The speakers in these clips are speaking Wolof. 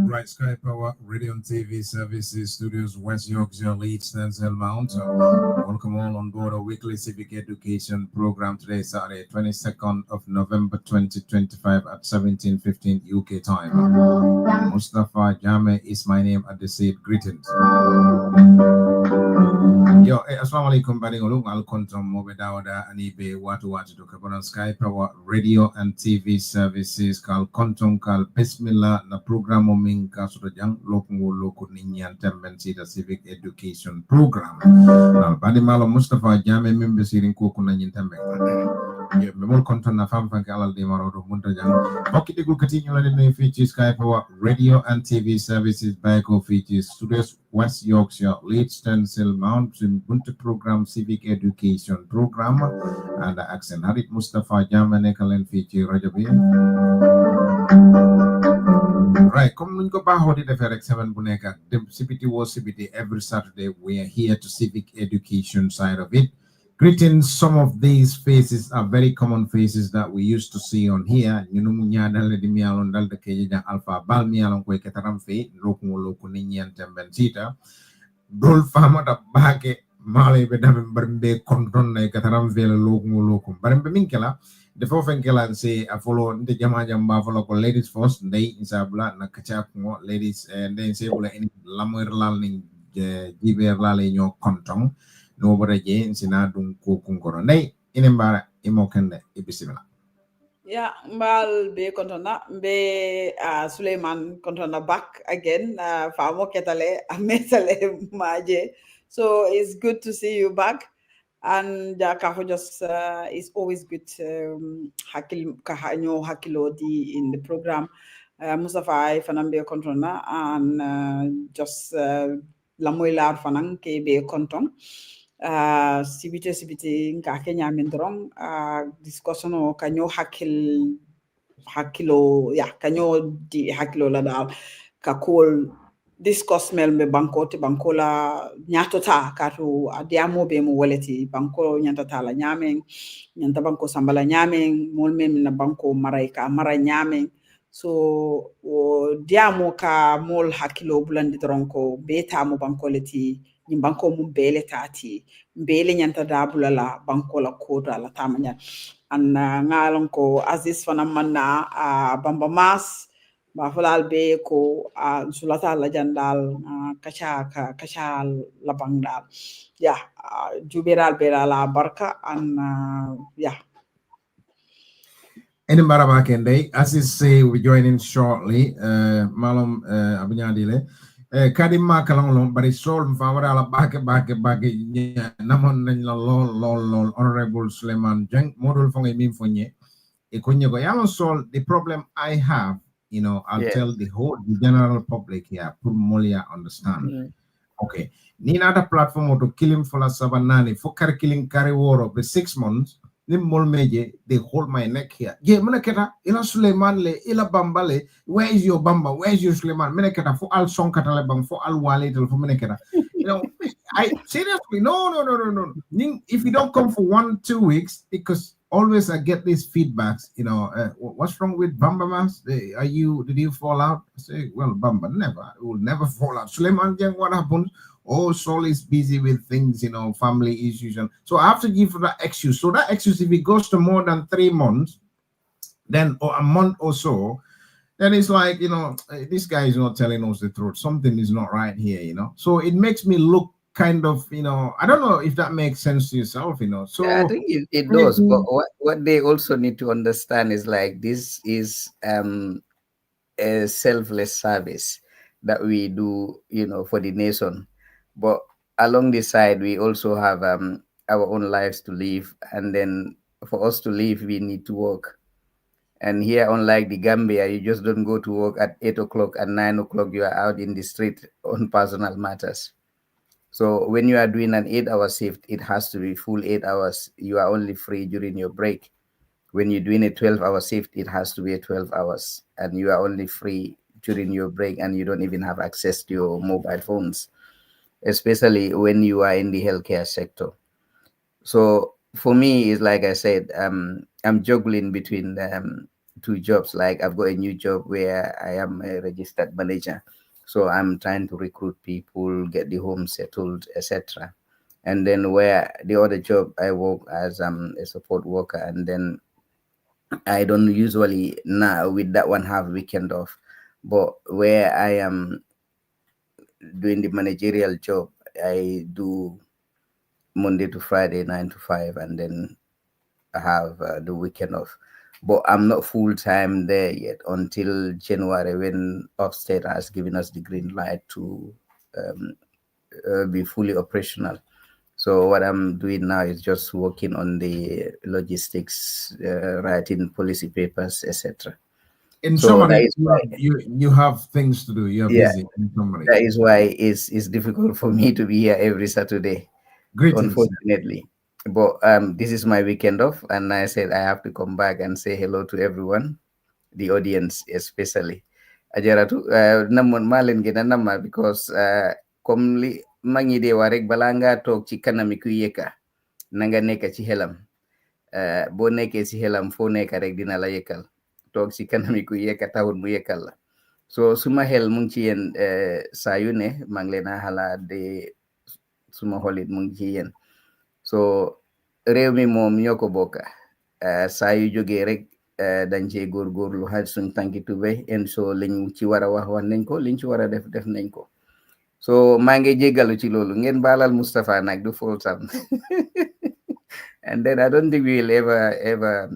Right, Sky Power Radio and TV Services Studios, West Yorkshire, Leeds, Denzel Mount. Welcome all on board our weekly civic education program today, Saturday, 22nd of November 2025 at 17:15 UK time. Mustafa Jammeh is my name at the seat. Greetings. Yo, assalamu alaikum, bari ngolung al kontom mobe dawda anibe watu to kabonan Sky Power Radio and TV Services kal kontom kal bismillah na programo min ka soto jang lokungo loko ninyan temben sita civic education program. Now, badi malo Mustafa Jammeh mimbe sirin ko kuna nyin temben. Yo, memol konton na fam fanke alal de marodo munta jang. Okki degul katinyo la de features Sky Power Radio and TV Services by go features studios West Yorkshire, Leeds, Stencil, Mountain, Bunte Program, Civic Education Program, and the accent Harit Mustafa Jammeh Nekalen feature Rajabi. Right, come on, go back how did the FRX 7 Buneka, the CPT was CPT every Saturday. We are here to civic education side of it. Greetings, some of these faces are very common faces that we used to see on here. You know, Munyadal de Mialon Dal de Kaja Alpha Balmialon Quekataramfe, Lokumo Lokunian Tembensita, Dol Fama da Bake, Male Bedam Bernde Conton Kataram Vela Lokumo Lokum. But in Minkela, the Fofenkela say I follow the Jamajam Buffalo ladies first, they in Sabla, Nakachakmo, ladies, and then say any Lamur Lalning Giver Lali in your conton. Nobody again sinadung ko kungkoro nay inembara imokende ibisimila. Yeah, mbal be kontona be Suleiman kontona back again famo ketale ametale maje. So it's good to see you back, and Kafo just is always good hakil kahanyo hakilo di in the program. Mustafa fanambe kontona and just lamoylar fanang ke be konton. Sibite nga Kenya mindrong discussion o kanyo hakilo ya kanyo di hakilo la dal ka kol discuss mel me banko ti banko la nyato ta katu adiamo be mo waleti banko nyanta ta la nyamen nyanta banko sambala nyamen mol mem na banko maraika mara nyamen so o diamo ka mol hakilo bulandi dronko beta mo banko leti ni banko mu bele tati bele nyanta dabula la banko la koda la tamanya an ngalon ko Aziz fana manna bamba mas ba fulal be ko sulata la jandal kacha la bangdal ya juberal be la barka an ya Any baraba kende, as is say we join in shortly. Malum abunyadile. Kadima kalong bari sol mfawara la bake namon la lol honorable Suleiman Jeng modul fonge min fonye e konye go yalon sol. The problem I have, you know, I'll tell the general public here pour molia understand. Okay, ni nada platform to kill him for la sabanani for killing carry war of the 6 months. They hold my neck here. Yeah, Meneketa, ila Suleiman le, ila Bambale. Where is your Bamba? Where is your Suleiman? Meneketa for all song katalebang for all wale for Meneketa. You know, I seriously no. If you don't come for 1-2 weeks, because always I get these feedbacks. You know, what's wrong with Bamba Mas? Did you fall out? I say, well, Bamba never. It will never fall out. Suleiman, what happened? Oh, Saul is busy with things, you know, family issues. And so I have to give that excuse. So that excuse, if it goes to more than 3 months, then or a month or so, then it's like, you know, this guy is not telling us the truth. Something is not right here, you know. So it makes me look kind of, I don't know if that makes sense to yourself, Yeah, I So think it does. But anything, what they also need to understand is like this is a selfless service that we do, for the nation. But along the side, we also have our own lives to live, and then for us to live, we need to work. And here, unlike the Gambia, you just don't go to work at 8 o'clock and 9 o'clock. You are out in the street on personal matters. So when you are doing an 8-hour shift, it has to be full 8 hours. You are only free during your break. When you're doing a 12-hour shift, it has to be a 12 hours, and you are only free during your break, and you don't even have access to your mobile phones, especially when you are in the healthcare sector. So for me, it's like I said, I'm juggling between two jobs. Like I've got a new job where I am a registered manager, so I'm trying to recruit people, get the home settled, etc. And then where the other job, I work as a support worker, and then I don't usually now with that one have weekend off, but where I am doing the managerial job, I do Monday to Friday, 9 to 5, and then I have the weekend off. But I'm not full time there yet until January when Ofsted has given us the green light to um, be fully operational. So what I'm doing now is just working on the logistics, writing policy papers, etc. in So that summary, is why, you have things to do. You're yeah, busy in summary. that is why it's difficult for me to be here every Saturday, Greetings. unfortunately. But this is my weekend off, and I said I have to come back and say hello to everyone, the audience especially. Ajaratu namon malen gina nama because comme mangi de warek balanga tok ci kanami ku yeka nanga neka ci helam. Bo nekkee ci xelam foo nekk rek dina la yekkal toog ci kanami ku yekka tawul mu yekkal la so suma xel mu ngi ci yéen saa yu ne maa ngi leen a xalaat de suma xolit mu ngi ci yéen so réew mi moom ñoo ko bokka saa yu jógee rek dañ cee góorgóorlu xaj suñ tànki tubéy en so liñ ci war a wax nañ ko liñ ci war a def nañ ko so maa ngi jéggalu ci loolu ngeen baalal Mustapha nag du fool sam and then I don't think we will ever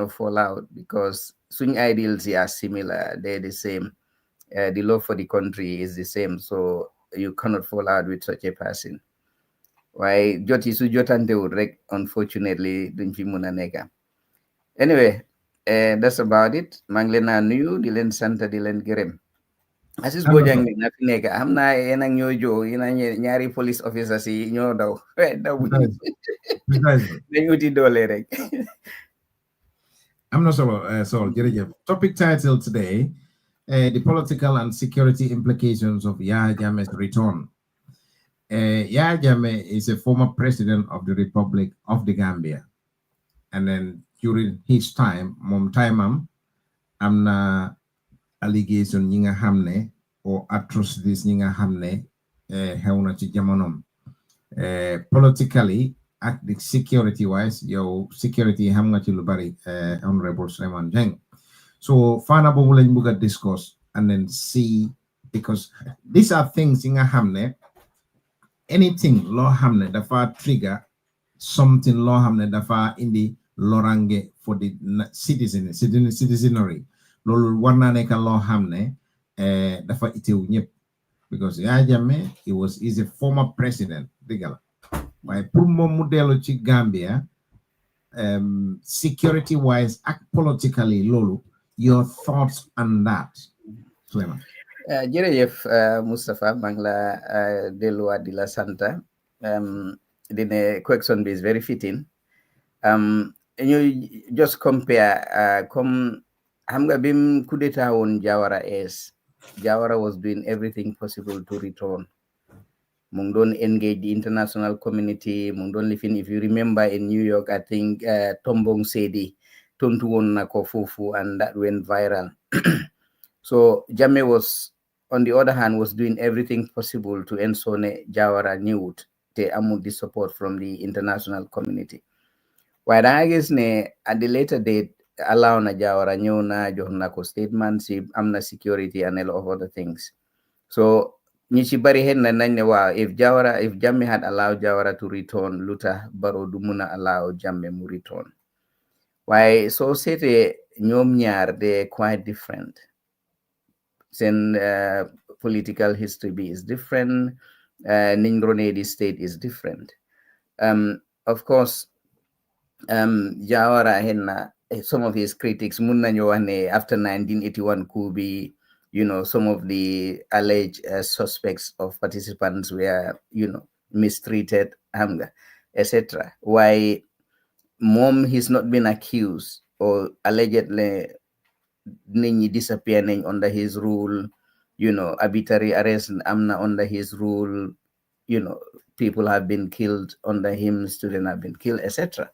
fall out because swing ideals are similar. They're the same. The love for the country is the same. So you cannot fall out with such a person. Why joti su jotante wut rek unfortunately duñ fi mun a nekka. Anyway, that's about it. Maa ngi leen a nuyu di leen sant di leen gërëm. Asis am na Bojang solo. ni na fi nekk xam naa yéen ak ñoo joo yéen ak ñaari police officers yi ñoo daw daw Precisely. dañ uti doole rek. I'm not solo, jërëjëf. Topic title today, the political and security implications of Yahya Jammeh's return. Yahya Jammeh is a former president of the Republic of the Gambia. And then during his time, am na allegation ñi nga xam ne or atrocities ñi nga xam ne xew na ci jamonoom. Politically ak the security wise yow security xam nga ci lu bari Honorable Simon Jeng. So fana boobu lañ bëgg a discuss and then see because these are things yi nga xam ne anything loo xam ne dafa trigger something loo xam ne dafa indi lorange for the citizenry loolu war naa nekk loo xam ne dafa itew ñëpp because Yahya Jammeh is a former president dëgg la waaye pour moom mu dellu ci Gambia security wise ak politically loolu your thoughts on that Suleiman. Jërëjëf Mustapha maa ngi la delluwaat di la santa dine question bi is very fitting ñu just compare comme xam nga bim coup d'état woon Jawara was doing everything possible to return mu ngi doon engage the international community mu ngi doon lifin if you remember in New York I think Tombong Sedi tontu woon na ko foofu and that went viral so Jammeh was on the other hand was doing everything possible to ensure Jawara knew te amul the support from the international community waaye da nga gis ne at the later date allow na Jawara ñëw na jox na ko statement si am na security and a lot of other things so Bari hen if Jammeh had allowed Jawara to return, Luta Baro Dumuna allow Jammeh mu return. Why so sete ñom ñaar they quite different. Then political history is different. Ningrone state is different. Of course, Jawara henna some of his critics munna after 1981 Kubi, some of the alleged suspects of participants were, mistreated, etc. Why mom he's not been accused or allegedly Ninyi disappear under his rule, arbitrary arrest amna under his rule, people have been killed under him, students have been killed, etc.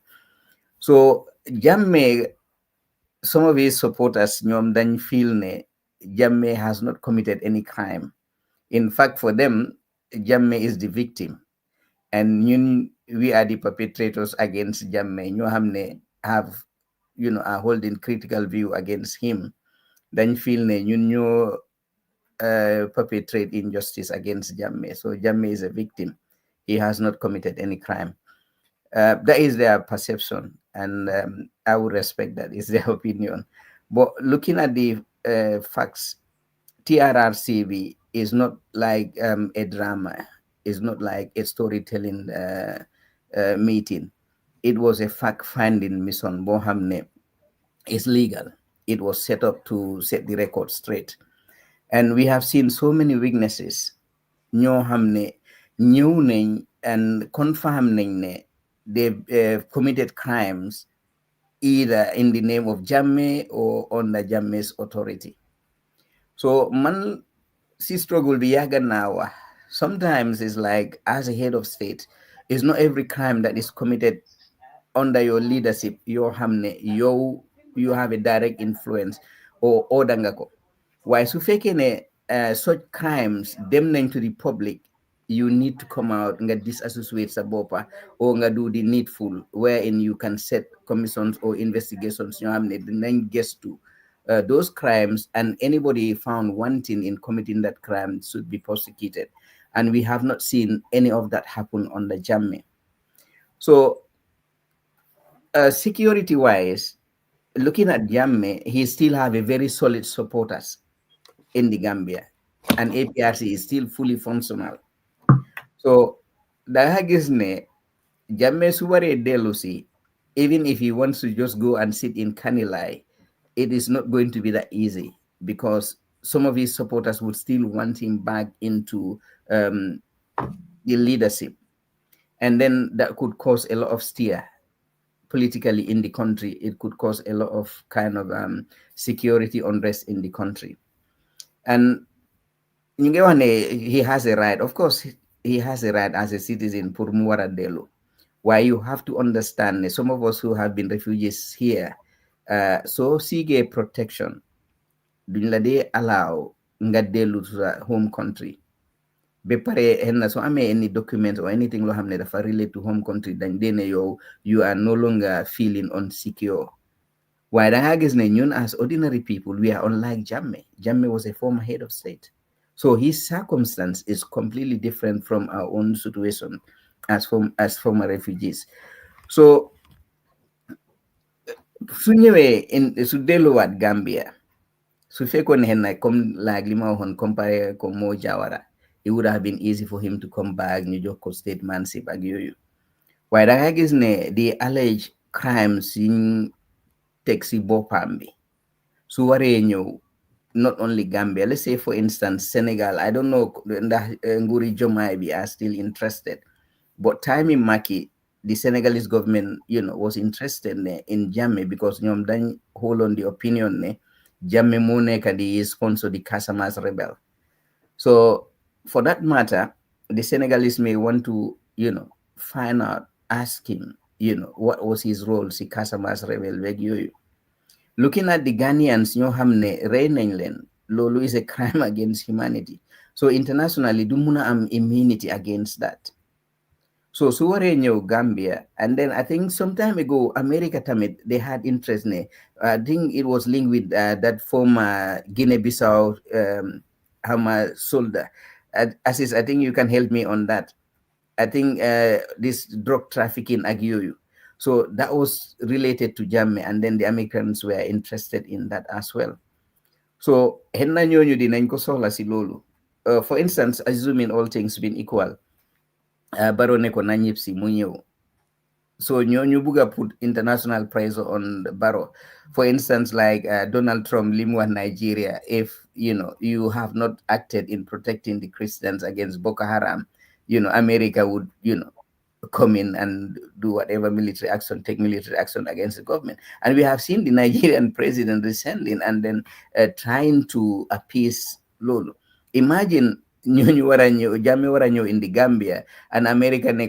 So Jammeh, some of his supporters ñoom dañ feel ne Jammeh has not committed any crime. In fact, for them, Jammeh is the victim, and we are the perpetrators against Jammeh. ñoo xam ne have are holding critical view against him. Dañ feel ne ñun ñoo perpetrate injustice against Jammeh. So Jammeh is a victim. He has not committed any crime. That is their perception, and I would respect that. It's their opinion. But looking at the facts, TRRCB is not like a drama. It's not like a storytelling meeting. It was a fact-finding mission. Bohamne is legal. It was set up to set the record straight. And we have seen so many weaknesses. Ñoo xam ne ñëw nañ and confirm nañ ne they've committed crimes either in the name of Jammeh or under Jammeh's authority. So man si struggle bi yàgg naa wax. Sometimes it's like, as a head of state, it's not every crime that is committed under your leadership yoo xam ne yow you have a direct influence or order nga ko. Why su fekkee ne such crimes dem nañ to the public, you need to come out and disassociate sa bopa or nga do the needful, wherein you can set commissions or investigations you have nañ gestu those crimes, and anybody found wanting in committing that crime should be prosecuted. And we have not seen any of that happen under Jammeh. So security wise, looking at Jammeh, he still have a very solid supporters in the Gambia, and APRC is still fully functional. So danga gis ne Jammeh su waree dellu si, even if he wants to just go and sit in Kanilai, it is not going to be that easy, because some of his supporters would still want him back into the leadership, and then that could cause a lot of stir politically in the country. It could cause a lot of kind of security unrest in the country. And he has a right, of course, he has a right as a citizen for Muara Delu. Why you have to understand, some of us who have been refugees here, so seek protection, duñ la dee allow nga dellu to the home country. Be pare henna so ame any document or anything lo xam ne dafa relate to home country, dañ dee ne yow you are no longer feeling unsecure. Why danga gis ne ñun as ordinary people, we are unlike Jammeh. Jammeh was a former head of state. So his circumstance is completely different from our own situation as former refugees. So su ñëwee su delluwaat Gambia, su fekkoon henna comme like li ma waxoon comparé ko Mo Jawara, it would have been easy for him to come back, ñu jox ko statementship ak yooyu. Waaye danga gis ne the alleged crimes yiñ teg si boppam bi su waree ñëw, not only Gambia, let's say for instance Senegal, I don't know ndax nguuri Jomaay bi are still interested, but time in Macky, the Senegalese government was interested in Jammeh, because ñoom dañ hold on the opinion ne Jammeh moo nekk di sponsor the Casamance rebel. So for that matter, the Senegalese may want to find out, ask him what was his role si Casamance rebel beeg yooyu. Looking at the Ghanaians, ñoo xam ne rey nañ leen, loolu is a crime against humanity. So internationally, du mun a am immunity against that. So su waree ñëw Gambia, and then I think some time ago, America tamit, they had interest ne. I think it was linked with that former Guinea-Bissau soldier, Asis, I think you can help me on that. I think this drug trafficking ag so that was related to Jammeh, and then the Americans were interested in that as well. So henna ñooñu dinañ ko soxla si loolu. For instance, assuming all things being equal, Barrow ne ko na ñëpp si mu ñëw. So ñooñu buga put international pressure on Barrow. For instance, like Donald Trump, Limwa, Nigeria, if you have not acted in protecting the Christians against Boko Haram, America would come in and do whatever military action, take military action against the government. And we have seen the Nigerian president rescinding and then trying to appease Lolo. Imagine Jammeh wara ñëw in the Gambia and America ne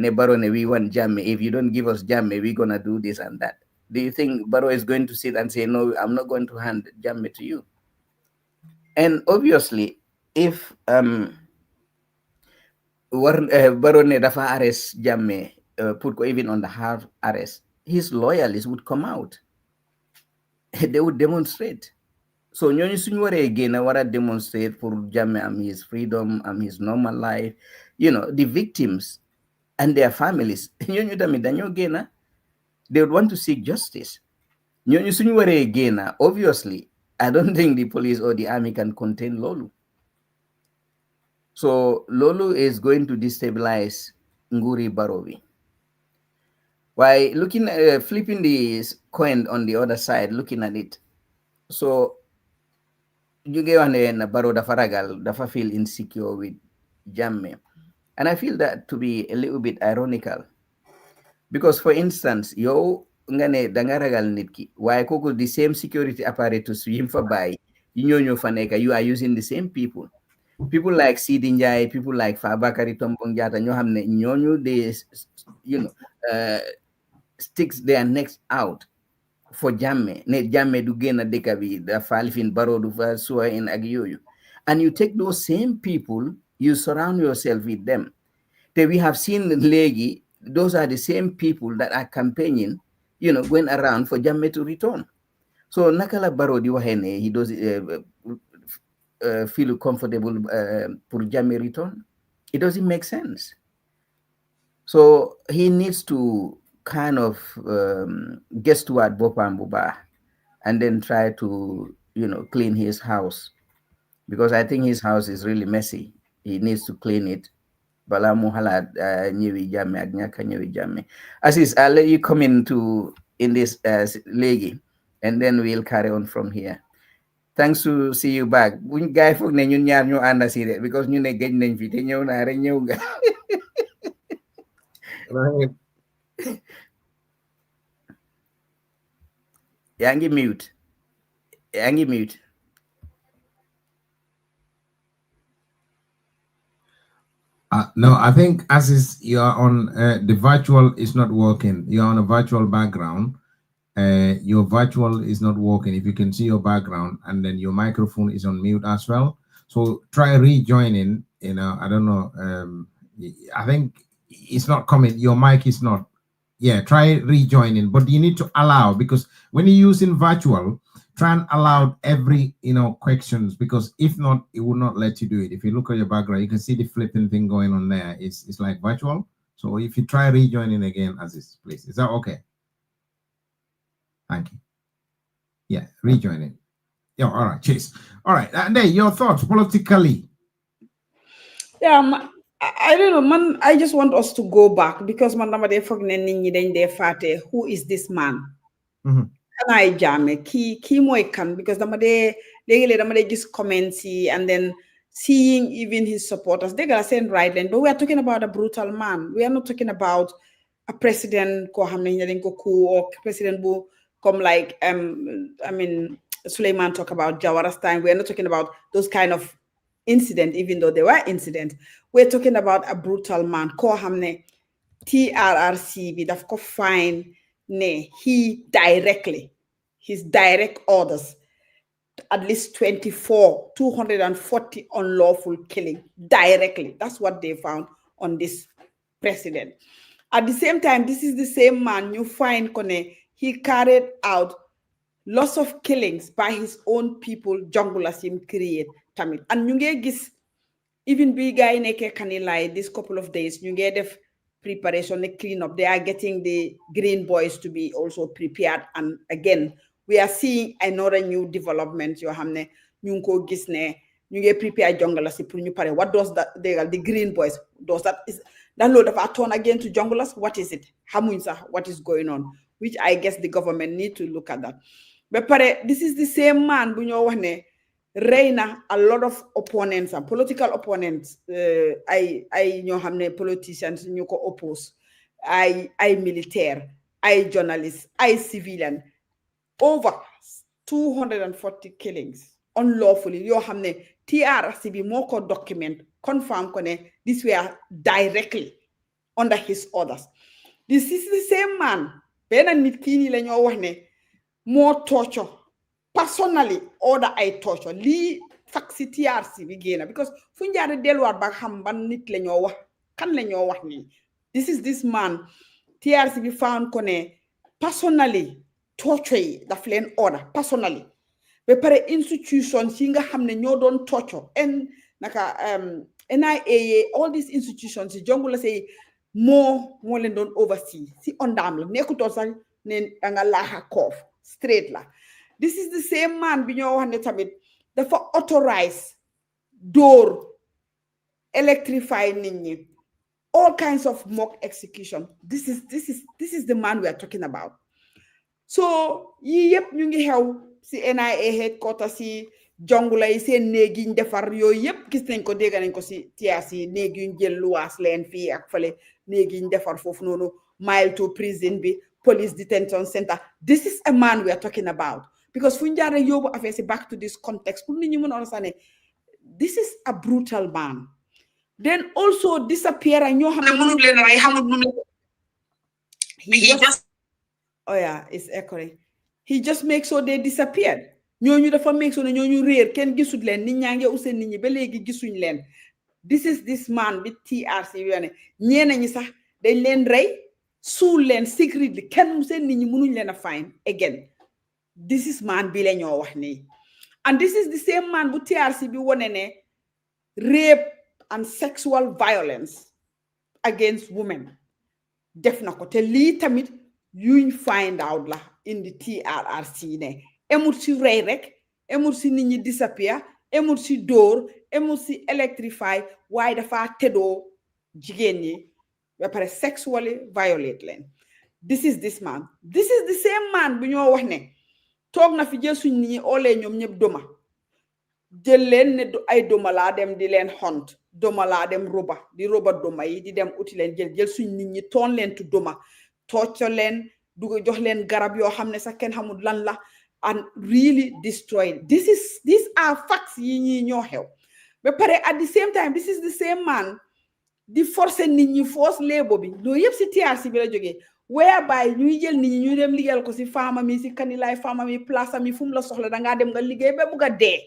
Barrow ne we want Jammeh. If you don't give us Jammeh, we're gonna do this and that. Do you think Barrow is going to sit and say, no, I'm not going to hand Jammeh to you? And obviously, if Barrow ne dafa arrest Jammeh, put even on the hard arrest, his loyalists would come out. They would demonstrate. So ñooñu suñu waree génn war a demonstrate for Jammeh and his freedom and his normal life, the victims and their families, ñooñu tamit dañoo génn, they would want to seek justice. ñooñu suñu waree génn, obviously, I don't think the police or the army can contain Lolu. So Lolu is going to destabilize Nguri Barowi. By looking at flipping the coin on the other side, looking at it, so you get on the Baro dafa ragal, dafa feel insecure with Jammeh. And I feel that to be a little bit ironical. Because for instance, yo ngane danga ragal nit ki, waye koku the same security apparatus yim fa bay, you are using the same people. People like Sidi Njai, people like Fabakary Tombong Jatta, they sticks their necks out for Jammeh. Ne Jammeh du gena deka bi da falifin Barrow du fa suwa in agiyoyu. And you take those same people, you surround yourself with them. We have seen legi, those are the same people that are campaigning, going around for Jammeh to return. So nakala Barrow di wahene, he does feel comfortable for Jammeh return. It doesn't make sense. So he needs to kind of get toward Bopam Buba and then try to, clean his house, because I think his house is really messy. He needs to clean it. Bala muhala nyewi Jammeh agnyaka nyewi Jammeh. Asis, I'll let you come in this legi, and then we'll carry on from here. Thanks to see you back. Buñ gaay foog ne ñun ñaar ñoo ànda si de, because ñu ne gëj nañ fi te ñëw naa rek ñëw nga. yaa ngi mute. No, I think as you are on the virtual is not working. You're on a virtual background. Your virtual is not working. If you can see your background, and then your microphone is on mute as well. So try rejoining. I don't know. I think it's not coming. Your mic is not. Yeah, try rejoining, but you need to allow, because when you're using virtual, try and allow every questions, because if not, it will not let you do it. If you look at your background, you can see the flipping thing going on there. It's like virtual. So if you try rejoining again, Aziz, please. Is that okay? Thank you. Yeah, rejoining. Yeah, all right, cheers. All right, and then your thoughts politically. Yeah, I don't know, man. I just want us to go back, because man, who is this man? Can I Jammeh? Ki moy kan, because they just comments and then seeing even his supporters, they gotta send right line. But we are talking about a brutal man. We are not talking about a president or president who come like Suleiman talk about Jawara's time. We are not talking about those kind of incident, even though they were incident. We're talking about a brutal man. Ko hamne TRRC bi daf ko fine ne he directly, his direct orders, at least 240 unlawful killing directly. That's what they found on this president. At the same time, this is the same man you find he carried out lots of killings by his own people, jungle as him create tamit. And ñu ngi gis even big guy neke kanilai this couple of days you get the preparation, the cleanup. They are getting the green boys to be also prepared. And again, we are seeing another new development. You hamne nyunko gisne you get prepared jungle si pour ñu pare. What does that the green boys does that is that load of turn again to junglers? What is it? Hamunsa, what is going on? Which I guess the government need to look at that. But this is the same man bu ñoo wax ne Reina, a lot of opponents and political opponents, I ñoo xam ne politicians ñu ko oppose, I militaire, I journalist, I civilian, over 240 killings unlawfully. Yoo xam ne TRC bi moo ko document confirm ko ne this were directly under his orders. This is the same man benn nit kii nii la ñoo wax ne moo torture personally order I torture li faxi TRC bi génna because fu njaare delluwaat ba xam ban nit la ñoo wax kan la ñoo wax nii. This is this man TRC bi found ko ne personally torture yi daf leen order personally ba pare institutions yi nga xam ne ñoo doon torture and naka NIA all these institutions yi jongu la say moo leen doon oversee si ondam la nekkutoon sax ne nga laaxa koof straight la. This is the same man bi ñoo wax ne tamit dafa authorize door electrify nit ñi all kinds of mock execution. This is the man we are talking about. So yi yep ñu ngi xew si NIA headquarters si jongula yi seen néeg yi ñu defar yooyu yëpp gis nañ ko dégg nañ ko si TRC néeg yu ñu jël luwaas leen fii ak fale néeg yi ñu defar foofu noonu mile to prison bi police detention center. This is a man we are talking about because fu ñu jaaree yóbbu affaire si back to this context pour nit ñi mën a understand this is a brutal man. Then also disappear and ñoo xam ne mënul leen rey xamul nu he just oh yeah it's echoing. He just makes sure they disappeared. ñooñu dafa make sure ne ñooñu réer kenn gisut leen nit ñaa ngi useen nit ñi ba léegi gisuñ leen. This is this man bi TRC yone ñeena ñi sax dañ leen rey suul leen secretly kenn seen nit ñi mënuñ leen a find again. This is man bi la ñoo wax nii. And this is the same man bu TRC bi wone ne rape and sexual violence against women def na ko te lii tamit yuñ find out la in the TRRC ne emul si rey rek emul si nit ñi disappear emul si dóor emul si electrify waaye dafa teddoo jigéen ñi ba pare sexually violate leen. This is this man. This is the same man bu ñoo wax ne toog na fi jël suñ nit ñi oolee ñoom ñëpp doma jël leen ne ay doma laa dem di leen hunt doma laa dem roba di roba doma yi di dem uti leen jël suñ nit ñi toon leen tu doma tocco leen duga jox leen garab yoo xam ne sax kenn xamul lan la and really destroyed. These are facts yi ñi ñoo xew ba pare at the same time this is the same man di forcer nit ñi force labor bi loolu yëpp si TRC bi la jógee whereby ñuy jël nit ñi ñu dem liggéeyal ko si farma mi si kanilaay farma mi place mi fu mu la soxla dangaa dem nga liggéey ba bugg a dee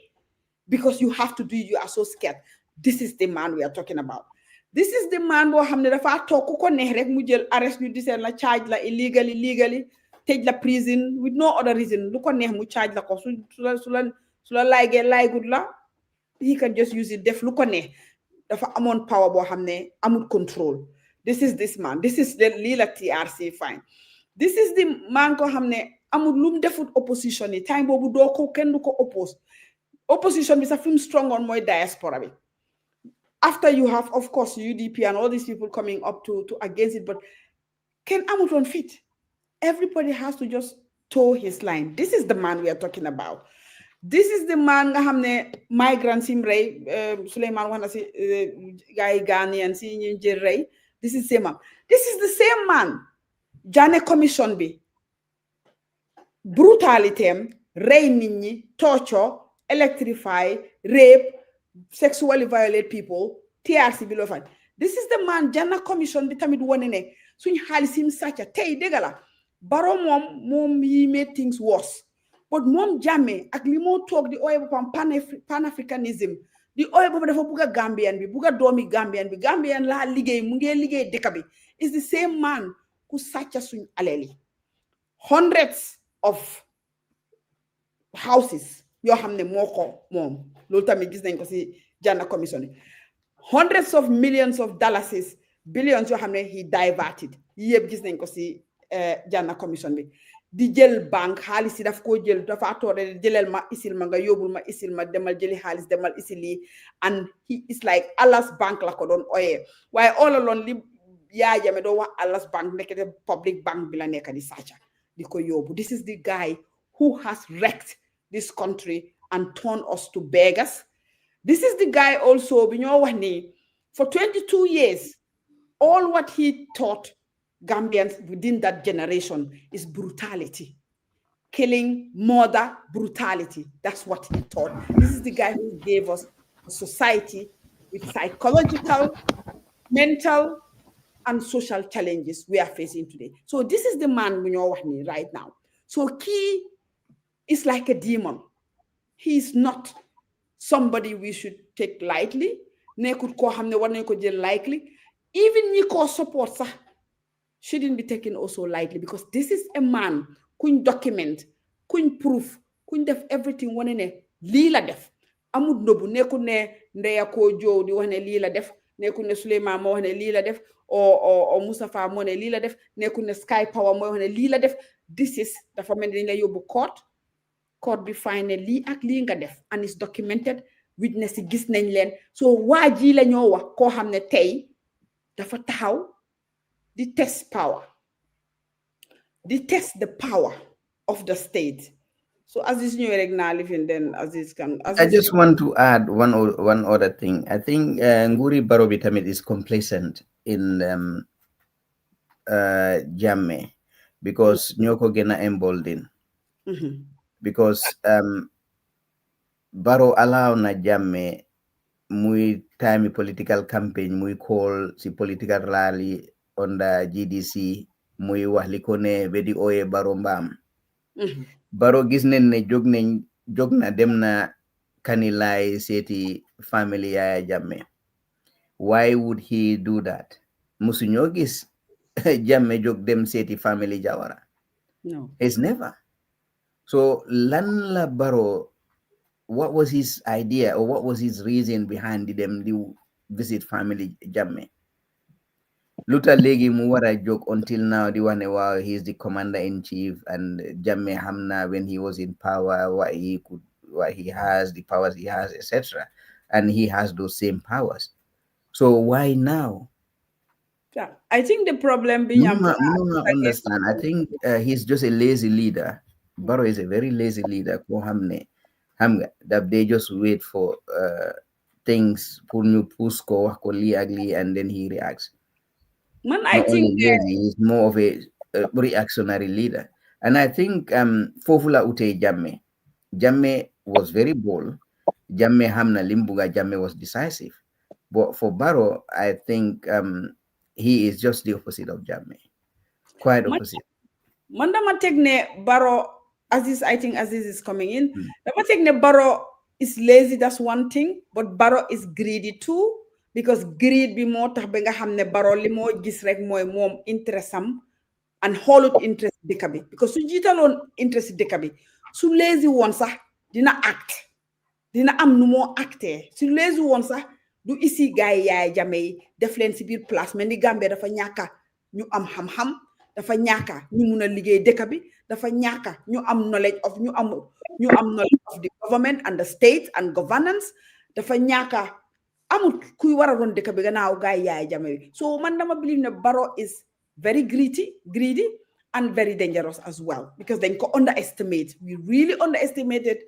because you have to do it, you are so scared. This is the man we are talking about. This is the man boo xam ne dafa toog ku ko neex rek mu jël arrest ñu diseen la charge la illegally tëj la prison with no other reason lu ko neex mu charge la ko su la laygee laygut la he can just use it def lu ko neex dafa amoon power boo xam ne amul control. This is this man. This is the lii la TRC fine. This is the man ko xam ne amul lu mu defut opposition yi time boobu doo ko kenn du ko oppose opposition bi sax fi mu strong on mooy diaspora bi. After you have, of course, UDP and all these people coming up to against it, but Ken Amuton fit. Everybody has to just toe his line. This is the man we are talking about. This is the man nga hamne migrants him ray Suleiman wana si guy Ghanaian si ñi ray. This is the same man. This is the same man. Jane commission bi brutality, ray nit ñi, torture, electrify, rape, sexually violate people, TRC below fine. This is the man Jana commission bi tamit wone ne suñ xaalis sim sàcca tey dëgg la Barrow moom he made things worse but moom Jammeh ak li moo toog di ooye boppam pan-africanism di ooye boppam dafa bugg a Gambian bi bugg a doomi Gambian bi Gambian laa liggéey mu ngi liggéey dëkk bi is the same man ku sàcca suñ aleli hundreds of houses yoo xam ne moo ko moom loolu tamit gis nañ ko si Jana commission hundreds of millions of dollars, billions yoo xam ne he diverted yëpp gis nañ ko si Janna commission bi di jël banque xaalis yi daf koo jël dafa toore jëleel ma isil ma nga yóbbul ma isil ma demal jëli xaalis demal isil yi and he is like Allah's bank la ko doon oyee waaye all along li Yahya Jammeh doo wax Allah's bank nekkete public bank bi la nekk di sàcca di ko yóbbu. This is the guy who has wrecked this country and turned us to beggars. This is the guy also bi ñoo wax ni for 22 years all what he taught Gambians within that generation is brutality. Killing, murder, brutality. That's what he taught. This is the guy who gave us a society with psychological, mental, and social challenges we are facing today. So this is the man we know right now. So Key is like a demon. He is not somebody we should take lightly. Nekut ko hamne war nañ ko jël lightly. Even ñi ko support sax shouldn't be taken also lightly because this is a man kuñ document, kuñ proof, kuñ def everything wane ne lii la def. Amul nobu nekkul ne Ndeya ko jow di wax ne lii la def, nekkul ne Suleyman moo wax ne lii la def, or Mustafa moo ne lii la def, nekkul ne Sky Power moo wax ne lii la def. This is dafa mel ni dañ la yóbbu court bi fine ne lii ak lii nga def and it's documented, witness yi gis nañ leen. So waa ji la ñoo wax koo xam ne tey dafa taxaw di test power, di test the power of the state. So Aziz ñëwee rek naa lifin then Aziz can. I just want to add one other thing. I think Nguri Barrow Bitamit is complacent in Jammeh because Nyoko Gena emboldened. Because Barrow allow na Jammeh muy time political campaign muy call si political rally on the GDC muy wax li ko ne bedi oye Barrow mbaam. Barrow gis nañ ne jóg na dem na Kanilai seeti family Yahya Jammeh. Why would he do that? Musuñoo gis Jammeh jóg dem seeti family Jawara. No. It's never. So lan la Barrow, what was his idea or what was his reason behind them to visit family Jammeh? Luta legi mu wara joke until now the one wow he's the commander-in-chief and Jammeh hamna when he was in power, what he has, the powers he has, etc. And he has those same powers. So why now? Yeah, I think the problem being understand. I think he's just a lazy leader. Barrow is a very lazy leader. That they just wait for things ugly and then he reacts. Man, I think he's more of a reactionary leader. And I think Fofula Ute Jammeh was very bold. Jammeh Hamna Limbuga Jammeh was decisive. But for Barrow, I think he is just the opposite of Jammeh. Quite opposite. Mandama Tegne Barrow, I think Aziz is coming in. Dama Tegne Barrow is lazy, that's one thing. But Barrow is greedy too. Because greed be more tax ba nga xamne Barrow li mo gis rek moy mom interest am and holut interest dëkk bi because su jiitaloon interest dëkk bi su lazy woon sax dina act dina am nu moo acté su lazy woon sax du isi gaay Yahya Jammeh def leen si biir place mais ni Gambie dafa ñàkka ñu am xam-xam dafa ñàkka ñu mun a liggéey dëkk bi dafa ñàkka ñu am knowledge of ñu am knowledge of the government and the state and governance dafa ñàkka amul kuy wara ron dëkk bi gannaaw gaay Yahya Jammeh so man dama believe ne Barrow is very greedy and very dangerous as well because they can underestimate. We really underestimated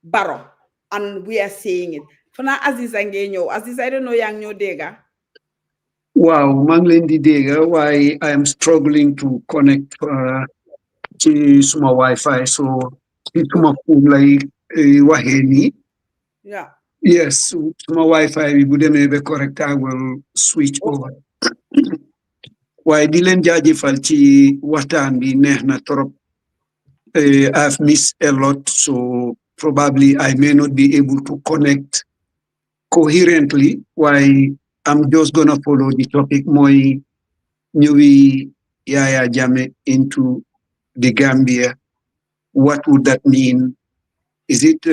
Barrow and we are seeing it. Fana Aziz Angenyo. Aziz, I don't know yang nyo dega. Wow, Manglendi dega, why I am struggling to connect to suma Wi-Fi, so it's suma like waheni. Yeah. Yes, suma Wi-Fi we would be correct. I will switch over. Why Dylan jaajëfal ci waxtaan bi neex na trop. I've missed a lot, so probably I may not be able to connect coherently. Why I'm just gonna follow the topic mooy ñëwi Yahya Jammeh into the Gambia. What would that mean? Is it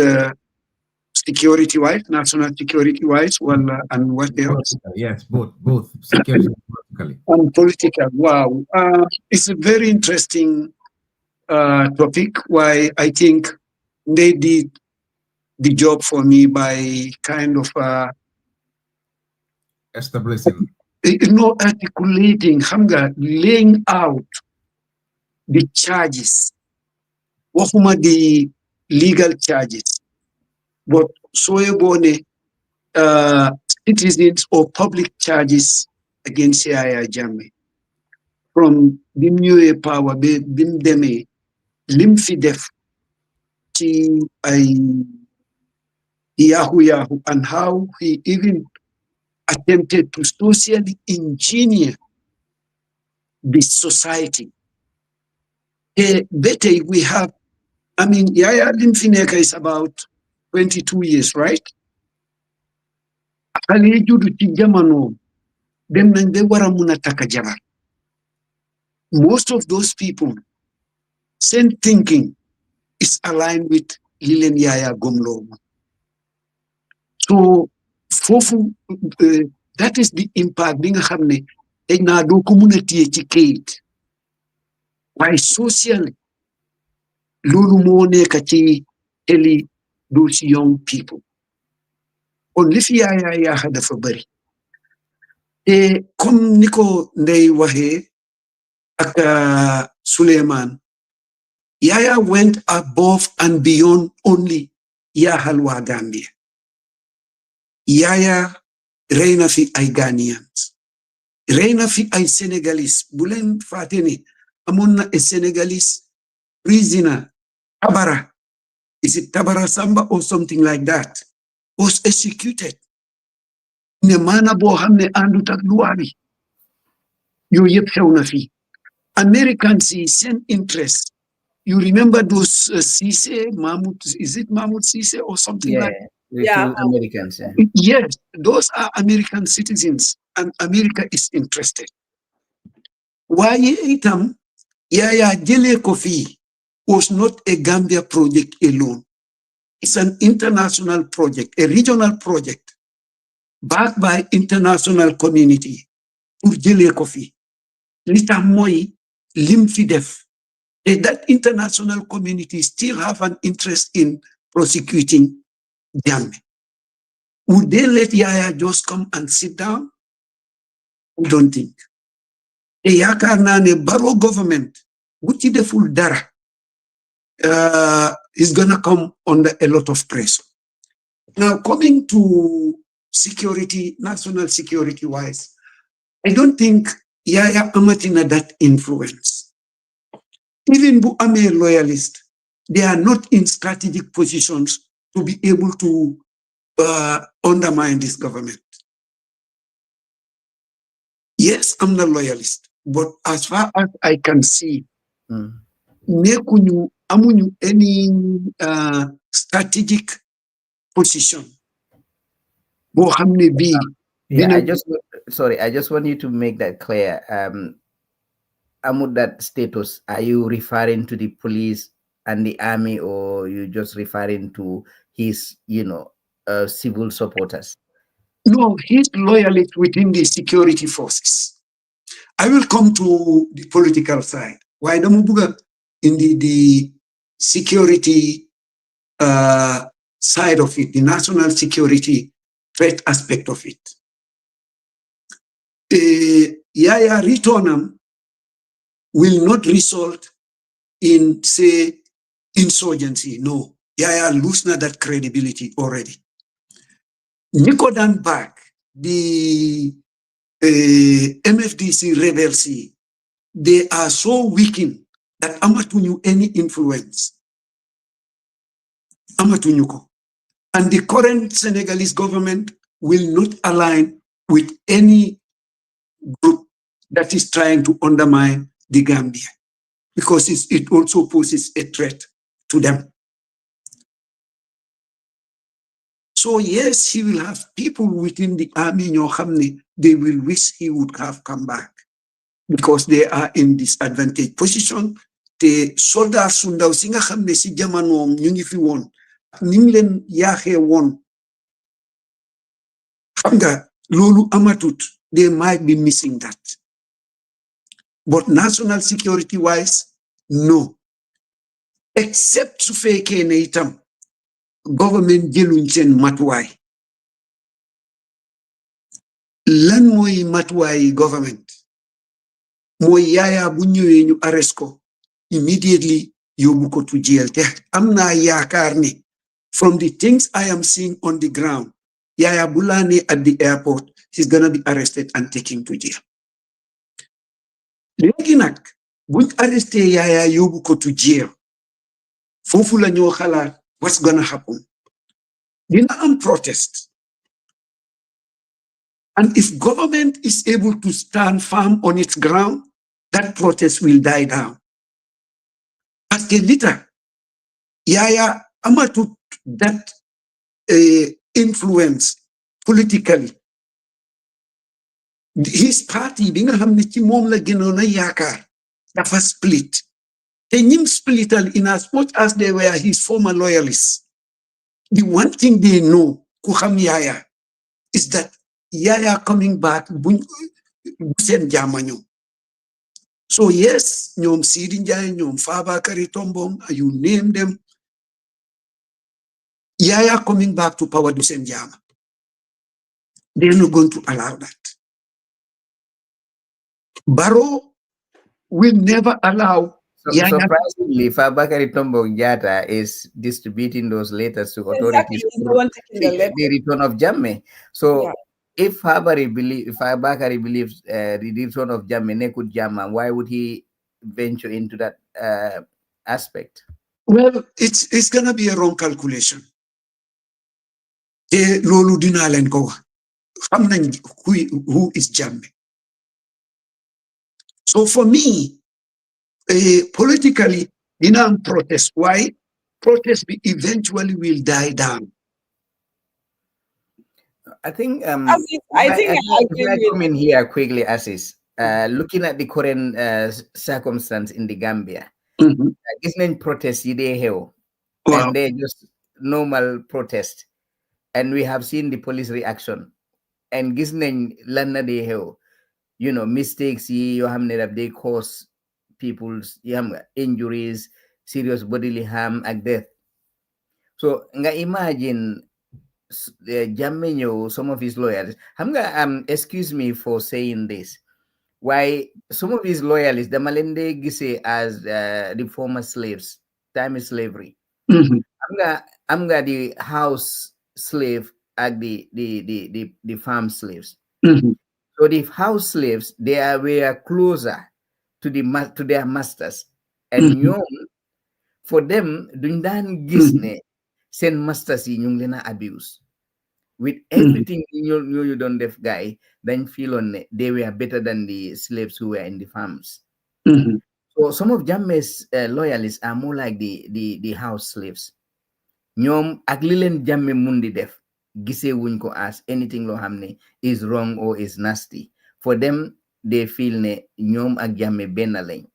security-wise, national security-wise, and what else? Yes, both security and politically. And political. Wow, it's a very interesting topic. Why I think they did the job for me by kind of Establishing. Articulating, laying out the charges, the legal charges, but citizens or public charges against Yahya Jammeh. From Bimue power, Bimdeme, Limfidef, Yahoo, and how he even attempted to socially engineer the society. Better we have, Yahya Limfineka is about 22 years, right? Most of those people, same thinking is aligned with Lilen Yahya Gomlo. So, that is the impact being happening in our community educate. Why socially, Lulu Mone Kati Eli those young people. Only if Yahya had a fabari. Come Nico Ndei Wahe Aka Suleiman. Yahya went above and beyond only Yahalwa Gambia. Yahya reina fi ay Ghanaians, reina fi ay Senegalese. Bulen Fateni, amonna a Senegalese prisoner, Tabara. Is it Tabara Samba or something like that? Was executed. Ne mana bo hamne andu tak luari. You yep fi. Americans send interest. You remember those Sise, Mahmoud, is it Mahmoud Sise or something like that? Yeah, Americans. Yeah. Yes, those are American citizens, and America is interested. Why itam Yahya Jele Kofi was not a Gambia project alone. It's an international project, a regional project, backed by international community. Jele Kofi, Lita Moi, Limfidef. That international community still have an interest in prosecuting Jammeh. Would they let Yahya just come and sit down? I don't think. The Yakarnane Baro government, which is the full dara, is gonna come under a lot of pressure. Now, coming to security, national security wise, I don't think Yahya Amatina that influence. Even Bu Ame loyalists, they are not in strategic positions to be able to undermine this government. Yes, I'm the loyalist, but as far as I can see, amunyu any strategic position. Yeah, I just want you to make that clear. Amud that status, are you referring to the police and the army, or you just referring to his, civil supporters? No, he's loyalist within the security forces. I will come to the political side. Why don't we in the security side of it, the national security threat aspect of it? Yahya return will not result in, say, insurgency. No, Yahya lose that credibility already. Nikodan back, the MFDC rebels, they are so weakened that Amatunyu any influence. Amatunyuko. And the current Senegalese government will not align with any group that is trying to undermine the Gambia, because it also poses a threat to them. So yes, he will have people within the army, they will wish he would have come back, because they are in disadvantaged position. The soldiers singa si jamano nyungi fi won nim leen yaaxee woon xam nga loolu amatut. They might be missing that, but national security wise no, except su fekkee ne itam government jëluñ seen matuwaay. Lan mooy matuwaay government mooy Yaya bu ñëwee ñu arrest ko immediately yóbbu ko to jail. Te am naa yaakaar ne from the things I am seeing on the ground, Yaya bu laane at the airport, he's gonna be arrested and taken to jail. Léegi nag buñ arresté Yaya yóbbu ko to jail, foofu la ñoo xalaat what's gonna happen. Dina am protest. And if government is able to stand firm on its ground, that protest will die down. Parce que lita Yaya amatut that influence politically. His party bi nga xam ne ci moom la gënoon a yaakaar dafa split. Te ñim splital in as much as they were his former loyalists. The one thing they know ku xam Yaya is that Yaya coming back bu seen jàmmañoo. So yes, ñoom Sidi Njie, ñoom Fabakary Tombong, you name them, Yaya coming back to power du seen jàmm. They're not going to allow that. Barrow will never allow Yaya. Surprisingly, Fabakary Tombong Jatta is distributing those letters to authorities. Exactly. The return of Jammeh. So yeah. If Fabakary believes the return of Jammeh, Nekut Jammeh, why would he venture into that aspect? Well, it's gonna be a wrong calculation. Lolu dina len ko wax. Xam nañ who is Jammeh. So for me, politically, dina am protest. Why? Protest eventually will die down. I think I come in here quickly, Assis. Looking at the current circumstance in the Gambia, it's not protest and they're just normal protest, and we have seen the police reaction. And gisnen lana de hell, mistakes you have they cause people's injuries, serious bodily harm, and death. So nga imagine Jammeh, some of his lawyers. Excuse me for saying this. Why some of his loyalists, the Malende Gise as the former slaves, time is slavery. I'm the house slave at the farm slaves. So the house slaves, were closer to their masters. And for them, dundan gisne send masters in yung abuse. With everything you don't deaf guy, then feel on they were better than the slaves who were in the farms. So some of Jammeh's loyalists are more like the house slaves. Nyom aglilen Jammeh mundi def gise wuñ ko as anything lo hamne is wrong or is nasty. For them, they feel ne nyom ak Jammeh benn lañ.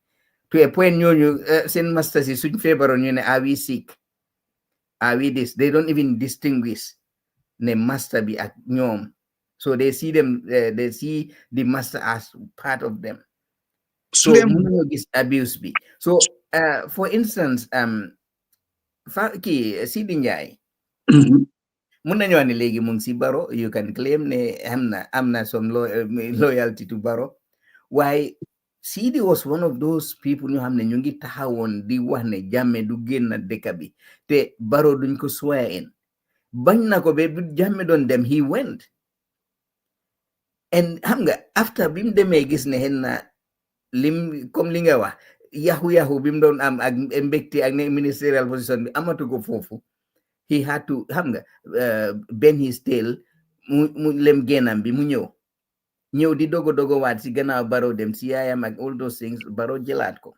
To a point ñooñu seen masters yi suñ feebaroon ñu ne are we sick? Are we this? They don't even distinguish ne master be at ñoom. So they see them, they see the master as part of them. So this abuse be. So for instance, Sidi Njie, mun nañu ne léegi mu ngi si Barrow, you can claim ne am na some loyalty to Barrow. Why Sidi was one of those people ñu xam ne ñu ngi taxawoon di wax ne Jammeh du génn dëkk bi te Barrow duñ ko swear in. Bañ na ko be Jammeh doon dem, he went. And after bim demee gis ne henna lim comme li nga wax yahu bim doon am ak mbégte ak ne ministerial position bi amatu ko foofu, he had to bend his tail mu lem génnam bi mu ñëw di dogo waat si gannaaw Barrow dem si yaayam ak all those things, Barrow jëlaat ko.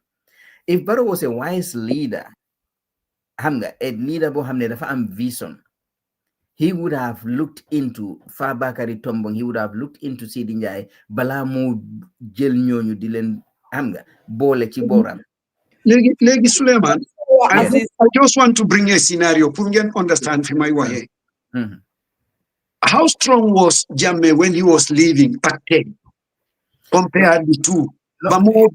If Barrow was a wise leader, a leader boo xam ne dafa am vision, he would have looked into Fabakary Tombong, he would have looked into Sidi Njie balaa mu jël ñooñu di leen boole ci booram. léegi Souleymane I just want to bring a scenario pour ngeen understand fi may waxe. How strong was Jammeh when he was leaving at 10 compared the two? Ba mo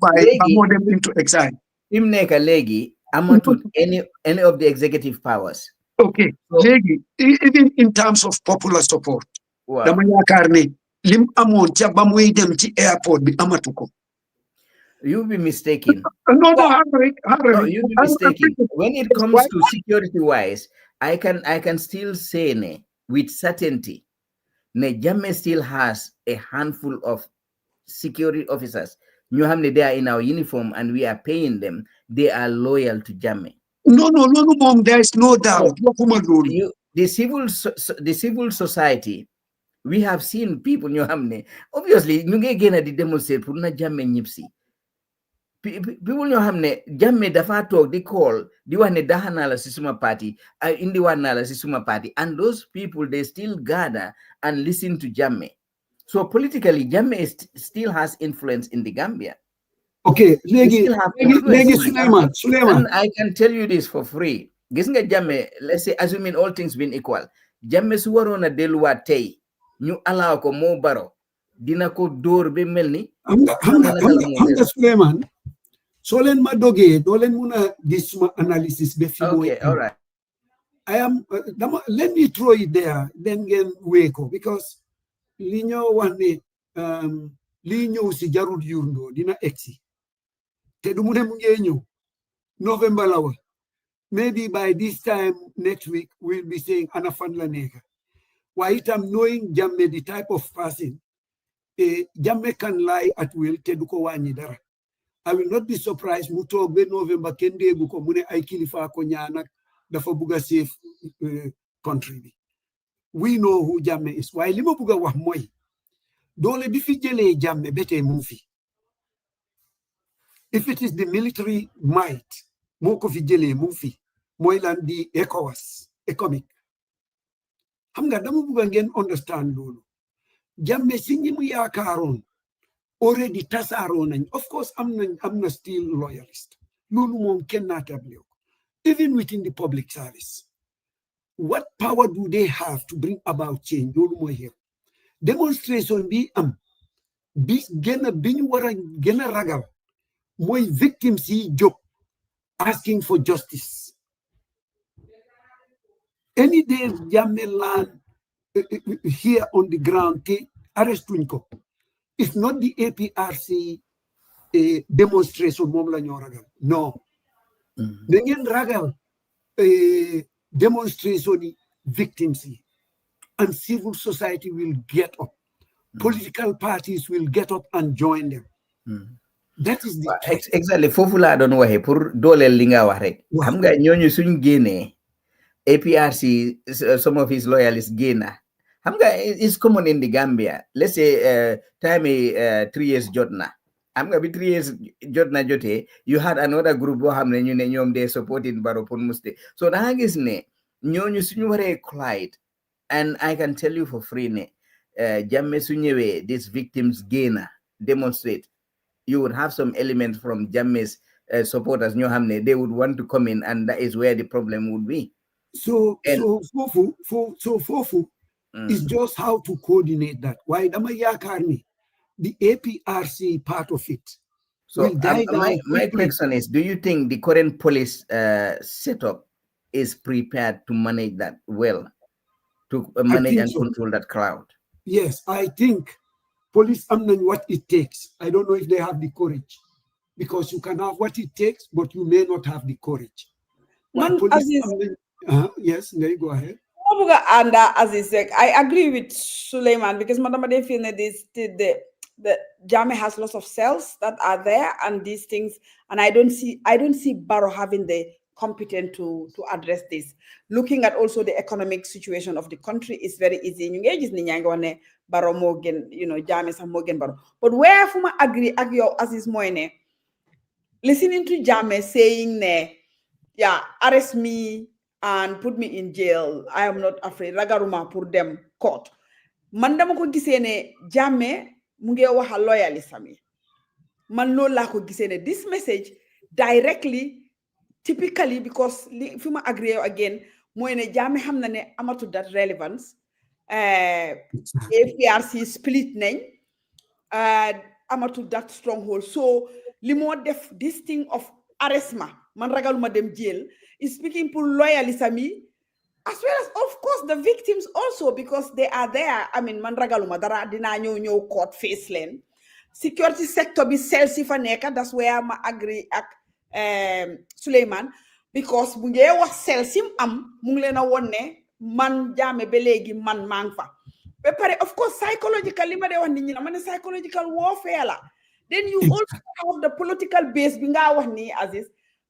dem into exile. Him neka legi amatul any of the executive powers. Okay, legi even in terms of popular support. Wow. Dama yaakaar ne lim amoon ca ba muy dem ci airport bi amatu ko. You'll be mistaken. No, you'll be mistaken. When it comes to security-wise, I can still say with certainty, Jammeh still has a handful of security officers. They are in our uniform and we are paying them. They are loyal to Jammeh. No, Mom, there is no doubt. The civil society, we have seen people, obviously, the demonstrate for Jammeh Nyipsi. People Jammeh dafa talk, they call, the one dahanala sisuma party, indi wanala sisuma party, and those people, they still gather and listen to Jammeh. So politically, Jammeh still has influence in the Gambia. Okay, Legi Suleiman. And I can tell you this for free. Gisinga Jammeh, let's say, assuming all things being equal, Jammeh suwarona delwa tay, ñu allow ko mo baro, dina ko door be melni. Hanga Suleiman, so len ma doge, do len muna gis ma analysis be fi Okay, all right. I am, let me throw it there, then get weko, because linyo wane, linyo si jarud yurndo, dina exi. Te dumune mungenyo, November lawa. Maybe by this time next week, we'll be saying Anafandla Nega. Why it am knowing Jammeh, the type of person, Jammeh can lie at will, teduko wani dara. I will not be surprised, muto be November, kende buko mune aikilifa konyana, dafa buga safe country. We know who Jammeh is. Why limo buga wah moy. Dole bifi jele Jammeh bete mufi. If it is the military might, moko fi jele mufi, moylan di ECOWAS, economic. Hamga damu buga ngen understand lolo. Jammeh singi mu yakaron, already tasaron. Of course, I'm not still loyalist. Lulu mom cannot abli. Even within the public service. What power do they have to bring about change? Lulu mo here. Demonstration be gena biñu wara gena ragal. Moy victims si job asking for justice. Any day Jammeh land here on the ground, arrest Tunko. If not the APRC demonstration, mom la ñoo ragal. No. Da ngeen ragal demonstration victims, and civil society will get up. Political parties will get up and join them. That is the exactly. Fofu la don waxe pour dolel li nga wax rek. Xam nga ñooñu suñ génnee APRC, some of his loyalists génna. Xam nga it's common in the Gambia. Let's say time 3 years jotna. Xam nga bi 3 years jotna jote, you had another group bo xam ne ñu ne ñoom they supporting Barrow pour muste. So da nga gis ne ñooñu suñu waree collide, and I can tell you for free ne Jammeh su ñëwee these victims génna demonstrate, you would have some elements from Jammeh's supporters, they would want to come in, and that is where the problem would be. So Fofu is just how to coordinate that. Why the APRC part of it. So my question is, do you think the current police setup is prepared to manage that well, to manage and control that crowd? Yes, I think police know what it takes. I don't know if they have the courage, because you can have what it takes, but you may not have the courage. Yes, there you go ahead. And as he said, I agree with Suleiman, because Madam they feel that the Jammeh has lots of cells that are there and these things, and I don't see Barrow having the competent to address this. Looking at also the economic situation of the country is very easy. Barrow Morgan, Jammeh and Morgan Barrow. But where Fuma agree as is moine, listening to Jammeh saying arrest me and put me in jail, I am not afraid. Ragaruma pour them court. Mandama ko gisee ne Jammeh mu ngi wax a loyalism. Man loolu laa ko gisee ne this message directly typically because if you agree again mooy ne Jammeh xam na ne amatu that relevance APRC split nañ amatu that stronghold so li moo def this thing of arrestment man ragaluma dem jail is speaking pour loyalism yi as well as of course the victims also because they are there I mean man ragaluma dara dinaa ñëw court face leen security sector bi sel si fa nekk that's where ma agree ak Suleiman because bu ngee wax sel sim am mu ngi leen a won ne man Jammeh ba léegi man maa ngi fa ba pare of course psychologically ma dee wax nit ñi na ma ne psychological warfare la then you also have the political base bi nga wax ni Aziz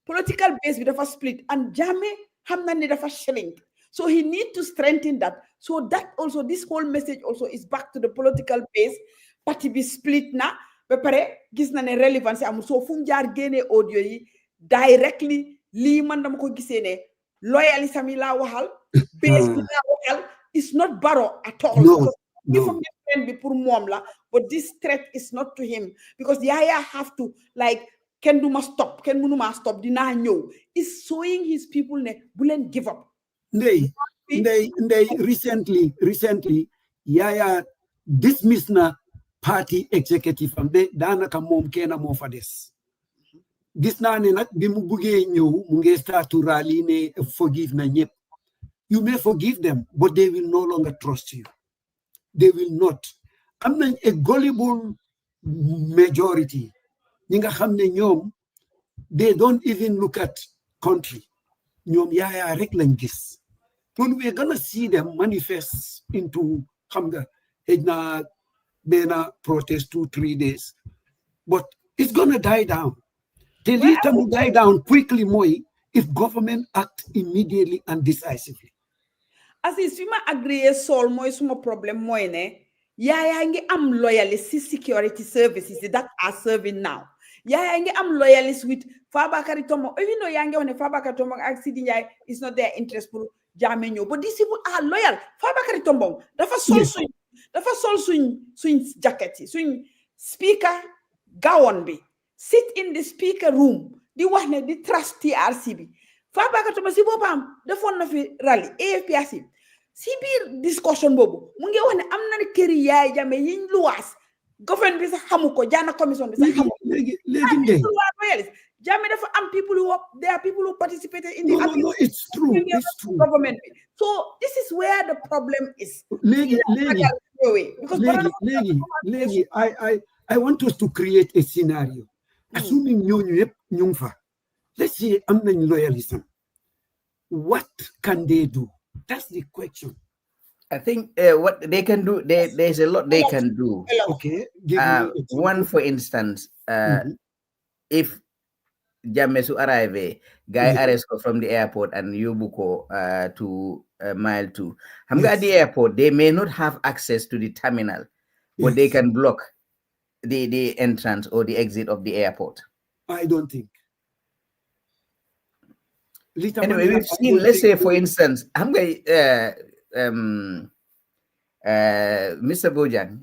political base bi dafa split and Jammeh xam na ne dafa shrink so he need to strengthen that so that also this whole message also is back to the political base parti bi split na ba pare gis na ne relevance amul so fu mu jaar génne audio yi directly lii man dama ko gisee ne loyalism yi laa waxal base bi laa waxal is not Barrow at all no. Pour moom la but this threat is not to him because Yahya have to like kenn du ma stop kenn mënu ma stop dinaa ñëw is showing his people ne bu leen give up Ndey recently Yahya dismiss na party executive am de daanaka moom kenn moo fa des gis naa ne nag bi mu buggee ñëw mu ngi start to rally ne forgive na ñëpp you may forgive them but they will no longer trust you they will not am nañ a gullible majority ñi nga xam ne ñoom they don't even look at country ñoom Yahya rek lañ gis when we're gonna see them manifest into xam nga na bena protest 2-3 days but it's gonna die down the little will die down quickly mooy if government act immediately and decisively as is fi ma agree sol mooy suma problème mooy ne Yahya ngi am loyalist security services that are serving now Yahya ngi am loyalist with Fabakary Tombong even though yaa ngi wax ne Fabakary Tombong ak Sidi Njie is not their interest pour Jammeh ñëw but these people are loyal Fabakary Tombong dafa sol suñ jacket yi suñ speaker gawon bi sit in the speaker room di wax ne di trust TRC bi Fabakary Tombong si boppam defoon na fi rally AFPRC si biir discussion boobu mu ngi wax ne am na këri Yahya Jammeh yiñ luwaas government bi sax xamu ko jaana commission bi sax xamu ko léegi Jammeh dafa am people who there are people who participated in the no, it's true government so this is where the problem is léegi I want us to create a scenario assuming ñooñu yëpp ñu ngi fa let's say am nañ loyalism what can they do that's the question I think what they can do, there's a lot they can do. Okay. One, for instance, if Jammeh arrive, guy arrest from the airport and Yubuko to mile 2. At the airport, they may not have access to the terminal, but they can block the entrance or the exit of the airport. I don't think. Anyway, we've seen, let's say, for instance, Mr. Bojang,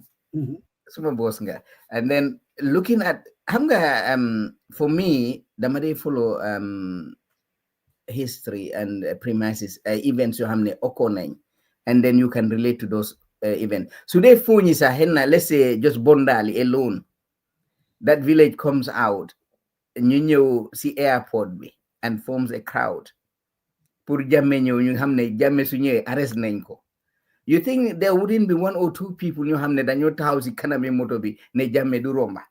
and then looking at for me, Damade follow history and premises events you hamne okonain, and then you can relate to those events. So they phone is a henna, let's say just Bondali alone. That village comes out, and you see airport be and forms a crowd. Pour Jammeh ñu xamne Jammeh su ñëwé arrest nañ ko. You think there wouldn't be 1 or 2 people ñu xamne dañu taxaw ci kanami moto bi ne Jammeh du romba.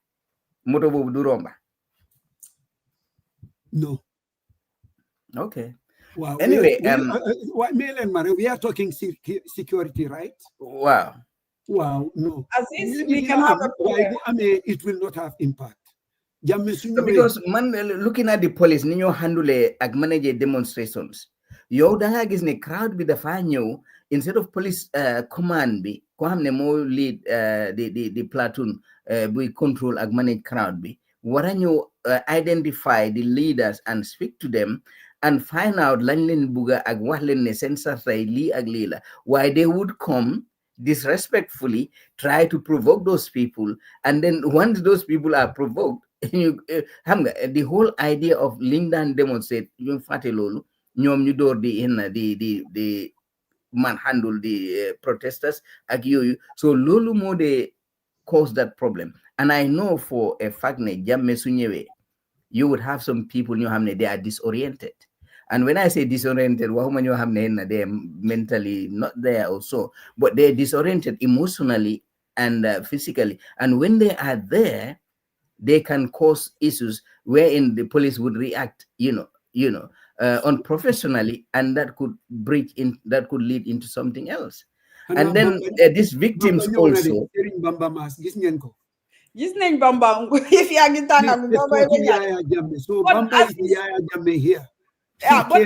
Moto bobu du romba. No. Okay. Wow. Anyway, we are talking security, right? Wow. No. As is, we can have it will not have impact. Because man, looking at the police, ni ñoo handle ak manage demonstrations. Yow da nga gis ne crowd bi dafa ñëw instead of police command bi ko xamne mo lead the platoon we control ak manage crowd bi wara ñëw identify the leaders and speak to them and find out lañ leen buga ak wax leen ne sen sartay li ak li la why they would come disrespectfully try to provoke those people, and then once those people are provoked, the whole idea of liñ daan demonstrate ñu fàtte loolu ñoom ñu door di manhandle the protesters ak yooyu so loolu moo de cause that problem and I know for a fact ne Jammeh su ñëwee you would have some people ñoo xam ne they are disoriented and when I say disoriented waxuma ñoo xam ne they are mentally not there also but they are disoriented emotionally and physically and when they are there they can cause issues wherein the police would react unprofessionally and that could lead into something else and then these victims also gis nañ Bamba if yaa ngi tàngal Bamba Yahya Jammeh so Bamba is Yahya Jammeh here yeah but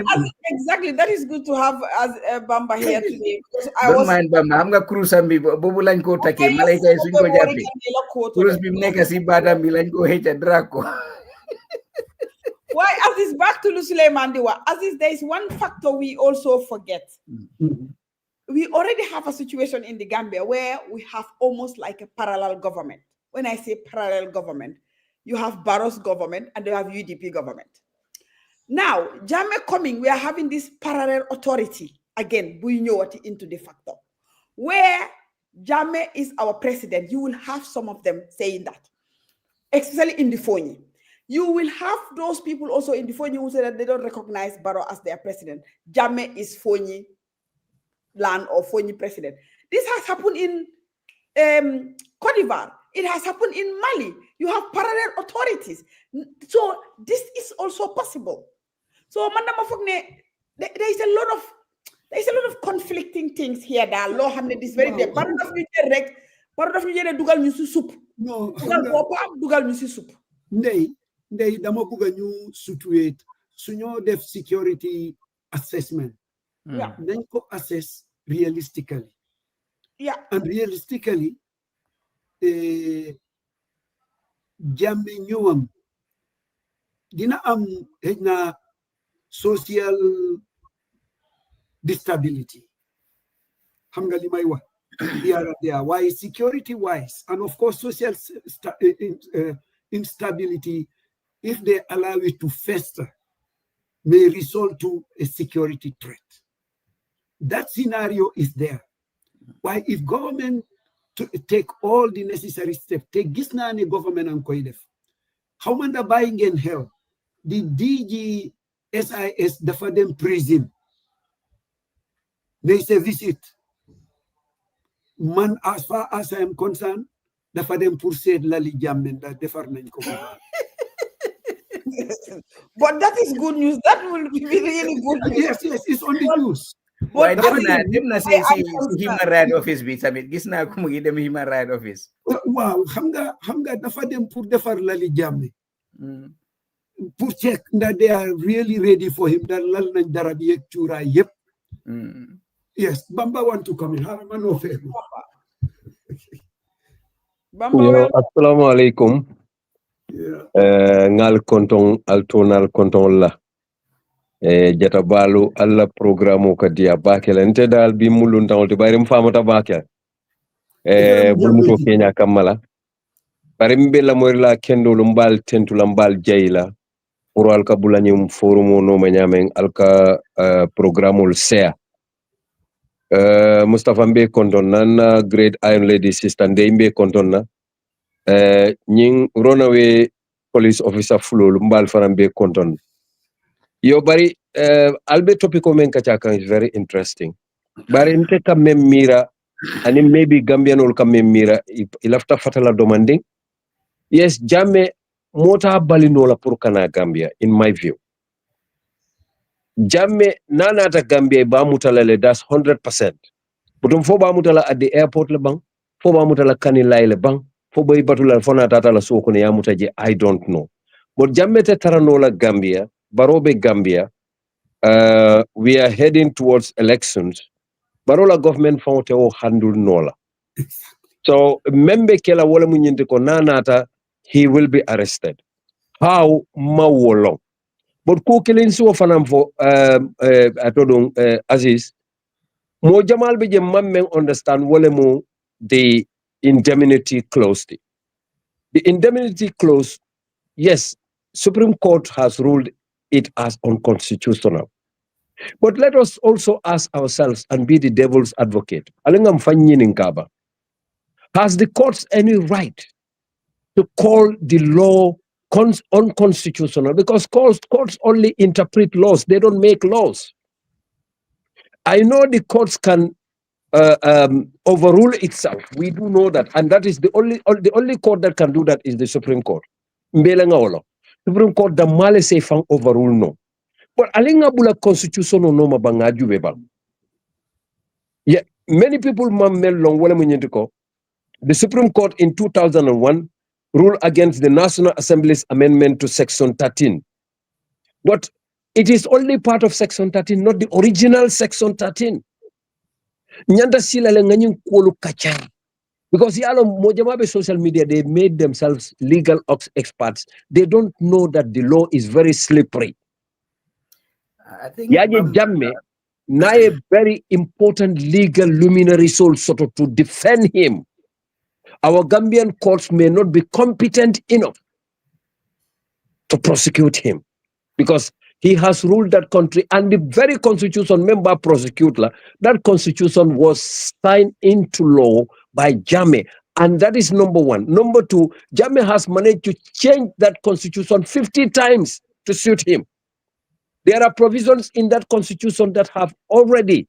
exactly that is good to have as Bamba here today because don't mind Bamba xam nga cruise am bi boobu lañ ko takkee malayka yi suñ ko jàppee cruise bi mu nekk si baatam bi lañ ko xëcca drag ko why Aziz back to Suleiman Diwa Aziz there is one factor we also forget we already have a situation in the Gambia where we have almost like a parallel government. When I say parallel government, you have Barrow's government and you have UDP government. Now, Jammeh coming, we are having this parallel authority. Again, we know what into the factor. Where Jammeh is our president, you will have some of them saying that, especially in the Fonyi. You will have those people also in the Fonyi who say that they don't recognize Barrow as their president. Jammeh is Fonyi land or Fonyi president. This has happened in Cote d'Ivoire. It has happened in Mali. You have parallel authorities. So this is also possible. So there is a lot of conflicting things here that law hamne this very day. Part of you direct, part of you dugal ñu ci soup. No, dugal ñu ci soup. Ndey dama bëgg ñu situate suñu def security assessment. Yeah. Then go assess realistically. Yeah. And realistically, Jammeh ñëwam dina am na social instability. Xam nga li may wax. There. Why security wise and of course social instability, if they allow it to fester, may result to a security threat. That scenario is there. Why, if government to take all the necessary steps, take gisnani government and koidef. How many buying in hell? The DG SIS dafa dem prison. They say visit. Man, as far as I am concerned, dafa dem pour said lali Jammeh da defar nañ ko. But that is good news. That will be really good news. Yes, it's on the news. Why dem na si human rights office bi tamit gis naa ko mu ngi dem human rights office. Wow, xam nga dafa dem pour defar lali Jammeh. Pour check that they are really ready for him. That lal nañ dara bi yek cuuraay yep. Yes, Bamba want to come in. Bamba. Assalamu alaikum. Ngal konton altonal konton la. Jata balu alla programu ka dia bakel ente dal bi mulun tawol te bayrim famata bakel bulmuto kenya kamala barim be la moyla kendo lumbal tentu lambal jayla pour alka bulanyum forumo no manyamen alka programul sea Mustafa mbe konton nan great iron lady sister nde mbe konton na nying runaway police officer fulo lumbal farambe konton yo bari albe topico men kachaka is very interesting bari nte kam mira and maybe Gambian will come mira ilafta fatala demanding yes Jammeh mota balinola pour kana Gambia in my view Jammeh nanata Gambia ba mutalale that's 100% butum fo ba mutala at the airport le bang fo ba mutala kanilay le bang fo bay batula fona tata la soko ne ya mutaje I don't know but Jammeh te taranola Gambia barobe Gambia we are heading towards elections barola government fonte o handle nola so membe kela wala munyinte ko nanata he will be arrested how mawolo but ko kelen so fanam fo atodon Aziz mo jamal be je mammen understand wala mo the indemnity clause the indemnity clause yes, Supreme Court has ruled it as unconstitutional. But let us also ask ourselves and be the devil's advocate. Alingam fanyin Kaba. Has the courts any right to call the law unconstitutional? Because courts only interpret laws, they don't make laws. I know the courts can overrule itself. We do know that, and that is the only court that can do that is the Supreme Court. Supreme Court the male say fan overrule no. But alinga bula constitution no mabangaju bebang. Yeah, many people mamel long wala munyentiko. The Supreme Court in 2001 ruled against the National Assembly's amendment to Section 13. But it is only part of Section 13, not the original Section 13. Nyanda sila lenganyin kolu kachar. Because yalo mojamabe social media, they made themselves legal experts. They don't know that the law is very slippery. I think Yahya Jammeh, now a very important legal luminary soul sort of to defend him. Our Gambian courts may not be competent enough to prosecute him because he has ruled that country, and the very constitution member prosecutor, that constitution was signed into law by Jammeh, and that is number one. Number two, Jammeh has managed to change that constitution 50 times to suit him. There are provisions in that constitution that have already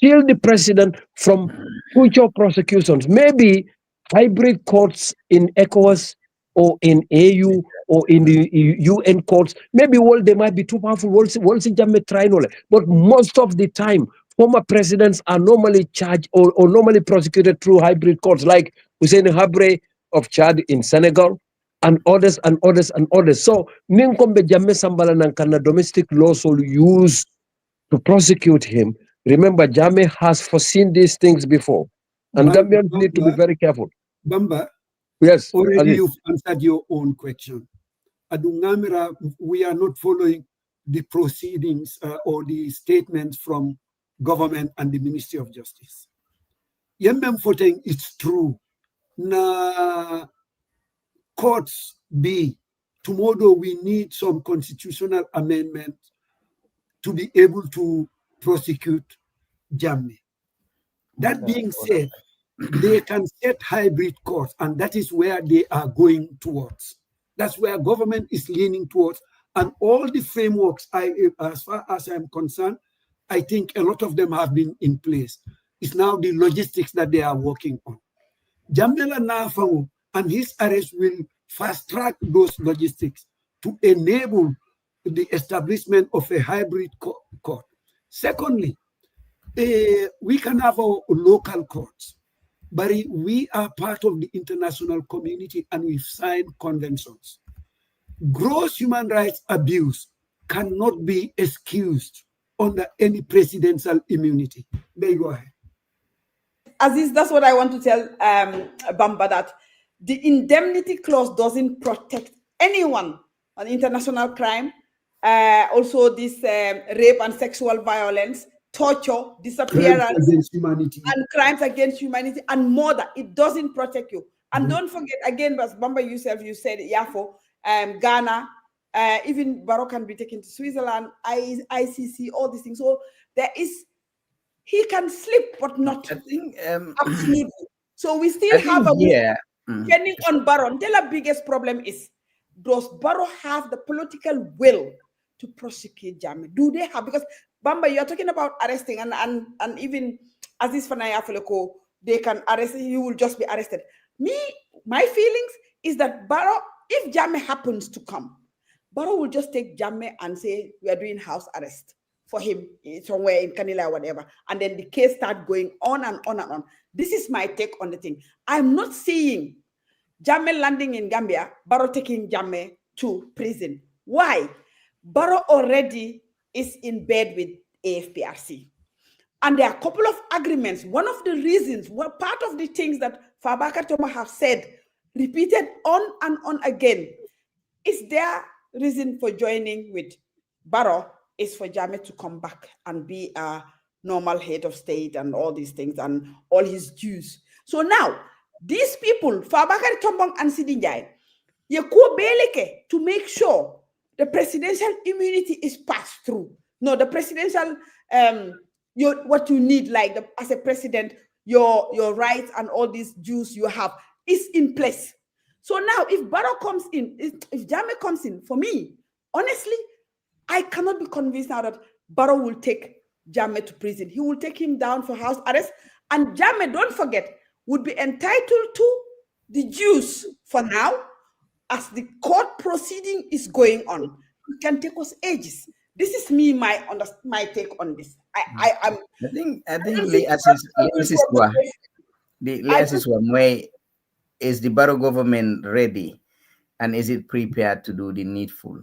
shielded the president from future prosecutions. Maybe hybrid courts in ECOWAS or in AU or in the UN courts, maybe they might be too powerful. But most of the time, former presidents are normally charged or normally prosecuted through hybrid courts, like Hussein Habre of Chad in Senegal, and others and others and others. So, Ninkombe Jammeh Sambala Nankana domestic laws will use to prosecute him. Remember, Jammeh has foreseen these things before, and Gambians need to be very careful. Bamba, yes, already you've answered your own question. Adungamira, we are not following the proceedings or the statements from government and the Ministry of Justice. Yemem Foteng, it's true. Na courts be tomorrow we need some constitutional amendment to be able to prosecute Jammeh. That being said, they can set hybrid courts, and that is where they are going towards. That's where government is leaning towards. And all the frameworks, as far as I'm concerned, I think a lot of them have been in place. It's now the logistics that they are working on. Jammeh Nafangu and his arrest will fast track those logistics to enable the establishment of a hybrid court. Secondly, we can have our local courts, but we are part of the international community and we've signed conventions. Gross human rights abuse cannot be excused under any presidential immunity. There you go ahead. Aziz, that's what I want to tell Bamba, that the indemnity clause doesn't protect anyone on international crime, also this rape and sexual violence, torture, disappearance, and crimes against humanity, and murder. It doesn't protect you. And don't forget, again, as Bamba yourself, you said, Yafo, Ghana, even Barrow can be taken to Switzerland, ICC, all these things. So there is, he can slip, but not. I think, absolutely. So we still have a depending on Barrow. The biggest problem is, does Barrow have the political will to prosecute Jammeh? Do they have? Because Bamba, you're talking about arresting, and even Aziz Fanaya Feleko, they can arrest him, you will just be arrested. My feelings is that Barrow, if Jammeh happens to come, Barrow will just take Jammeh and say, we are doing house arrest for him somewhere in Kanila or whatever. And then the case start going on and on and on. This is my take on the thing. I'm not seeing Jammeh landing in Gambia, Barrow taking Jammeh to prison. Why? Barrow already is in bed with AFPRC. And there are a couple of agreements. One of the reasons, part of the things that Fabakary Tombong have said, repeated on and on again, is their reason for joining with Barrow is for Jammeh to come back and be a normal head of state and all these things and all his dues. So now, these people, Fabakary Tombong and Sidi Njie, ye ko beleke to make sure the presidential immunity is passed through. No, the presidential what you need, like as a president, your rights and all these dues you have is in place. So now if Barrow comes in, if Jammeh comes in, for me, honestly, I cannot be convinced now that Barrow will take Jammeh to prison. He will take him down for house arrest. And Jammeh, don't forget, would be entitled to the dues for now as the court proceeding is going on. It can take us ages. This is me, my take on this. I think the is the Barrow government ready, and is it prepared to do the needful?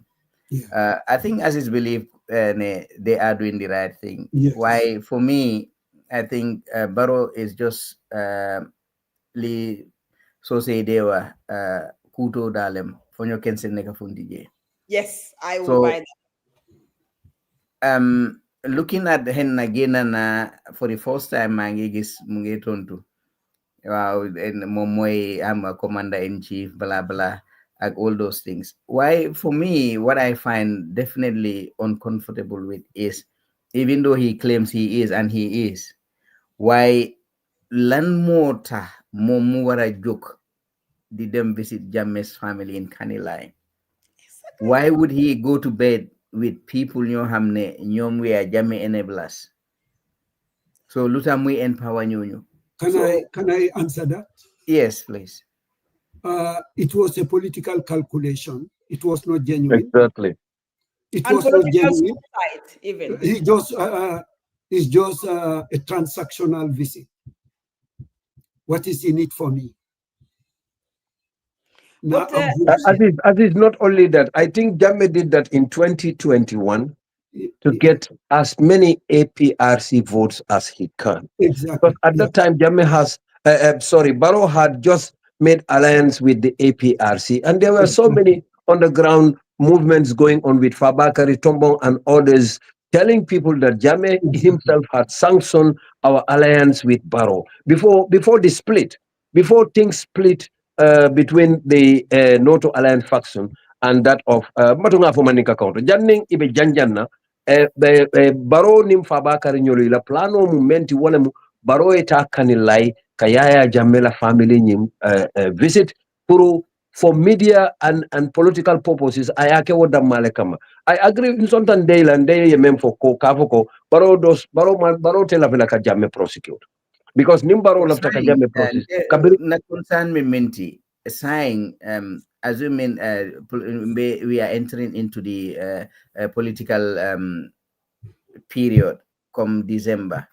Yeah. I think as is believed, they are doing the right thing. Yes. Why, for me, I think Barrow is just so say they were kuto dalem fonyo kensen neka fundije. Yes, I will buy that. Looking at hen again for the first time mangigis mungetontu. Wow, and Momoy, I'm a commander-in-chief, blah, blah, like all those things. Why, for me, what I find definitely uncomfortable with is, even though he claims he is, and he is, why Landmota Momuara joke did them visit Jammeh's family in Kanilai? Exactly. Why would he go to bed with people Hamne, Nyomwe, Jammeh enablers? So Lutamwe empower Nyonyo. Can I answer that? Yes, please. It was a political calculation. It was not genuine. Exactly. It was not genuine. Even. It's just a transactional visit. What is in it for me? But, as is not only that, I think Jammeh did that in 2021 to get as many APRC votes as he can. Exactly. But at that time, Jammeh Barrow had just made alliance with the APRC, and there were so many underground movements going on with Fabakary Tombong and others, telling people that Jammeh himself had sanctioned our alliance with Barrow before the split, before things split between the Noto Alliance faction and that of Matunga Fomanika County. Janning ibe janjanna Barrow nim Fabakary nyolo la plano momenti wala mu Barrow eta kanilai ka Yahya Jammeh family nim visit for media and political purposes. Ayake woda malekama. I agree in Sontan Dayland day mem for Kavoko Barrow tela vela ka Jammeh prosecute. Because Nimbaro left Jammeh process. Na concern me menti saying assuming we are entering into the political period come December.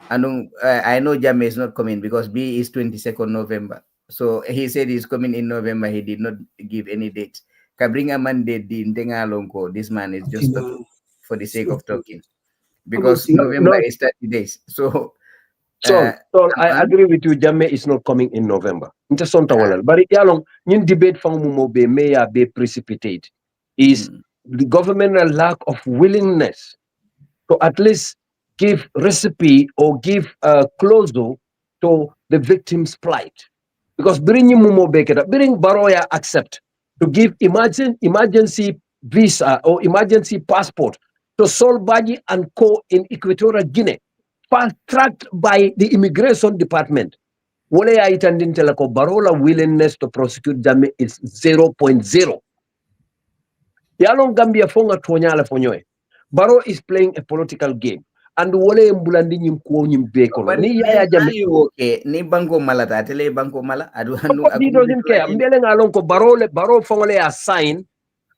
And I know Jammeh is not coming because B is 22nd November. So he said he's coming in November. He did not give any dates. Kabringa mandate di Ntenga Lonko. This man is just talking for the sake of talking. Because November is 30 days. So I agree with you. Jammeh is not coming in November. But yalong yung debate fang mo be may be precipitate is the governmental lack of willingness to at least give recipe or give closure to the victim's plight. Because bring Baroya accept to give emergency visa or emergency passport to Solbaji and Co in Equatorial Guinea, fast-tracked by the immigration department. Wale ya itandin telako Barola willingness to prosecute Jammeh is 0.0. Yalong Gambia fonga tuonyala fonyoe. Barrow is playing a political game. And wale mbulandi nyimkuo nyimbeko. Ni Yahya Jammeh. Okay, ni banko mala ta tele banko mala. He doesn't care. Mbele ngalonko Barrow fongole assign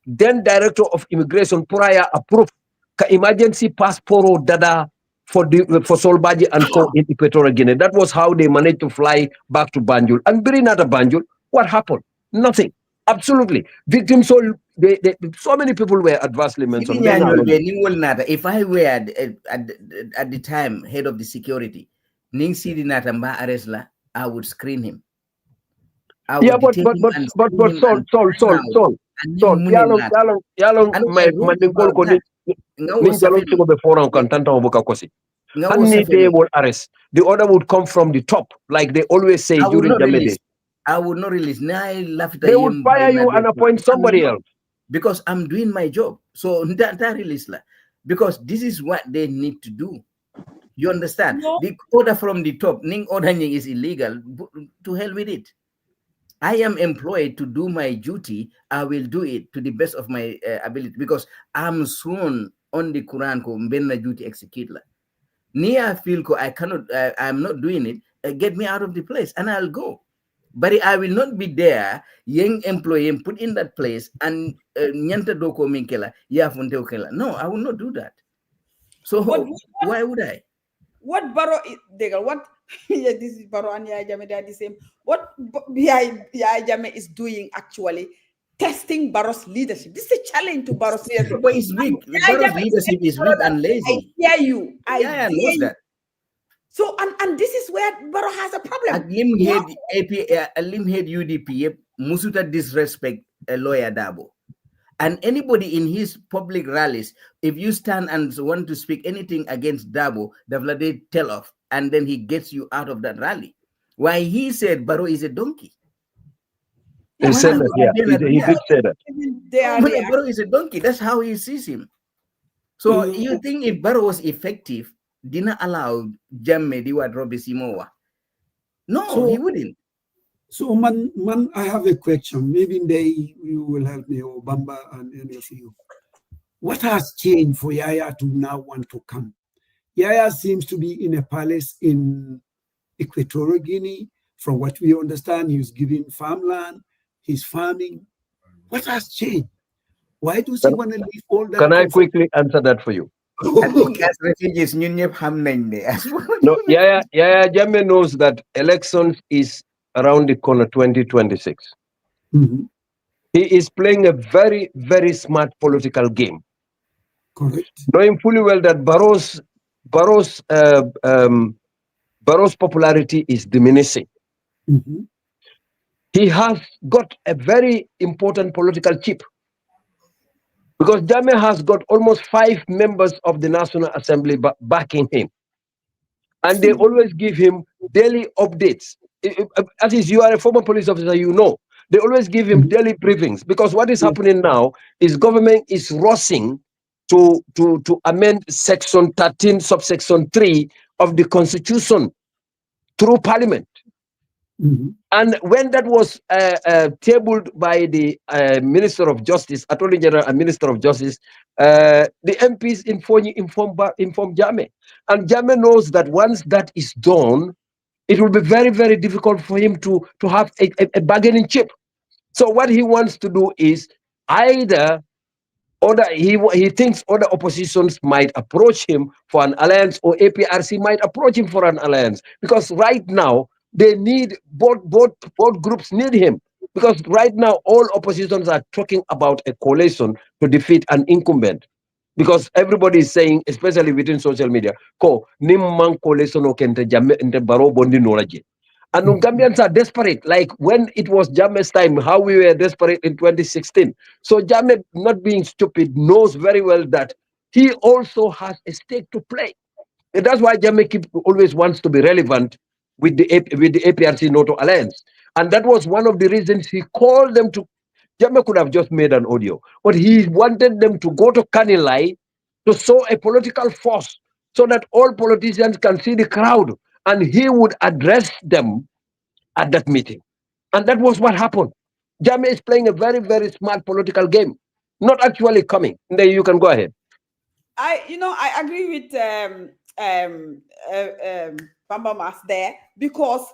then director of immigration prior approved ka emergency passport dada for Solbaji and Co in Equatorial Guinea. That was how they managed to fly back to Banjul. And Birinata Banjul, what happened? Nothing. Absolutely. Victims, so many people were adversely mentioned. If I were at the time head of the security, I would screen him. Yeah, but Sol, arrest. The order would come from the top, like they always say during the meeting. I would not release. They would fire you and appoint somebody else. Because I'm doing my job. So that release, because this is what they need to do. You understand? No. The order from the top, Ning order is illegal. To hell with it. I am employed to do my duty. I will do it to the best of my ability because I'm sworn on the Quran ko mbenna duty execute la. Nia feel ko I cannot. I'm not doing it. Get me out of the place, and I'll go. But I will not be there. Young employee put in that place and nyanta doko minkela ya funte okela. No, I will not do that. So why would I? What Barrow is, what yeah, this is Barrow and Yahya Jammeh, they are the same. What Yahya Jammeh is doing actually, testing Barrow's leadership. This is a challenge to Barrow's leadership. But it's weak. Barrow's leadership is weak and lazy. I hear you. I hear that. So and this is where Barrow has a problem. Limhead UDP musuta disrespect a lawyer Dabo. And anybody in his public rallies, if you stand and want to speak anything against Dabo, they tell off, and then he gets you out of that rally. Why he said Barrow is a donkey. He said that, yeah. He did say that. Barrow is a donkey. That's how he sees him. So you think if Barrow was effective, didn't allow Jammeh Diwad Robi Simowa? No, he wouldn't. So, man, I have a question. Maybe you will help me, or Bamba and any of you. What has changed for Yahya to now want to come? Yahya seems to be in a palace in Equatorial Guinea. From what we understand, he's giving farmland, he's farming. What has changed? Why does he want to leave all that? Can I quickly answer that for you? I think as refugees, no, Yahya Jammeh knows that elections is around the corner 2026. Mm-hmm. He is playing a very, very smart political game. Correct. Knowing fully well that Barrow's popularity is diminishing. Mm-hmm. He has got a very important political chip. Because Jammeh has got almost 5 members of the National Assembly backing him. And they always give him daily updates. As is, you are a former police officer, you know. They always give him daily briefings. Because what is happening now is government is rushing to amend Section 13, subsection 3 of the Constitution through Parliament. Mm-hmm. And when that was tabled by the Minister of Justice, Attorney General and Minister of Justice, the MPs informed Jammeh. And Jammeh knows that once that is done, it will be very, very difficult for him to have a bargaining chip. So what he wants to do is either he thinks other oppositions might approach him for an alliance, or APRC might approach him for an alliance. Because right now, they need both groups need him, because right now all oppositions are talking about a coalition to defeat an incumbent, because everybody is saying, especially within social media, ko nimman coalition okente Jammeh inte Barrow bondi nolaje. And Gambians are desperate, like when it was Jammeh's time, how we were desperate in 2016. So Jammeh, not being stupid, knows very well that he also has a stake to play. And that's why Jammeh always wants to be relevant with the APRC NATO alliance. And that was one of the reasons he called them to. Jammeh could have just made an audio, but he wanted them to go to Kanilai to show a political force so that all politicians can see the crowd, and he would address them at that meeting. And that was what happened. Jammeh is playing a very, very smart political game, not actually coming. Then you can go ahead. I agree with Bamba Mas there, because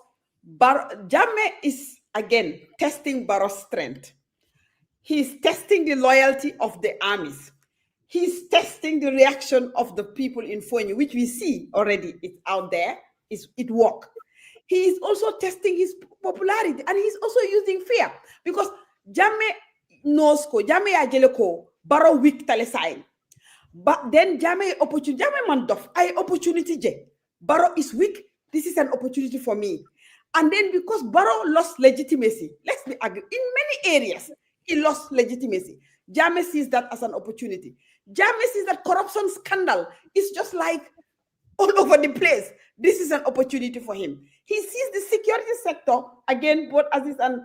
Jammeh is again testing Barrow's strength. He's testing the loyalty of the armies. He's testing the reaction of the people in Fonyi, which we see already. It's out there. It works. He is also testing his popularity, and he's also using fear, because Jammeh knows Jammeh ajeleko Barrow weak talesai. But then Jammeh opportunity, Jammeh mandof, I opportunity je. Barrow is weak. This is an opportunity for me. And then because Barrow lost legitimacy, let's be agree, in many areas, he lost legitimacy. Jammeh sees that as an opportunity. Jammeh sees that corruption scandal is just like all over the place. This is an opportunity for him. He sees the security sector, again, both Aziz and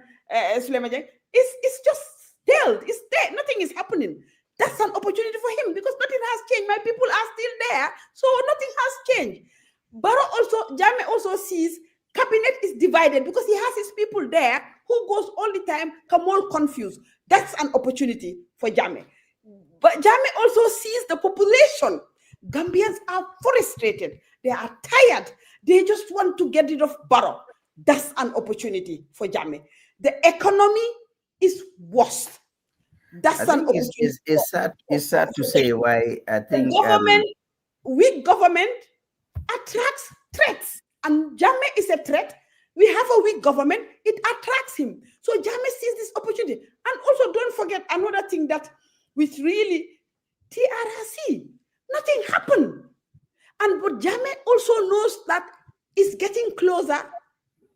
Suleiman, it's just stale. It's there. Nothing is happening. That's an opportunity for him because nothing has changed. My people are still there. So nothing has changed. Barrow also, Jammeh also sees cabinet is divided because he has his people there who goes all the time, come all confused. That's an opportunity for Jammeh. But Jammeh also sees the population. Gambians are frustrated. They are tired. They just want to get rid of Barrow. That's an opportunity for Jammeh. The economy is worse. That's an opportunity. It's sad to say why I think weak government attracts threats. And Jammeh is a threat. We have a weak government. It attracts him. So Jammeh sees this opportunity. And also don't forget another thing that with really TRRC, nothing happened. And but Jammeh also knows that it's getting closer.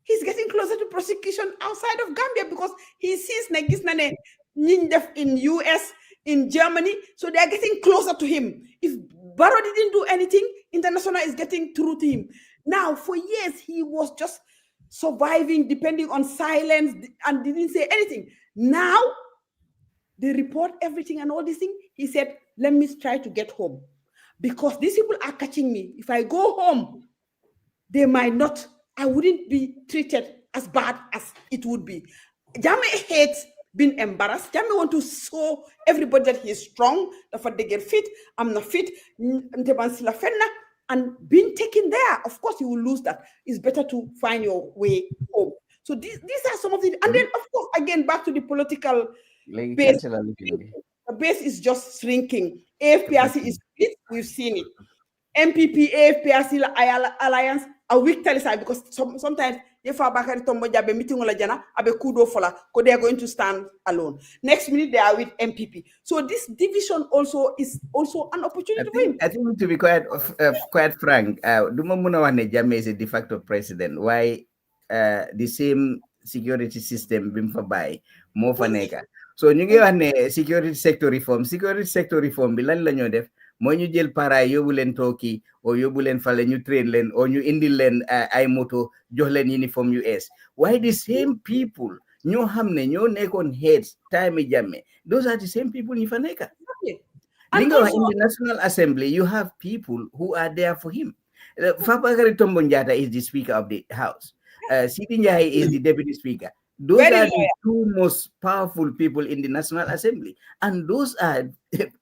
He's getting closer to prosecution outside of Gambia because he sees Negisnane in US, in Germany, so they're getting closer to him. If Barrow didn't do anything, international is getting through to him. Now, for years, he was just surviving, depending on silence, and didn't say anything. Now, they report everything and all these things. He said, let me try to get home. Because these people are catching me. If I go home, they might not, I wouldn't be treated as bad as it would be. Jammeh hates being embarrassed. Jammeh want to show everybody that he is strong, that they get fit, I'm not fit, and being taken there, of course you will lose that. It's better to find your way home. So these are some of the, and then of course, again, back to the political base. The base is just shrinking. AFPRC is split, we've seen it. MPP, AFPRC alliance, a weak talisai because sometimes if Bakari Tombo Jabe meeting jana abe kudo fola, because they are going to stand alone. Next minute they are with MPP. So this division also is also an opportunity for him. I think to be quite frank, Duma Munawane Jammeh is a de facto president. Why the same security system been for by more for nega. So ñu ngi wax ne security sector reform bi lan la ñoo def moo ñu jël para yóbbu leen tooki o yóbbu leen fale ñu train leen o ñu indil leen ay moto jox leen uniform US. Why the same people ñoo xam ne ñoo nekkoon heads time Jammeh, those are the same people ñu fa nekka. In the National Assembly you have people who are there for him. Fabakary Tombong Jatta is the Speaker of the House. Sidi Njie is the Deputy Speaker. Those are the two most powerful people in the National Assembly. And those are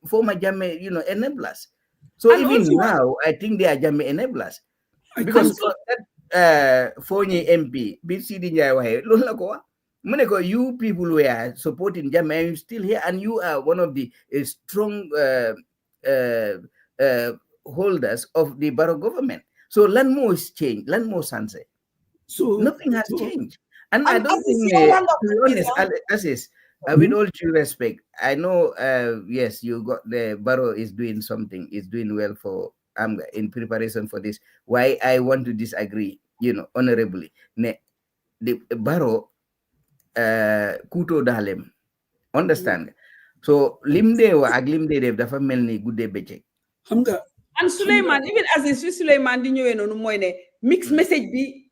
former Jammeh, enablers. So and even now, I think they are Jammeh enablers. Because for MP, you people were supporting Jammeh, and you're still here, and you are one of the strong holders of the Barrow government. So land more is changed, land more sunset. So nothing has changed. And I don't think, to be honest, with all due respect, I know, yes, you got the Barrow is doing something, is doing well for in preparation for this. Why I want to disagree, honorably. The Barrow, kuto dalem, understand? So limde wa aglimde dev dafa melni gude beche. And Suleiman, even as is Suleiman di ñëwé nonu moy né mixed message bi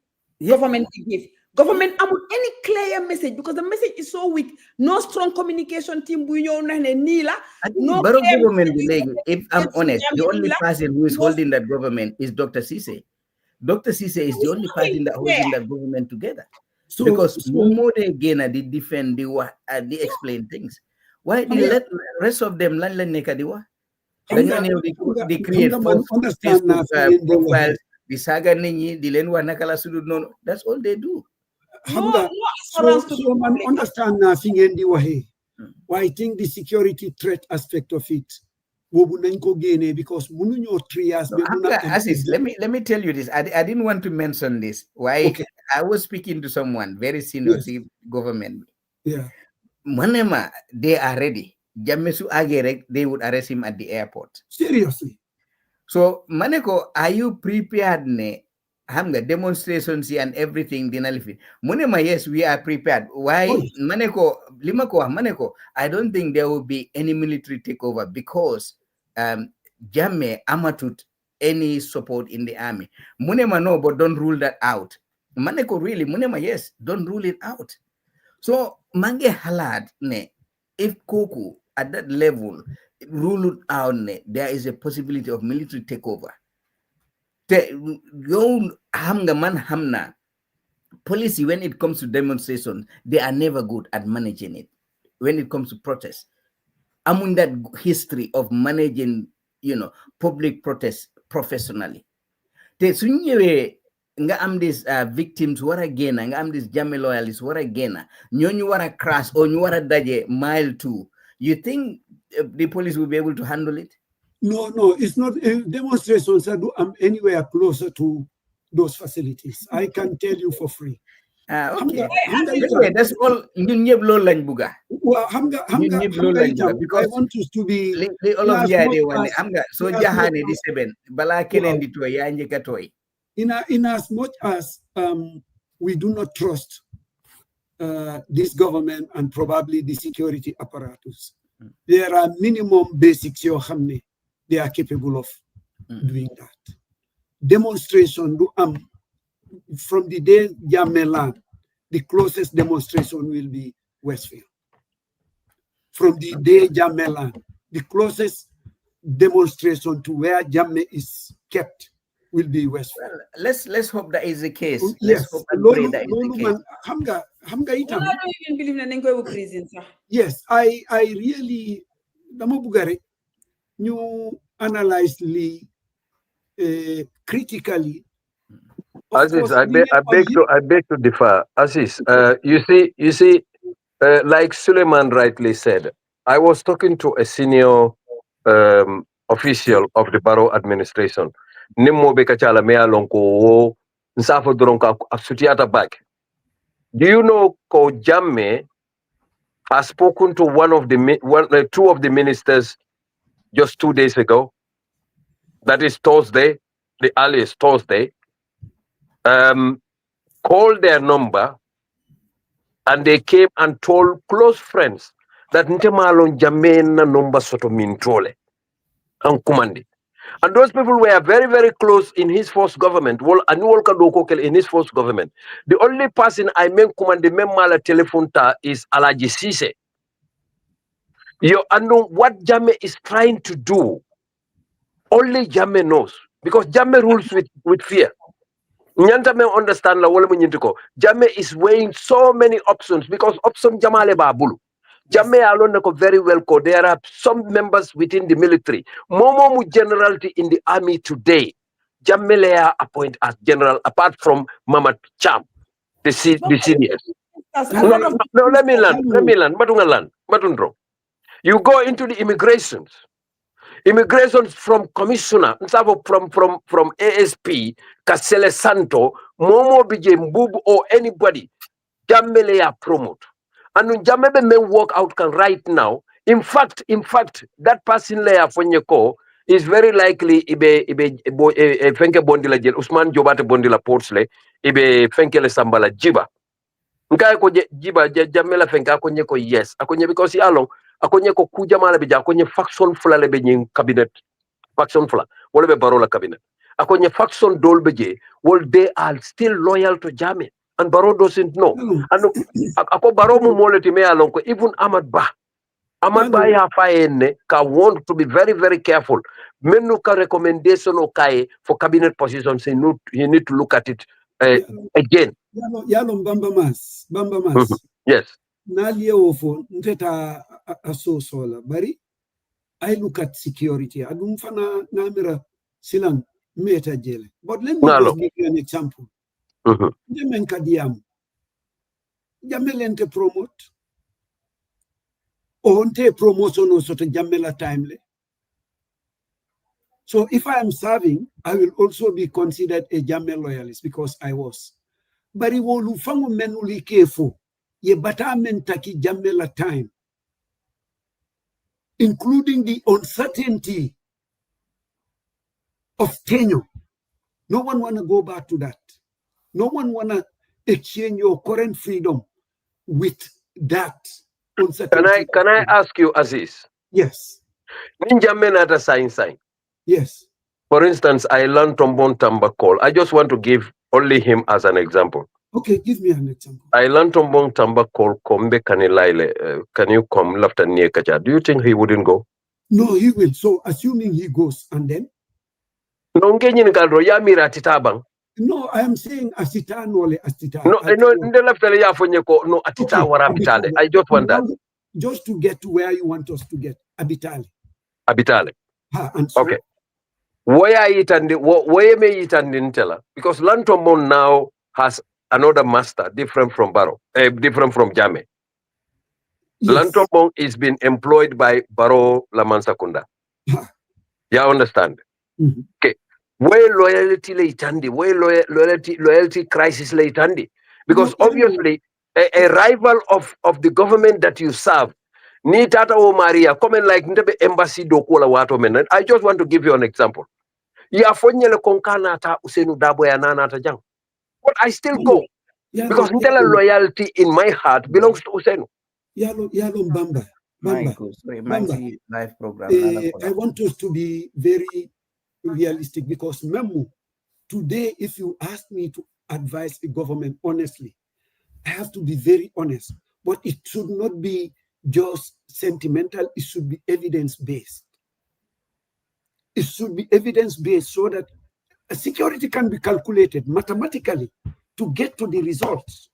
government give. Government amul any clear message because the message is so weak. No strong communication team. No Barrow government, if I'm honest, the only person who is holding that government is Dr. Cisse. Dr. Cisse is the only person that holding that government together. So, because more they gain they defend, they explain things. Why they rest of them they create Facebook profiles, the saga ninyi, the lenwa nakala sudu no. That's all they do. So man understand nothing in the way. Why I think the security threat aspect of it because let me tell you this. I didn't want to mention this. Why? Okay. I was speaking to someone very senior government. Yeah. Manema, they are ready. Jamesu Agerek, they would arrest him at the airport. Seriously. So Maneko, are you prepared ne? Hamga demonstrations and everything dinalifi. Munema, yes, we are prepared. Why? Maneko, Maneko, I don't think there will be any military takeover because Jammeh Amatut any support in the army. Munema no, but don't rule that out. Maneko really, Munema yes, don't rule it out. So mange halad ne, if Koku at that level rule it out ne, there is a possibility of military takeover. Hamna policy when it comes to demonstration, they are never good at managing it. When it comes to protest, among that history of managing, public protest professionally. Te sunyewe nga am these victims what again, nga am these Jammeh loyalists what again, nyonyu wara crash or nyu wara daje mile 2. You think the police will be able to handle it? No, it's not. Demonstrations are anywhere closer to those facilities. I can tell you for free. Okay. Anyway, that's all. Because I want us to be all of so jahane di seven bala kenen di toy ya njeka toy. In as much as we do not trust this government and probably the security apparatus, there are minimum basics they are capable of doing that. Demonstration from the day Jammeh land, the closest demonstration will be Westfield. From the day Jammeh land, the closest demonstration to where Jammeh is kept will be Westfield. Well, let's hope that is the case. Yes. Let's hope and pray that is the case. Yes, I really you analyze critically. Aziz, I beg to differ. Aziz, you see, like Suleiman rightly said, I was talking to a senior official of the borough administration. Nimmo bekachala mea lonko nsafo dronka asutiata back. Do you know Ko Jammeh has spoken to two of the ministers just 2 days ago? That is Thursday, the earliest Thursday. Called their number, and they came and told close friends that Ntemalon Jammeh na number soto mintole and commandi. And those people were very, very close in his first government. In his first government. The only person I mean commandi memala telephone ta is Alaji Sise. And what Jammeh is trying to do, only Jammeh knows. Because Jammeh rules with fear. Nyanta may understand la wala munyintiko. Jammeh is weighing so many options because option Jamale Babulu. Jammeh alone nako very well ko. There are some members within the military. Momo mu generality in the army today. Jammeh Lea appoint as general apart from Mama Cham, the seniors. No, let me land. Matundro. You go into the immigrations from commissioner, from ASP, Kasele Santo, Momo Bije Mbubu or anybody, Jammeh promote. And Jammeh may work out right now. In fact, that person layer Fonyeko is very likely ibe Fenke Bondila Usman Jobate Bondila Portsle, ibe Fenkele Sambala Jiba. Nkai ko Jiba Jammeh Fenka Akonyeko yes. Akonye because yalo akonye ko kuja mala bija akonye faction fula le benyin cabinet faction fula wala be barola cabinet akonye faction dol beje well they are still loyal to Jammeh and Baro doesn't know and ako Baro mu moleti me alon ko even Ahmad Ba ya faene ka want to be very very careful menu ka recommendation o kai for cabinet positions you need to look at it again yalo bamba mas yes Nalie ofo nteta aso sola bari I look at security adum fana namira silang meta jele but let me just give you an example. Jammeh kadiam Jammeh lente promote onte promotion also to Jammeh la timely. So if I am serving, I will also be considered a Jammeh loyalist because I was. Bari wolu fangu menuli kefo ye batamen taki Jammeh la time, including the uncertainty of tenure. No one want to go back to that. No one want to exchange your current freedom with that uncertainty. Can I ask you, Aziz? Yes. Jammeh nata sign. Yes. For instance, I learned Tombon Tamba call. I just want to give only him as an example. Okay, give me an example. I learned Tombon Tamba call Kombe Kanilaile. Can you come left and near Kaja? Do you think he wouldn't go? No, he will. So assuming he goes, and then? No, No, I am saying Asita Nole Asita. No, no, Atita Warabitale. I just want that. Just to get to where you want us to get. Abitale. Abitale. And so, okay. Where may it and tell? Because Lantombon now has another master different from Barrow, different from Jammeh. Yes. Lantombon is being employed by Barrow Lamansakunda. You understand? Mm-hmm. Okay. Where loyalty laitandi, where loyalty crisis laitandi. Because obviously a rival of the government that you serve, ni tata o Maria, comment like ndebe embassy do kola wato men. I just want to give you an example. Ya fonyele konkana ta usenu dabo ya nana ta jang. But I still go. Because loyalty in my heart belongs to Usenu. Yalo Bamba. Sorry, live program. I want us to be very realistic, because Memu, today, if you ask me to advise the government honestly, I have to be very honest, but it should not be just sentimental, it should be evidence-based. It should be evidence-based so that security can be calculated mathematically to get to the results.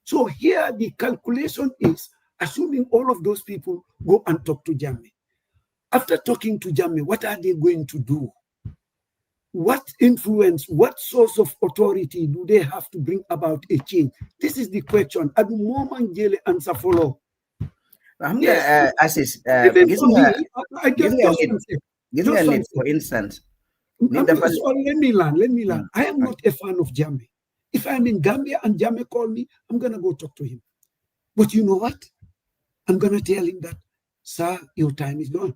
So here the calculation is assuming all of those people go and talk to Jammeh. After talking to Jammeh, what are they going to do? What influence, what source of authority do they have to bring about a change? This is the question. At the moment, Jele answer follow. Yes. Give me a lead, for instance. So let me learn. I am not a fan of Jammeh. If I'm in Gambia and Jammeh call me, I'm going to go talk to him. But you know what? I'm going to tell him that, sir, your time is gone.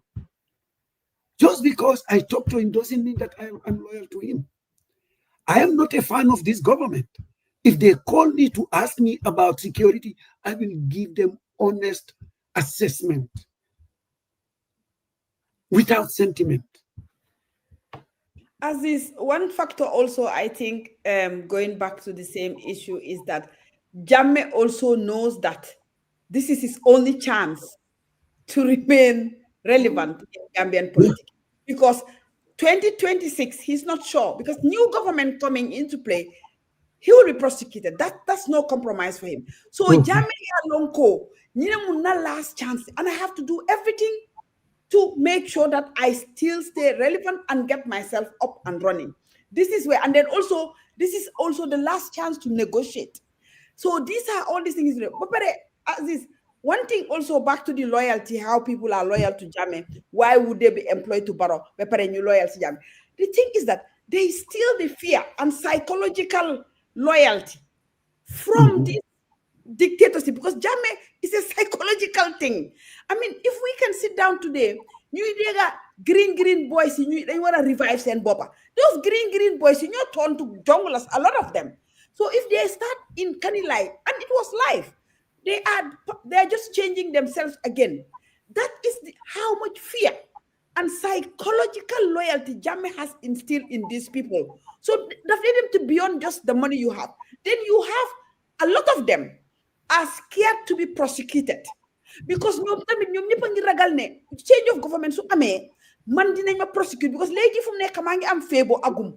Just because I talk to him doesn't mean that I'm loyal to him. I am not a fan of this government. If they call me to ask me about security, I will give them honest assessment without sentiment. As is one factor also, I think, going back to the same issue, is that Jammeh also knows that this is his only chance to remain relevant in Gambian politics. Because 2026, he's not sure, because new government coming into play, he will be prosecuted. That's no compromise for him. So Jammeh Alonko, last chance, and I have to do everything to make sure that I still stay relevant and get myself up and running. This is where, and then also, this is also the last chance to negotiate. So these are all these things. But this one thing also back to the loyalty, how people are loyal to Jammeh. Why would they be employed to Barrow? But loyal to Jammeh. The thing is that there is still the fear and psychological loyalty from this dictatorship, because Jammeh is a psychological thing. I mean, if we can sit down today, you got green boys, they want to revive Saint Boba. Those green boys, turn to junglers, a lot of them. So if they start in Kanilai, and it was live, they are just changing themselves again. That is how much fear and psychological loyalty Jammeh has instilled in these people. So that led them to beyond just the money you have. Then you have a lot of them are scared to be prosecuted, because change of government so man dinañ prosecute, because lady from nekk maa ngi am febo agum.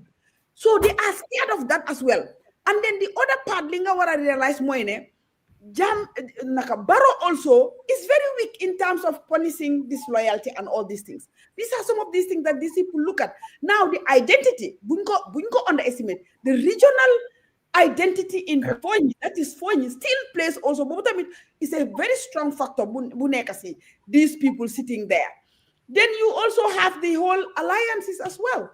So they are scared of that as well. And then the other part li nga wara realize mooy ne Barrow also is very weak in terms of punishing disloyalty and all these things. These are some of these things that these people look at. Now the identity, buñ ko underestimate, the regional identity in Fonyi, that is Fonyi, still plays also, but I mean, it's a very strong factor, these people sitting there. Then you also have the whole alliances as well,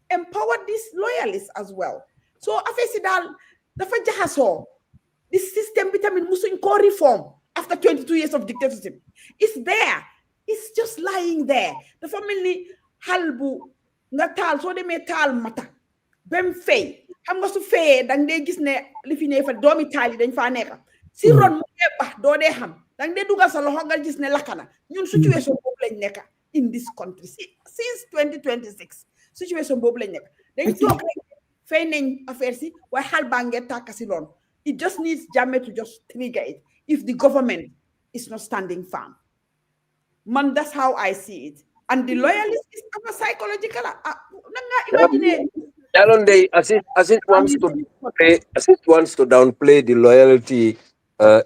empower these loyalists as well. So, afesidal, dafa jahaso, this system vitamin musuñ ko reform after 22 years of dictatorship. It's there. It's just lying there. The family halbu ngatal so de metal mata bem fay. Xam nga su feyee dang dee gis ne li fi ne fa doomi taali dañ faa nekk si ron mu dee bax doo dee xam dang dee dugal sa loxo nga gis ne lakkana ñun situation boobu lañ nekk in this country since 2026. situation boobu lañ nekk dañ toog rek fay nañ affaire si waaye xal baa ngee tàkk si loon it just needs Jammeh to just trigger it if the government is not standing firm man that's how I see it and the loyalist is psychological imagine Alonde, Assist wants to downplay the loyalty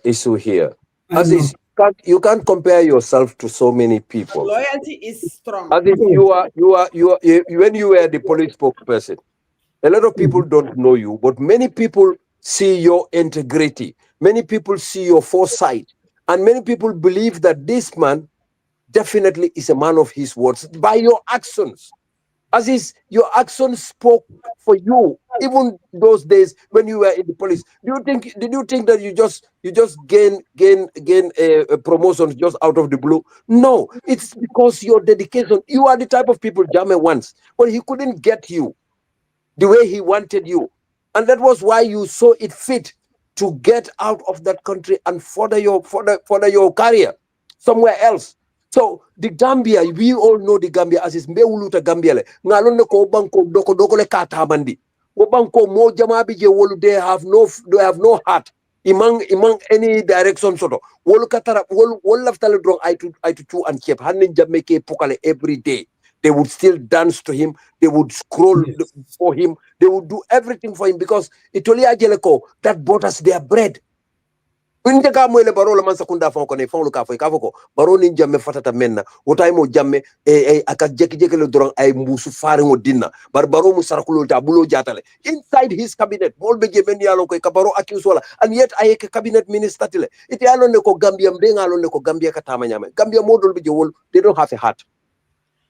issue here. Assist, you can't compare yourself to so many people. Loyalty is strong. As if when you were the police spokesperson, a lot of people don't know you, but many people see your integrity. Many people see your foresight, and many people believe that this man definitely is a man of his words by your actions. As is, your actions spoke for you, even those days when you were in the police. Did you think that you just gain a promotion just out of the blue? No, it's because your dedication. You are the type of people Jammeh wants, but he couldn't get you the way he wanted you, and that was why you saw it fit to get out of that country and further your career somewhere else. So the Gambia, we all know the Gambia as is mbewuluta Gambia le. Ngalon ne ko banko doko le kata mandi. Wo banko mo jama bi je wolu they have no heart. Imang any direction soto. Wolu katara wolu laftale drong I to two and keep hanin Jamaica pokale every day. They would still dance to him. They would scroll for him. They would do everything for him because itoli ajeleko that bought us their bread. Unjaka mo le baro la man sakunda fon ko ne fon lu ka fo baro ni Jammeh fatata menna wotay mo Jammeh aka jeki le doron ay mbusu faare mo dinna baro mu sarakulo ta bulo jatale inside his cabinet mol be je ben yalo ko ka baro accuse wala and yet ay ke cabinet minister tile it yalo ne ko Gambia mbe ngalo ne ko Gambia ka tama nyame Gambia modol be je wol they don't have a heart.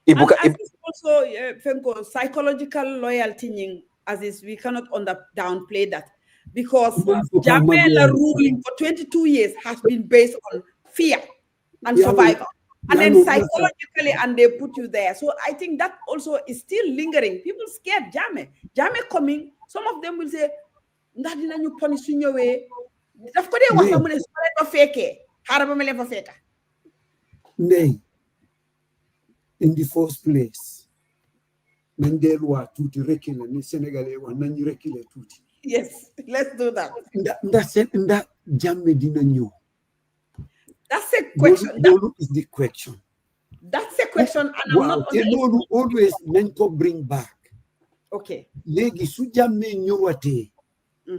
Also psychological loyalty as is we cannot downplay that. Because Jammeh ruling for 22 years has been based on fear and survival. And then psychologically, and they put you there. So I think that also is still lingering. People scared Jammeh. Jammeh coming, some of them will say, "Ndadina you punish in your way." Nay, in the first place, Mendelwa tuti rekile ni Senegalese wa nanyi rekile tuti. Yes, let's do that. That Jammeh dina ñew. That's a question. That is the question. That's a question, and I'm not always meant to bring back. Okay. Legi su Jammeh ñewate.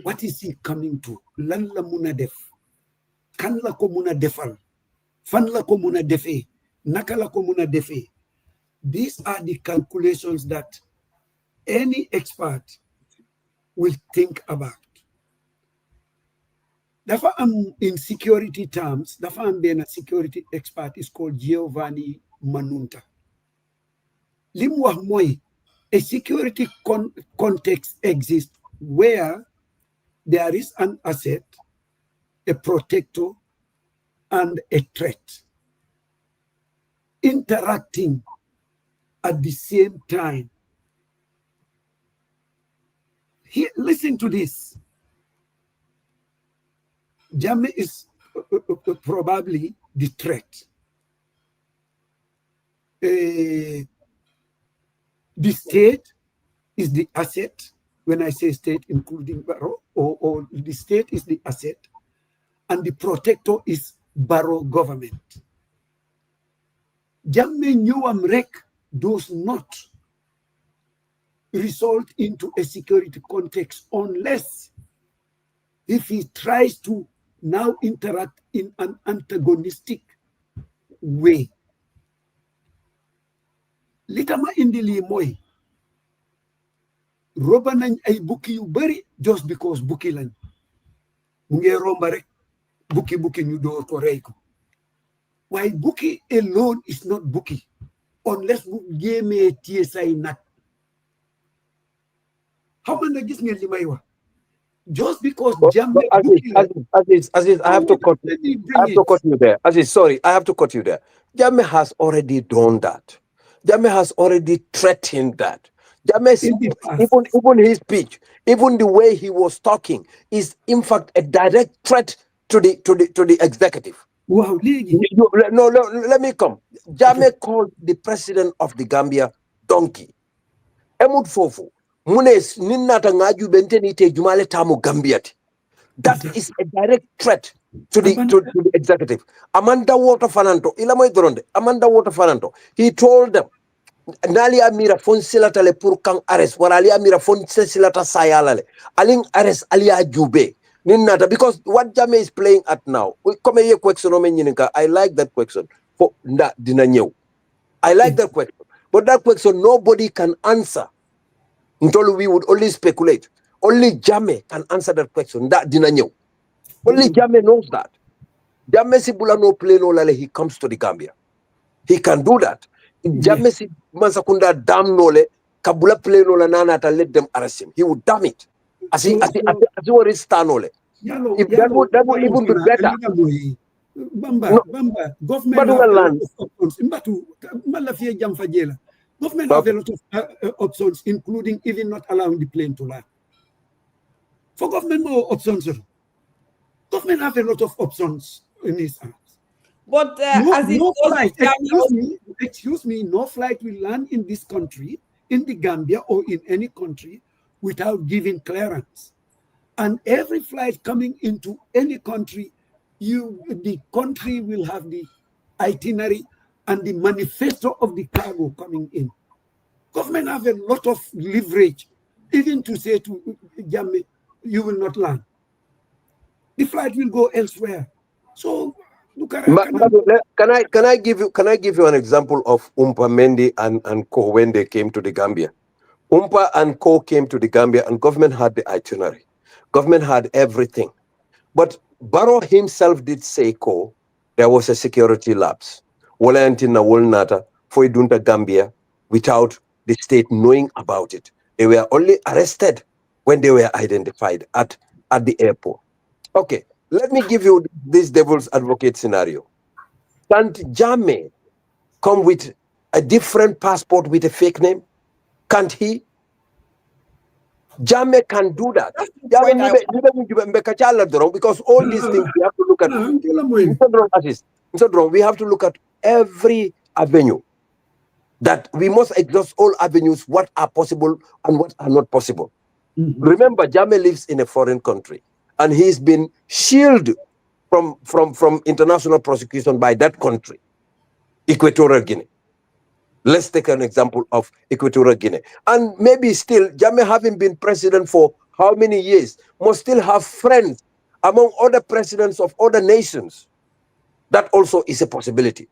What is he coming to? Lan la muna def? Kan la ko muna defal? Fan la ko muna defé? Naka la ko muna defé? These are the calculations that any expert will think about. Dafa in security terms, dafa being a security expert is called Giovanni Manunta. Lim wax moy a security context exists where there is an asset, a protector, and a threat interacting at the same time. Listen to this. Jammeh is probably the threat. The state is the asset. When I say state, including Barrow, or the state is the asset, and the protector is Barrow government. Jammeh Newham Rek does not result into a security context unless if he tries to now interact in an antagonistic way. Litama indili moy roba nañ ay bukki yu bari just because bukki lañ mu ngi romba rek bukki ñu door ko rey ko. Why bukki alone is not bukki unless bu jéemee téye say nag. How many gis ngeen li may wax? Just because Jammeh Aziz, I have to cut you there. Aziz, sorry, I have to cut you there. Jammeh has already done that. Jammeh has already threatened that. Jammeh, even his speech, even the way he was talking, is in fact a direct threat to the executive. Wow, no, let me come. Jammeh called the president of the Gambia donkey. emut fofu munes ninnata ngaju benteni te jumale tamu gambiati. That is a direct threat to the executive. Amanda Water Fananto, Ilamay Dronde, Amanda Water Fananto. He told them, Nali Amira fon silata le pour kang arrest, or Ali Amira fon silata sayalale. Aling arrest alia jube. Ninnata, because what Jammeh is playing at now, come here question. I like that question. For dinanyo. I like that question. But that question nobody can answer. Until we would only speculate. Only Jammeh can answer that question. That dinanyo. Only Jammeh knows that. Jammeh Sibula no play no lale, he comes to the Gambia. He can do that. Jammeh si Mansakunda damn nole, Kabula play no la nana to let them arrest him. He would damn it. As he already stand nole. If that would even be better. Bamba, government have a lot of options. Government have a lot of options, including even not allowing the plane to land. For government, more options. Government have a lot of options in his hands. But excuse me, no flight will land in this country, in the Gambia or in any country without giving clearance. And every flight coming into any country, the country will have the itinerary and the manifesto of the cargo coming in. Government have a lot of leverage, even to say to Jammeh, you will not land. The flight will go elsewhere. So can I give you an example of Umpa Mendy and Co when they came to the Gambia? Umpa and Co came to the Gambia and government had the itinerary. Government had everything. But Barrow himself did say Co there was a security lapse. Wala antina wolnata for idunta Gambia without the state knowing about it. They were only arrested when they were identified at the airport. Okay, let me give you this devil's advocate scenario. Can't Jammeh come with a different passport with a fake name? Can't he? Jammeh can do that. Because all these things we have to look at. We have to look at every avenue. That we must exhaust all avenues, what are possible and what are not possible. Remember, Jammeh lives in a foreign country, and he's been shielded from international prosecution by that country, Equatorial Guinea. Let's take an example of Equatorial Guinea. And maybe still, Jammeh, having been president for how many years, must still have friends among other presidents of other nations. That also is a possibility.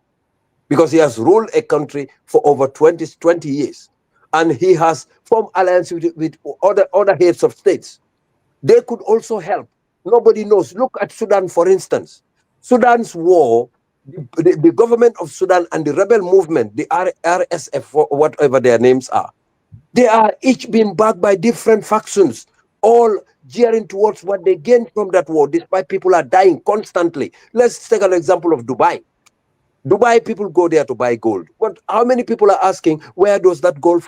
Because he has ruled a country for over 20 years. And he has formed alliance with other heads of states. They could also help. Nobody knows. Look at Sudan, for instance. Sudan's war, the government of Sudan and the rebel movement, the RSF, or whatever their names are, they are each being backed by different factions, all gearing towards what they gained from that war, despite people are dying constantly. Let's take an example of Dubai. Dubai people go there to buy gold. But how many people are asking where does that gold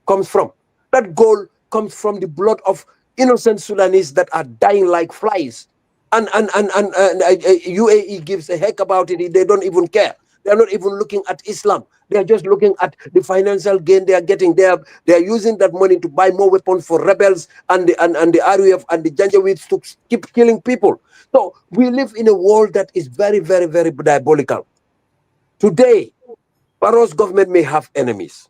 comes from? That gold comes from the blood of innocent Sudanese that are dying like flies. And UAE gives a heck about it. They don't even care. They're not even looking at Islam. They're just looking at the financial gain they are getting. They are using that money to buy more weapons for rebels and the RUF and the Janjaweeds to keep killing people. So we live in a world that is very, very, very diabolical. Today, Barrow's government may have enemies.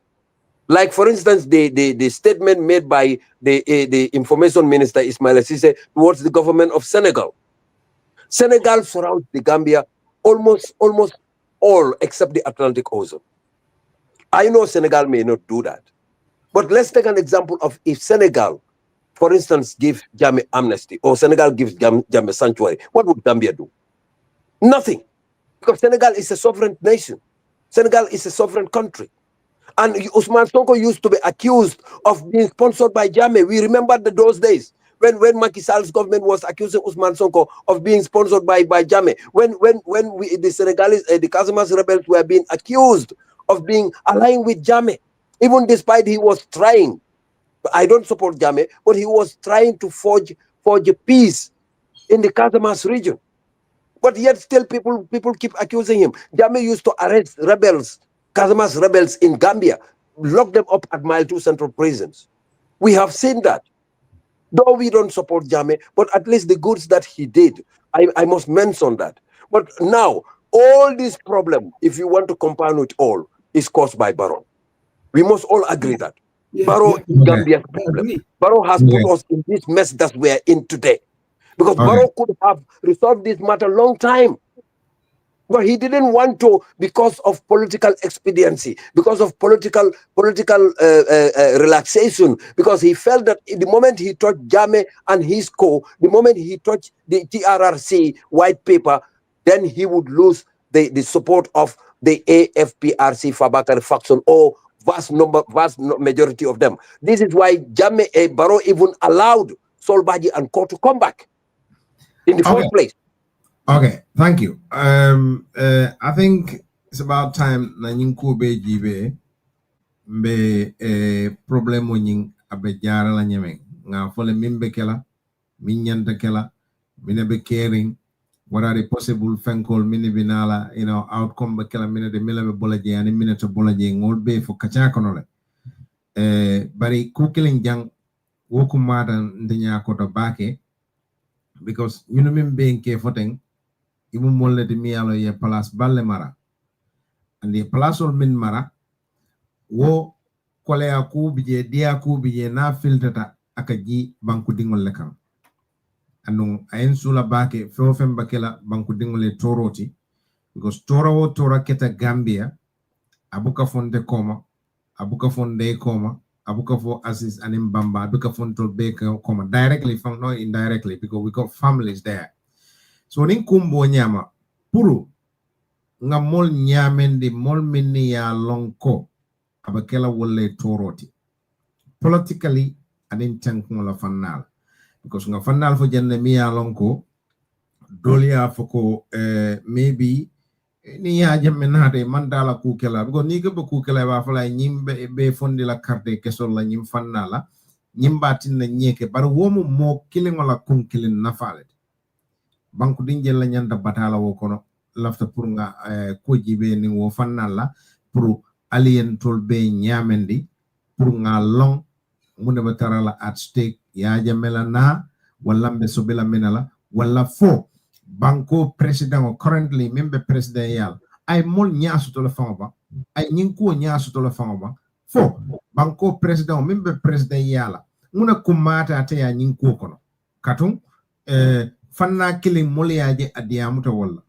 Like, for instance, the statement made by the information minister, Ismail Cisse, towards the government of Senegal. Senegal surrounds the Gambia almost all except the Atlantic Ocean. I know Senegal may not do that. But let's take an example of if Senegal, for instance, gives Jammeh amnesty or Senegal gives Jammeh sanctuary, what would Gambia do? Nothing. Because Senegal is a sovereign nation. Senegal is a sovereign country. And Ousmane Sonko used to be accused of being sponsored by Jammeh. We remember those days when Macky Sall's government was accusing Ousmane Sonko of being sponsored by Jammeh. When the Senegalese, the Casamance rebels were being accused of being aligned with Jammeh, even despite he was trying. I don't support Jammeh, but he was trying to forge a peace in the Casamance region. But yet still people keep accusing him. Jammeh used to arrest rebels, Casamance rebels in Gambia, lock them up at Mile 2 Central Prisons. We have seen that. Though we don't support Jammeh, but at least the goods that he did, I must mention that. But now, all this problem, if you want to compound it all, is caused by Barrow. We must all agree that. Barrow is Gambia's problem. Barrow has put us in this mess that we are in today. Because Barrow could have resolved this matter a long time. But he didn't want to because of political expediency, because of political relaxation, because he felt that the moment he touched Jammeh and his co, the moment he touched the TRRC white paper, then he would lose the support of the AFPRC Fabakari faction or vast majority of them. This is why Jammeh Barrow even allowed Solbaji and Co to come back in the first place. Okay, thank you. I think it's about time na nyinko be jibe mbe problem nying abe jara la nyeme nga fole mimbe kela minyanta kela mine be caring what are the possible fenkol mine binala outcome be kela mine de mila be bolaje ani mine to bolaje ngol be fo kacha kono le bari kukiling jang woku mata ndenya ko to bake because you know mimbe nke foteng imu molle de miyalo ye place balle mara andi place ol min mara wo kole aku bije dia ku bije na filtata akaji banku dingol le kan anu ayen sula bake fofem bakela banku dingol le toroti because tora keta Gambia abuka fonde koma abuka fonde koma abuka fo Aziz anim Bamba abuka fonto be koma directly from no indirectly because we got families there. So nin kumbo nyama puru nga mol nyamendi mol minni ya lonko abakela wolle toroti politically adin tankun la fanal because nga fanal fo jenne mi ya lonko dolia foko maybe ni ya jamme nade mandala kukela because ni gebe kukela ba fala nyimbe be fondi la carte kesol la nyim fanala nyimbatin na nyeke bar womo mo kilingola kunkilin nafale banku dinjel la nyanda batala wo kono lafta pour nga ko jibe ni wo fanala pour alien tol be nyamendi pour nga long mune batarala at stake ya jamela na wala mbe sobela menala wala fo banko president currently member president yal ay mol nyaasu to la famba ay nyinko nyaasu to la famba fo banko president member president yala muna kumata ate ya nyinko kono katum fanna killing moliaje adiamuta wala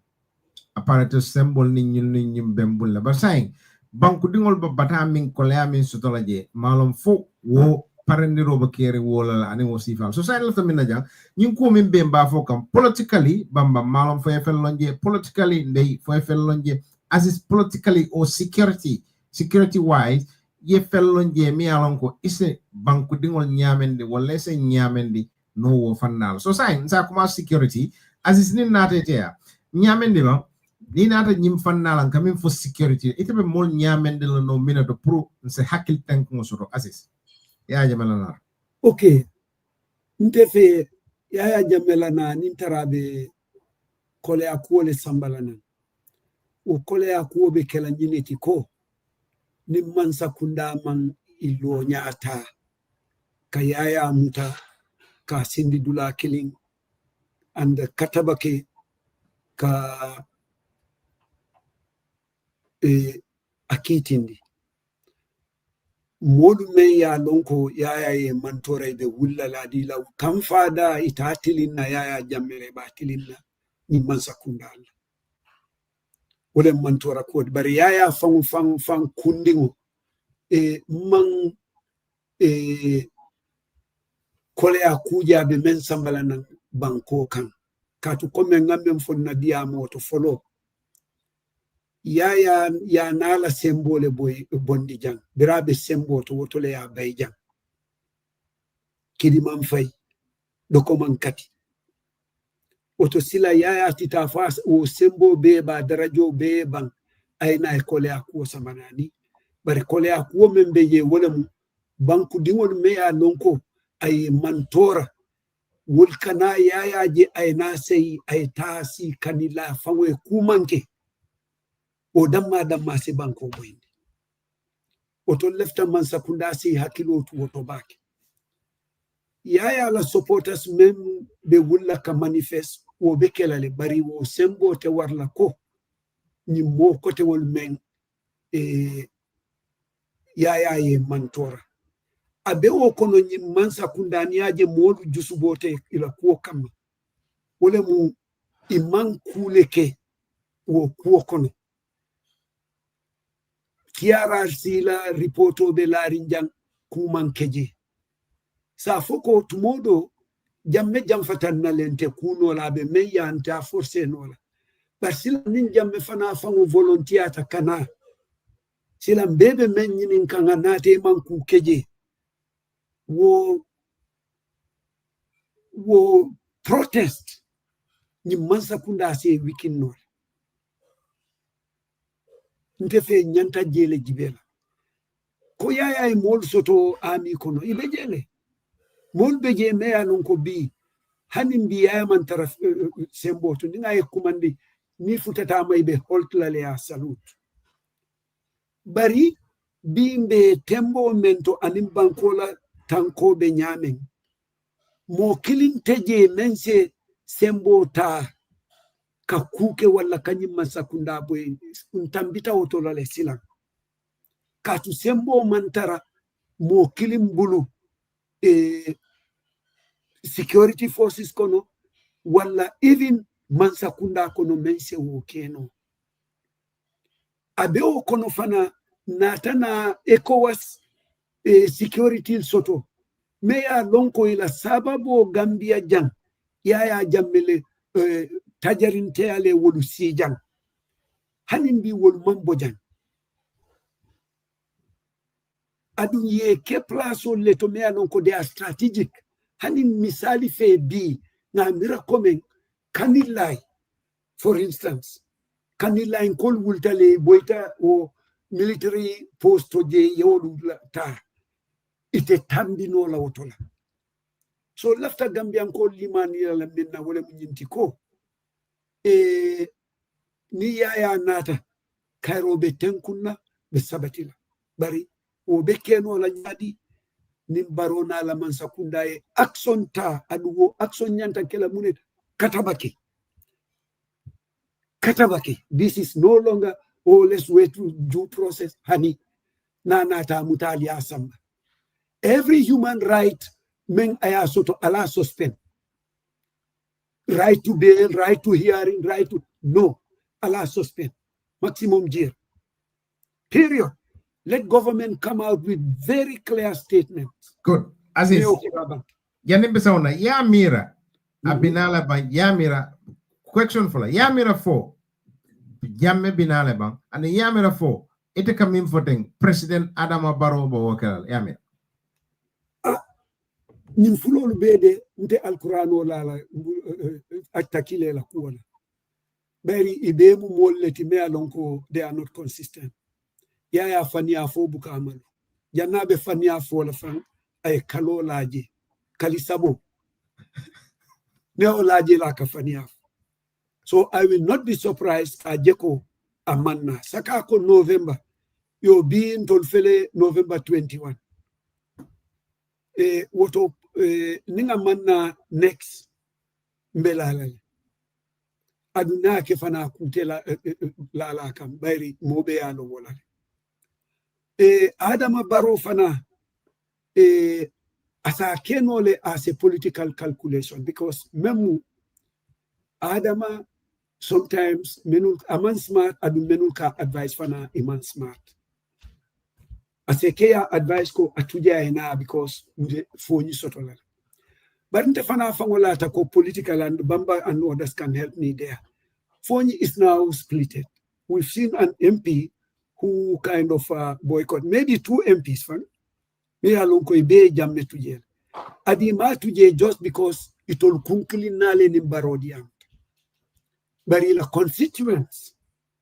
apparatus symbol ni ñun bembul la ba say banku dingol ba bata min ko la min sutolaje malum fo wo parendiro ba kere wola ani wo sifal so say la tamina jang ñun ko min be mba fo kam politically bamba malum fo fel lonje politically ndey fo fel lonje as is politically or security wise ye fel lonje mi alon ko ise banku dingol nyamendi wala se nyamendi no wo fannal so say sa kuma security as is ni natetea nyamendi ba ni nata nyim fannalan kamin for security ite be mol nyamende la no mina do pro se hakil tank mo soto asis ya jamela na okay ntefe ya jamela na nintarabe kole akole sambalana o kole akobe kala nyineti ko ni mansa kunda man ilo nyata kayaya muta ka sindi dula killing and katabake ka akitindi modu me ya lonko yaya ye mantore de wulla ladi law kam fada itatilin na yaya jammere batilin ni mansa kundal wala mantora ko bari yaya fang kundingo man kole akuja be men sambala nan banko kan katu kome ngambe mfonna diamo to follow ya nala sembole bondi jang birabe sembo to wotole ya bay jang kidi man fay do ko man kati oto sila ya tita fas o sembo be ba darajo be ban ayna e kole akuo samanani bare kole akuo membe ye wala mu banku dingol me ya lonko ay mantora wulkana ya je ayna sey ay tasi kanila fawe kumanke o damma se banko boyndi oto lefta Mansakunda si hakilo tu woto baki. Yaya la supporters mem be wulla ka manifest wo be kelale bari wo sembo te warla ko ni mo kote wol men yaya ye mantora abe wo kono ni Mansakunda ni aje modu jusubote ila ko kam wole mu iman kuleke wo ko kono kiara sila ripoto be larinjang kuman keje sa foko tumodo jamme jam fatan na lente kuno la be meya anta force nola basila nin jamme fana fango volontiata kana sila mbebe men nyinin kanga nate man ku keje wo protest ni Mansakunda se wikin no ntefe nyanta jele jibela ko yaya e mol soto ami kono ibe jele mol be je me anon ko bi hanin bi yaya man taraf sembo to ninga e kumandi ni futata may be holtlale ya salut bari bimbe tembo mento anim bankola tanko be nyamen mo kilin teje mense sembo ta ka kuke wala kanyim Mansakunda boy untambita otolale silang katu sembo mantara mo kilim bulu security forces kono wala even Mansakunda kono mense wo keno abe o kono fana natana ECOWAS security soto meya lonko ila sababu Gambia jang Yahya Jammeh tajarin teale wolu si jang hanin bi wolu mambo jang adun ye ke place o leto meya lonko they are strategic hanin misali fe bi na mira komen kanilai for instance kanilai kol wultale boita o military post je yewolu ta ite tambino la wotola so lafta Gambian ko limani la minna wala munyinti ko ni yaya nata kairo be tenkunna be sabatila bari o be keno la nyadi nim barona la Mansakunda e action ta adugo action nyanta kala munet katabaki this is no longer let's wait to due process hani nata mutali asamba every human right men aya soto ala suspend right to bail, right to hearing, right to no ala suspend maximum year period. Let government come out with very clear statements. Good. Aziz, Jani Besauna, ya mira, abinala ba, ya mira, question for la, ya mira 4, jamme binale ba, and ya mira 4, ite kamim voting, President Adama Barrow ba wakal, ya mira. Nin fulolu bede, nte alkurano la attakile la kuwana. Beri ibemu moleti mea lonko, they are not consistent. Yaya fania fo buka amalu. Janabe fania fo la fang ay kalo laje kalisabo neo laje la ka fania. So I will not be surprised ajeko amanna saka ko November yo bin tolfele November 21 woto ninga manna next mbelala aduna ke fana kutela la kam bayri mobe yalo wala Adama Barrow fana asa kenole as a political calculation because memu Adama sometimes menul aman smart adu menul ka advice fana iman smart ase keya advice ko atuja ena because nde foni sotola but nte fana fangola ta ko political and Bamba and others can help me there. Foni is now splitted. We've seen an MP who kind of boycott, maybe 2 MPs fan. Me alonko ibe jamme tuje. Adima tuje just because itol kunkili nale ni barodiam. But in a constituents,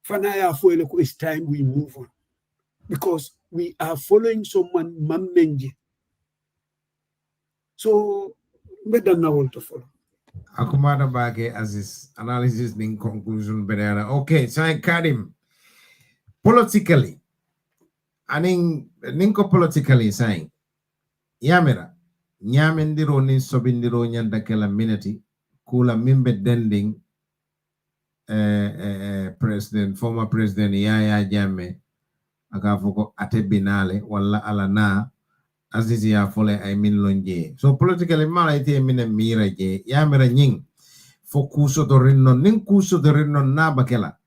fanaya fuele ko it's time we move on. Because we are following someone mammenje. So better now to follow. Akumada bage as his analysis in conclusion benera. Okay, so Karim, politically, aning ninko politically saying yamira nyamendiro ni sobindiro nyanda kala minati kula mimbe dending former president Yahya Jammeh akafoko ate binale wala alana azizi ya fole ay min lonje so politically mala ite min mira je yamira nying fo kuso to rinno nin kuso to rinno na bakela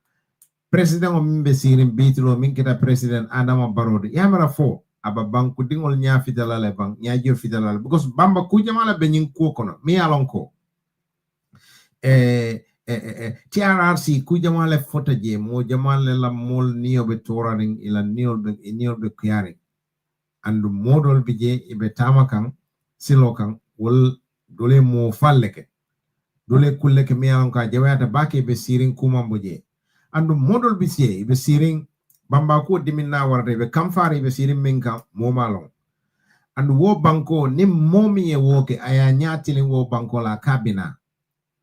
president o mimbe sirin bitro min kita president Adama Barrow yamira fo aba banku dingol nya fidalale bang nya jor fidalale because bamba kujamala be nyin ko kono mi alonko TRRC kujamale fota je mo jamale la mol niyo be toraring ila niyo be kuyari andu modol be je ibe tamakan silokan wol dole mo falleke dole kulleke mi alonka jawata bake be sirin kumambo je andu modol be sie ibe sirin bamba ko diminna warde be kamfari be sirin minka mo malon andu wo banko ni momi e woke aya nyatili wo banko la kabina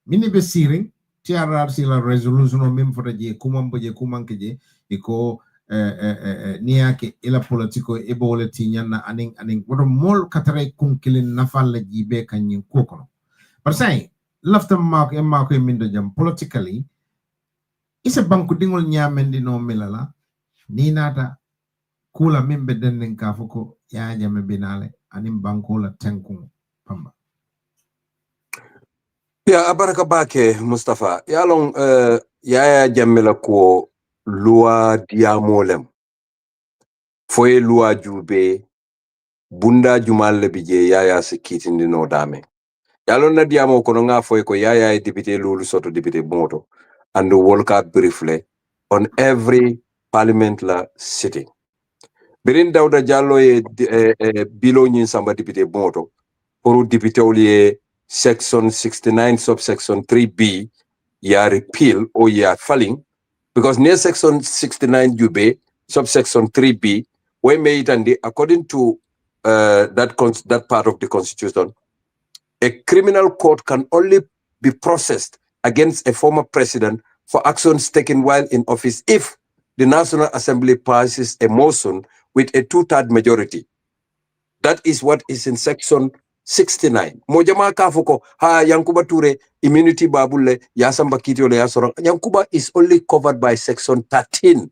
mini be sirin TRRC la resolution o mim fota je kumambo je kumanke je iko niake ila politiko e bole tiñanna aning woto mol katare kunkilin nafalle jibe kanyin kokono par say lafta mako e mindo jam politically isa banku dingol nyamendi no milala ni nata kula mimbe denden ka foko ya jame binale anim banko la tenkun pamba ya abaraka bake Mustafa yalong Yahya Jammeh la ko loi diamolem foye loi jube bunda jumal le bije Yahya sikitindi no dame yalon na diamo kono nga foye ko Yahya député lolu soto député moto and wolka briefly on every parliament la sitting birin Dawda Jallow bilo nyin samba député moto pour député olié section 69 subsection 3b ya repeal or ya falling because near section 69 jube subsection 3b we made and according to that part of the constitution a criminal court can only be processed against a former president for actions taken while in office if the National Assembly passes a motion with a 2/3 majority. That is what is in section 69. Mojama kafuko ha Yankuba Ture immunity babule yasamba kitole yasorong. Yankuba is only covered by section 13.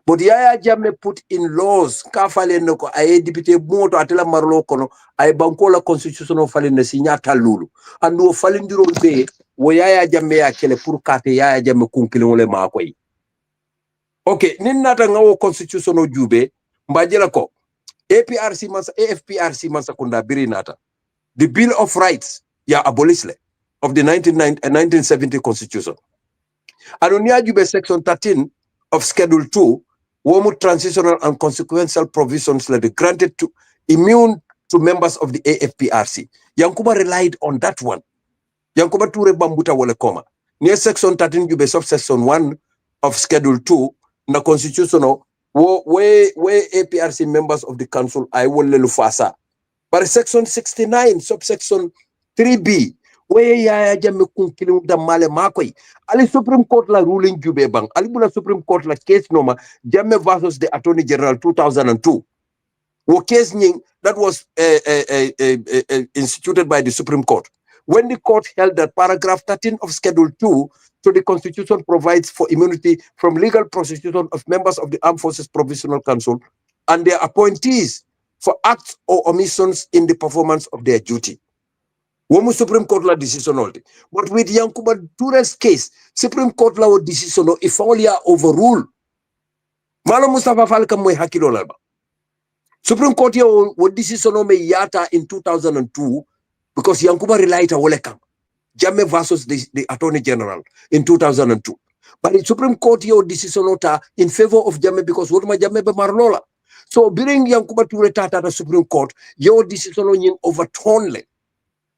But Yahya Jammeh put in laws kafale noko aye deputy moto atela marlo kono aye bankola constitutional falin ne sinyata lulu andu falindiro be wo Yahya Jammeh ya kele pour kate Yahya Jammeh kunkile wole makoy. Okay, ninata ngawo constitutional jube mbajela ko AFPRC masa kunda biri nata. The Bill of Rights ya abolisle of the 1970 Constitution. Adonia jube section 13 of Schedule 2 womu transitional and consequential provisions that are granted to immune to members of the AFPRC. Yankuba relied on that one. Yankuba ture bambuta wale koma. Near section 13 jube subsection 1 of Schedule 2 na constitutional where APRC members of the council I will lufasa. But section 69 subsection 3b where Yahya Jammeh kunkilu da male makoy ali Supreme Court la ruling jube bang ali bula Supreme Court la case noma Jammeh versus the Attorney General 2002 wo case nying that was instituted by the Supreme Court when the court held that paragraph 13 of Schedule 2 to the Constitution provides for immunity from legal prosecution of members of the Armed Forces Provisional Council and their appointees for acts or omissions in the performance of their duty. Womu Supreme Court la decision already. But with Yankuba Ture's case, Supreme Court la decision if only overruled. Malo Mustafa Falka mwe hakilo laba. Supreme Court ya wo decision me yata in 2002 because Yankuba relied on Wolekang. Jammeh versus the Attorney General in 2002. But the Supreme Court your decision in favor of Jammeh because what my Jammeh be marlola. So during Yankuba Ture tata the Supreme Court, your decision on overturned.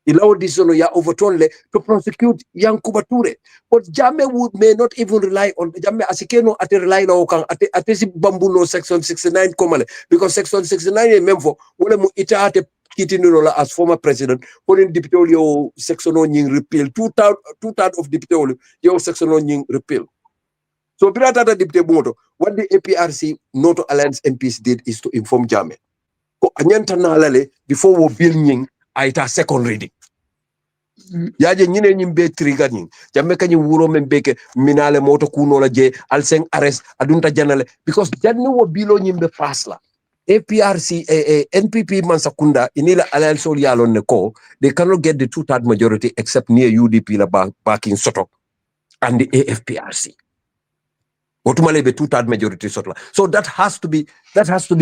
Allow decision ya overturned to prosecute Yankuba Ture. But Jammeh may not even rely on Jammeh asikeno ate rely na okang ate si bambuno section 69 komale because section 69 e memfo wole mu ita ate Kitinola as former president, when deputy olio section on repeal, two-thirds of deputy olio, your section on repeal. So Piratata Dipte Moto, what the APRC Noto Alliance MPs did is to inform Jammeh. Ko anyanta nalale before we building aita second reading. Yaje nyine nyimbe trigger nying. Jammeh kanyi wuro membeke minale moto kuno la je alseng arrest adunta janale because janne wo bilo nyimbe fasla. APRC, NPP Mansakunda, inila alliance all yalon neko, they cannot get the 2/3 majority except near UDP la back in Sotok and the AFPRC. Otumale be 2/3 majority Sotla. So that has to be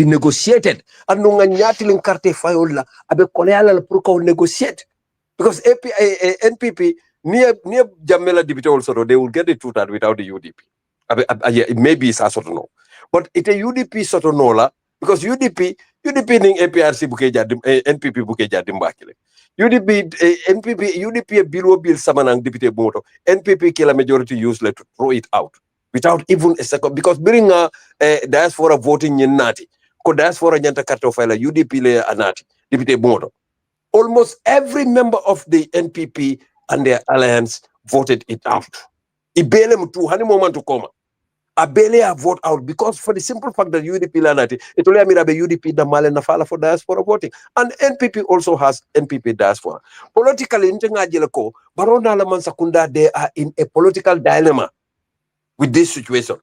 negotiated. And no nganyati linkarte fayola abe koleala la pruka negotiate because NPP near Jamela Dibite also they will get the 2/3 without the UDP. It maybe it's also no, but it a UDP sort of no la. Because UDP ning APRC bukeja NPP bukeja dimbakile. UDP bill samanang dipite moto. NPP kila majority useless to throw it out without even a second. Because bring a diaspora voting in nati. Ko diaspora nyanta karto file UDP le anati dipite moto. Almost every member of the NPP and their alliance voted it out. Ibele mtu hani moment to come. A barely vote out because for the simple fact that UDP lanati, it only amirabe UDP da male na fala for diaspora voting. And NPP also has NPP diaspora. Politically, ko barona la mansakunda, they are in a political dilemma with this situation.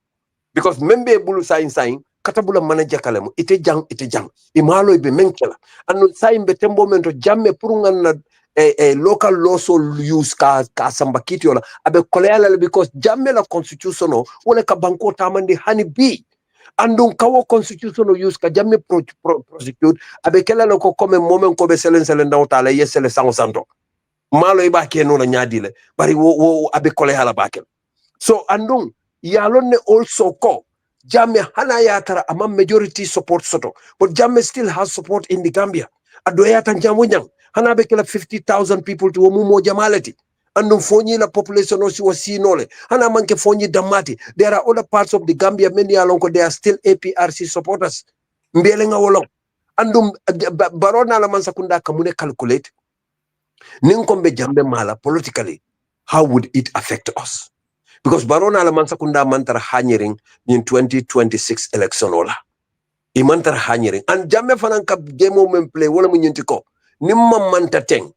Because membe bulu sign, katabula manager kalemu, ite jang. Imalo ibe menkela. And sign betembo mento jamme purungan na a local law so use ka sambakiti ola abe koleala because jamme la constitutional wala ka banko tamande hani bi andun kawo constitutional use ka jamme prosecute abe kala ko comme moment ko be selen daw tala yesele sango malo iba ke no la nyadile bari wo abe koleala bakel so andun yalonne also ko jamme hana yatara ama majority support soto but jamme still has support in the Gambia adoyata jamu nyang hana be kala 50,000 people to mumo jamalati and fonyi la population osi wasinole hana manke fonyi damati. There are other parts of the Gambia many alonko they are still APRC supporters mbele nga wolong andum barona la mansakunda kamune calculate ninkombe jambe mala politically how would it affect us because barona la mansakunda mantara hanyiring in 2026 election ola imantara hanyiring and jambe fananka demo men play wala munyintiko nimma manta teng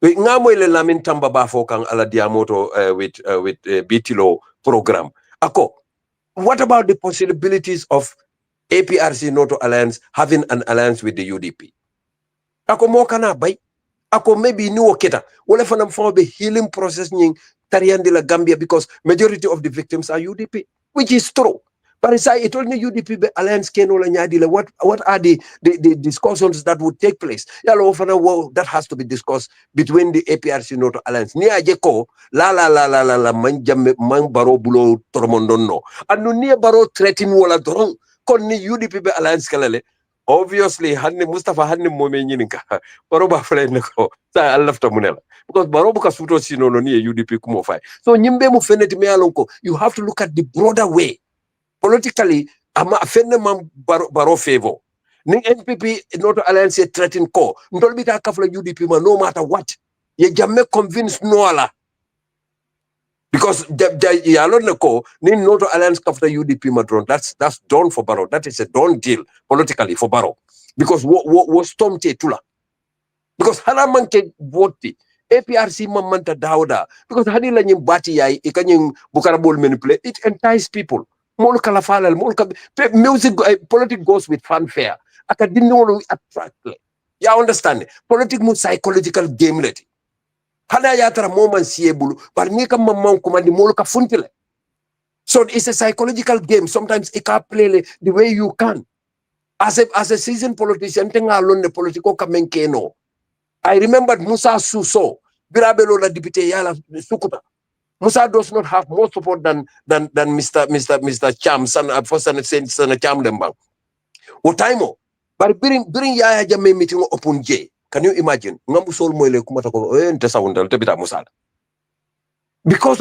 ngamo ile lamin tamba ba fokan ala diamoto with BTLO program ako what about the possibilities of APRC Noto Alliance having an alliance with the UDP ako mo kana bay ako maybe ni woketa wala fanam fo be healing process nying tariandi la Gambia because majority of the victims are UDP which is true. But it only UDP alliance can what are the discussions that would take place? That has to be discussed between the APRC Noto Alliance. Ni ajeko la man baro bulo tormondono. Anu ni baro threaten wala dorong kon ni UDP alliance kalale. Obviously, hanni Mustafa hanni momenyininka. Baro ba friend ko. Sa alafta munela. Because baro buka suto sinono ni UDP kumofai. So nyimbe mu feneti me alonko. You have to look at the broader way. Politically, ama fenne man baro favor. Ning NPP Noto Alliance threaten ko. Ndolbita kafla UDP ma no matter what. Ye jamme convince no ala. Because yalone ko ni Noto Alliance kafla UDP ma drone. That's done for Barrow. That is a done deal politically for Barrow. Because what stormte tula. Because hana manke vote APRC mamanta dauda. Because hadi la nyim bati yai ikanyim bukarabol manipulate. It entices people. Music, politics goes with fanfare. Academia attract. You understand? Politics is psychological game. Hana yatara moment siebulu, but nika mamma kumandi moluka funtile. So it's a psychological game. Sometimes it can play the way you can. As a seasoned politician, tenga alone the political kamenkeno. I remembered Musa Suso, Birabelo la Dipite Yala Sukuta. Musa does not have more support than Mr. Cham, first Senator Cham Lembang. Otaimo, but during Yahya Jammeh meeting open J, can you imagine? Because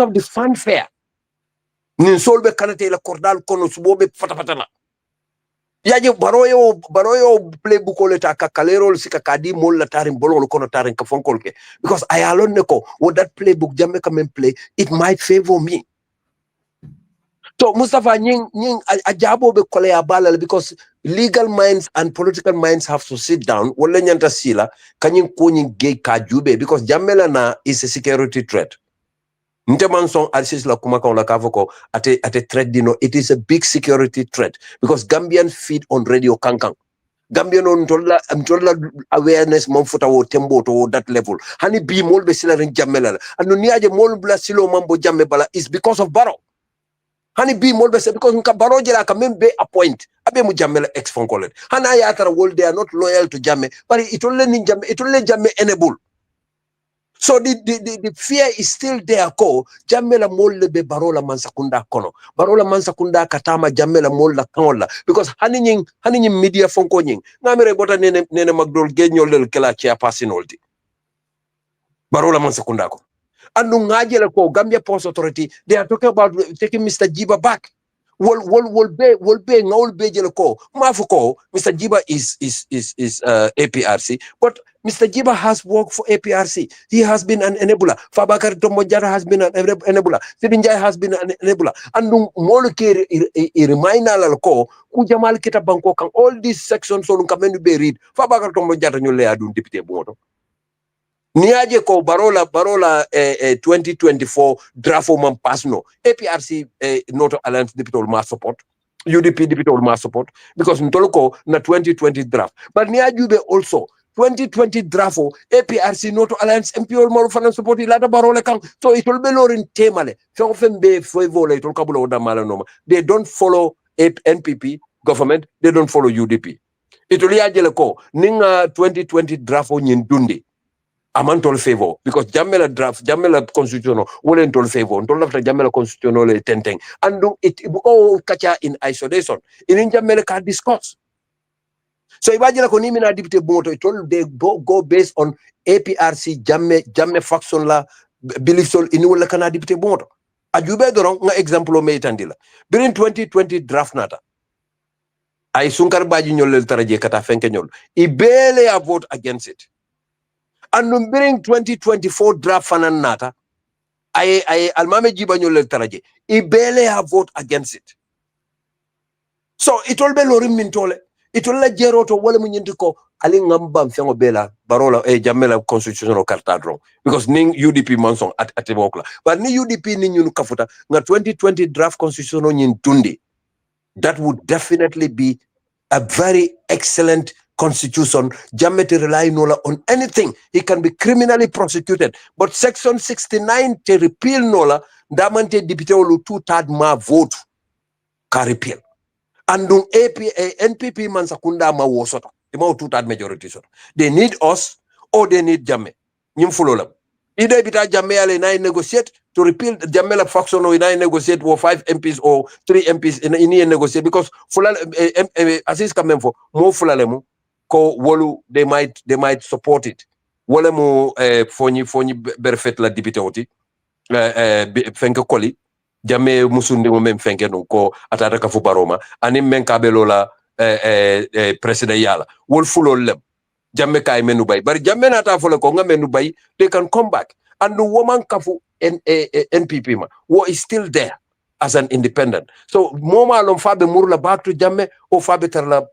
of the fanfare. Ninsolbe kanate la cordal kono subobe fatapatana. Yaje baroyo playbook oleta kakalero sika kadi mol la tarin bolo kono tarin ka fonkolke because I alone neko what that playbook Jammeh come and play it might favor me. So Mustafa nying a jabo be kole abala because legal minds and political minds have to sit down. Wala nyanta sila kanyin kunyin gay kajube because Jammeh na is a security threat. Ntemanson Alsis la kumaka la kavoko at a threat dino. It is a big security threat because Gambians feed on Radio Kankang. Gambian on tola awareness mamfuta wo tembo to that level. Hani bi mol be sila rin Jammeh and niaje mol bla silo mambo Jammeh bala is because of Barrow. Hani bi molbe se because nka Barrow jela ka membe appoint abe mu Jammeh ex fonkolet hana ya tara world they are not loyal to Jammeh but it only Jammeh enable. So the fear is still there ko Jammeh la molle be Barrow la mansakunda kono Barrow la mansakunda katama Jammeh la molla konola because hani nying media fonko nying ngamere bota nene magdol genyol lel kala chairperson oldi Barrow la mansakunda ko. And Nungajela ko Gambia Ports Authority, they are talking about taking Mr. Jiba back. Wol be ngol be jela ko. Mafuko, Mr. Jiba is APRC, but Mr. Jiba has worked for APRC. He has been an enabler. Fabakar Tomojara has been an enabler. Sibinjai has been an enabler. And Moluke reminder ko ku Jamal Kita Banko kan all these sections so nkamenu be read. Fabakar Tomojara nyole adun deputy boto. Niaje ko barola 2024 draft man pasno APRC not alliance deputy mass support UDP deputy mass support because ntoloko na 2020 draft but niajube also 2020 draft APRC not alliance MP all finance support ilata barola kan so it will be lorin temale fembe favor it kabulo oda mala noma they don't follow NPP government they don't follow UDP it will yajele ko ninga 2020 draft nyin dundi amantol favor because Jammeh draft Jammeh constitutional wole ntol favor ntol lafta Jammeh constitutional le tenteng and it all kacha in isolation in Jammeh ka discuss so ibajela ko nimi na deputy boto it all they go based on APRC Jammeh faction la belief sol ini wala kana deputy boto ajube doron nga example me tandila during 2020 draft nata ay sunkar baji nyol taraje kata fenke nyol ibele a vote against it. And during 2024 draft fanan nata, I almame jibanyol taraje. Ibele have vote against it. So it will be lorim mintole. It will let jeroto wale munyintiko ali ngamba mfyango bela barola Jammeh constitutional cartadron because ning UDP mansong at wokla. But ni UDP ni nyunu kafuta nga 2020 draft constitutional nyintundi. That would definitely be a very excellent constitution. Jammeh to rely nola on anything. He can be criminally prosecuted. But section 69 to repeal nola, damante deputy olu 2/3 ma vote ka repeal. And NPP man sakunda ma wo soto. Ima 2/3 majority soto. They need us or they need Jammeh. Nyim fulolam. Either bita Jammeh ale na negotiate to repeal Jammeh la faction or na negotiate or 5 MPs or 3 MPs in negotiate because fulal assist kamemfo mo fulalemu ko wolu they might support it. Wole mo fonyi berfet la député oti fenke koli Jammeh musundi mo mem fenke no ko atata ka fu baroma ani men kabelo la president yala wol fulol lem Jammeh kay menu bay bari Jammeh nata fole ko nga menu bay they can come back and the woman kafu NPP ma wo is still there as an independent. So moma lom fabe murla back to Jammeh or fabe tarla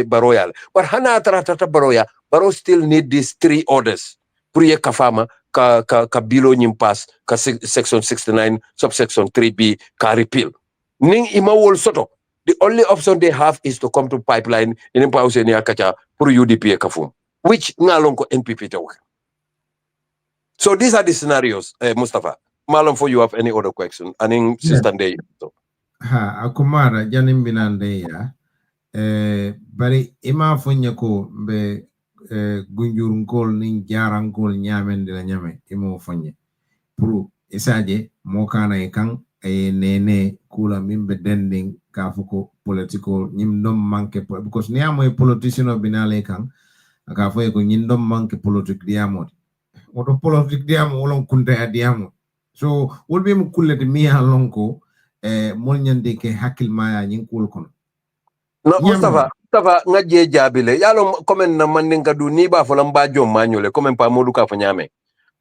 baroyal. But hana tata baroya, Barrow still need these 3 orders. Priye kafama ka bilo nyimpas ka section 69 subsection 3B ka repeal. Ning ima wol soto. The only option they have is to come to pipeline in pause ni akacha puru UDP kafum, which ngalonko NPP tawak. So these are the scenarios, Mustafa. Malum, for you have any other question? Aning Sister Ndeye. Ha akumara janim binande ya bari ima funya ko be gunjurngol nin jarangol nyamende la nyame imo funya pro isaje mo kana e kan nene kula mimbe dending ka fuko political nyim dom manke because ni amo politician binale kan aka fo ko nyim dom manke politique diamo oto politique diamo wolon kunta diamo so wolbe mu kullete mi halonko mol nyande ke hakil maya nyin kul kono no Mustafa nga je jabile yalo komen na mandinga du ni ba fola mbajo manuele komen pa modu ka fanyame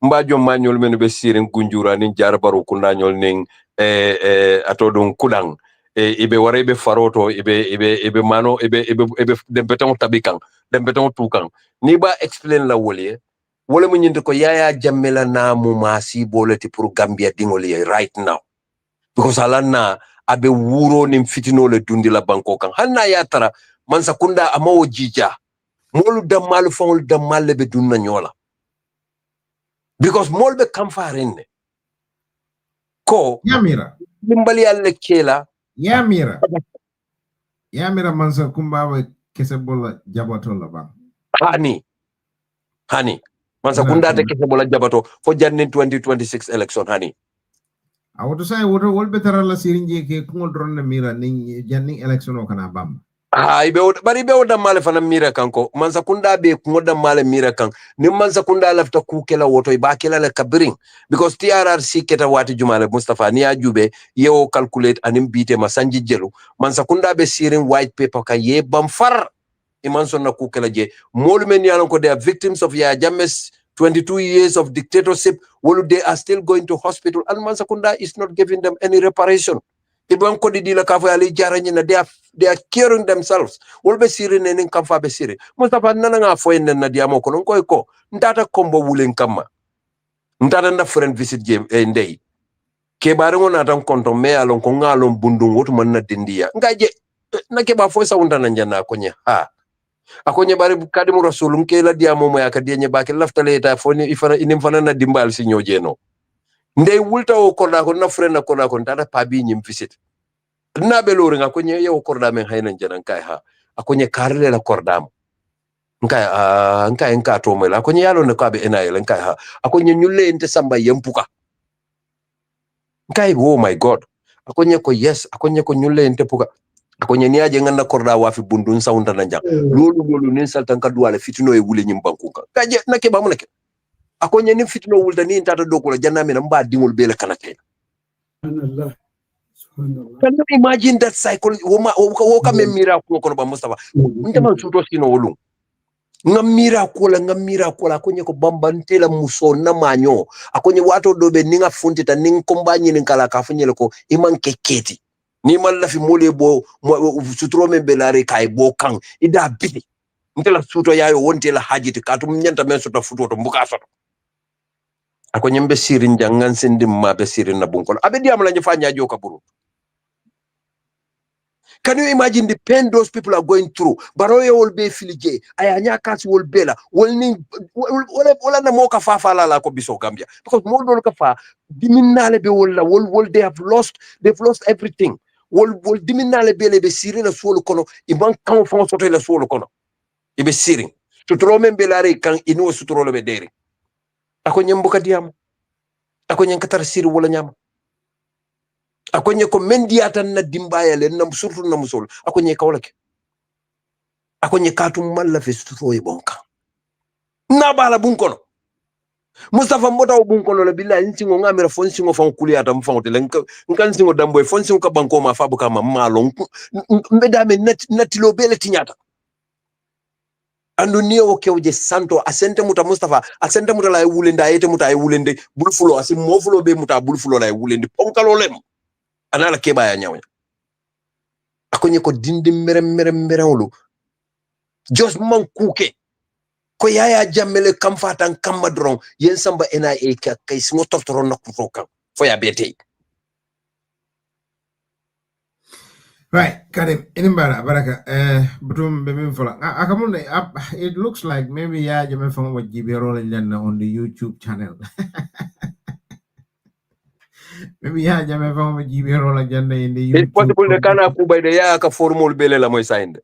mbajo manuel menu be siren kunjura nin jar baro kunda nyol ning atodon kudang ibe wara ibe faroto ibe mano ibe dembeton tabikan dembeton tukan ni ba explain la wole mu nyinde ko Yaya Jammeh la na mu masi boleti pour Gambia dingoli right now because alanna abe wuro nim fitino le dundi la banko kan hanna ya tara man sakunda amawo jija molu dammal fawol dammal le be dunna nyola because mol be kamfarenne ko Yamira dimbali alle kela Yamira man sakumba we kese bola jabato la bang hani man sakunda te kese bola jabato fo janni 2026 election hani I would say wol betara la sirinje ke kungol drone mira ni janni election o kana bam bari be oda male fana mira kanko man sakunda be ngoda male mira kan ni man sakunda lafta ku kela woto ba kela le kabirin because TRRC keta wati jumale Mustafa ni ajube yewo calculate anim bite masanji jelu man sakunda be sirin white paper kan ye bam far iman sonna ku kela je molu men yalon ko they are victims of Yahya Jammeh's 22 years of dictatorship. Well, they are still going to hospital and man sakunda is not giving them any reparation. Ibang ko di la kafa ali jaranya na they are curing themselves. Wol be siri nenen kamfa be siri. Mustafa nana nga foyen na diamo ko nkoy ko ndata kombo wulen kama. Ndata na friend visit je ndey. Ke bare ngona tan konto me alon ko ngalon bundum wotu man na dindiya. Ngaje na ke ba fo sa undana njana ko nya ha. Akonye bari kadimu rasulum ke la diamo mo yakadiye nye baki laftale ta foni ifana inim fana na dimbal si nyojeno. Ndey wulta o korda ko na friend na korda ko ndata pabi nyim visit. Na belori nga konye ye o korda men hayna njana kai ha. Akonye karle la korda mo. Nkai nka to mo la akonye yalo ne kabe enayel nkai ha. Akonye nyule ente samba yempuka. Nkai oh my god. Akonye ko yes, akonye ko nyule ente puka. Akonye ni aje ngana korda wafi bundun saunda na njang lolu nin saltan ka duwale fitino e wule nyim bankuka kaje nake ba munake akonye ni fitino wulda ni tata dokola janna na mba dingul bele kanate subhanallah can you imagine that psychology woka me miracle ko ba Mustafa ndema suto sino wolum ngamira kola akonye ko bambantela muso na manyo akonye wato dobe ninga funtita ning kombanyi nin kala kafunyele ko iman keketi ni man la fi mole bo sutro men belare kay bo kan ida biti ntela suto yayo wonte la hajiti katum nyanta men suto futo to mbuka soto ako nyembe sirin jangan sendim ma be sirin na bunkol abe diam la nyafanya joka buru. Can you imagine the pain those people are going through? Baroye will be filije ayanya kasi will bela wala na moka fa la ko biso Gambia because mo do ka fa diminale be wol they've lost everything. Wol diminale bele be siri la solo kono iban kan fon soto la solo kono ibe siri tutro men belare kan inu sutro le be deri ako nyembuka diam ako nyankatar siri wala nyama ako nyeko mendiata na dimbayale na surtu na musol ako nye kawlake ako nye katum malla fe sutro e bonka na bala bunkono Mustafa mbota bunkono le billahi nsingo ngamira fonsingo fon kuliata mfonte le nkan singo damboy fonsingo ka banko ma fabu kama malo mbedame natilo bele tinyata andu niyo kewje santo asente muta Mustafa asente muta la wulende ayete muta ay wulende bulfulo asim mofulo be muta bulfulo la wulende ponkalo lem anala keba ya nyawnya akonye ko dindi merem just man kuke ko Yahya Jammeh kam fatan kam madron yen samba NIA ka kay simo tortoro nakko kan fo ya bete. Right, Karim, inimbara baraka. Butum bemim fola. Akamunde, it looks like maybe Yahya Jammeh from what Jibero on the YouTube channel. Maybe Yahya Jammeh from what Jibero in the YouTube. It's possible the kana kuba de ya ka formula bele la moy sainde.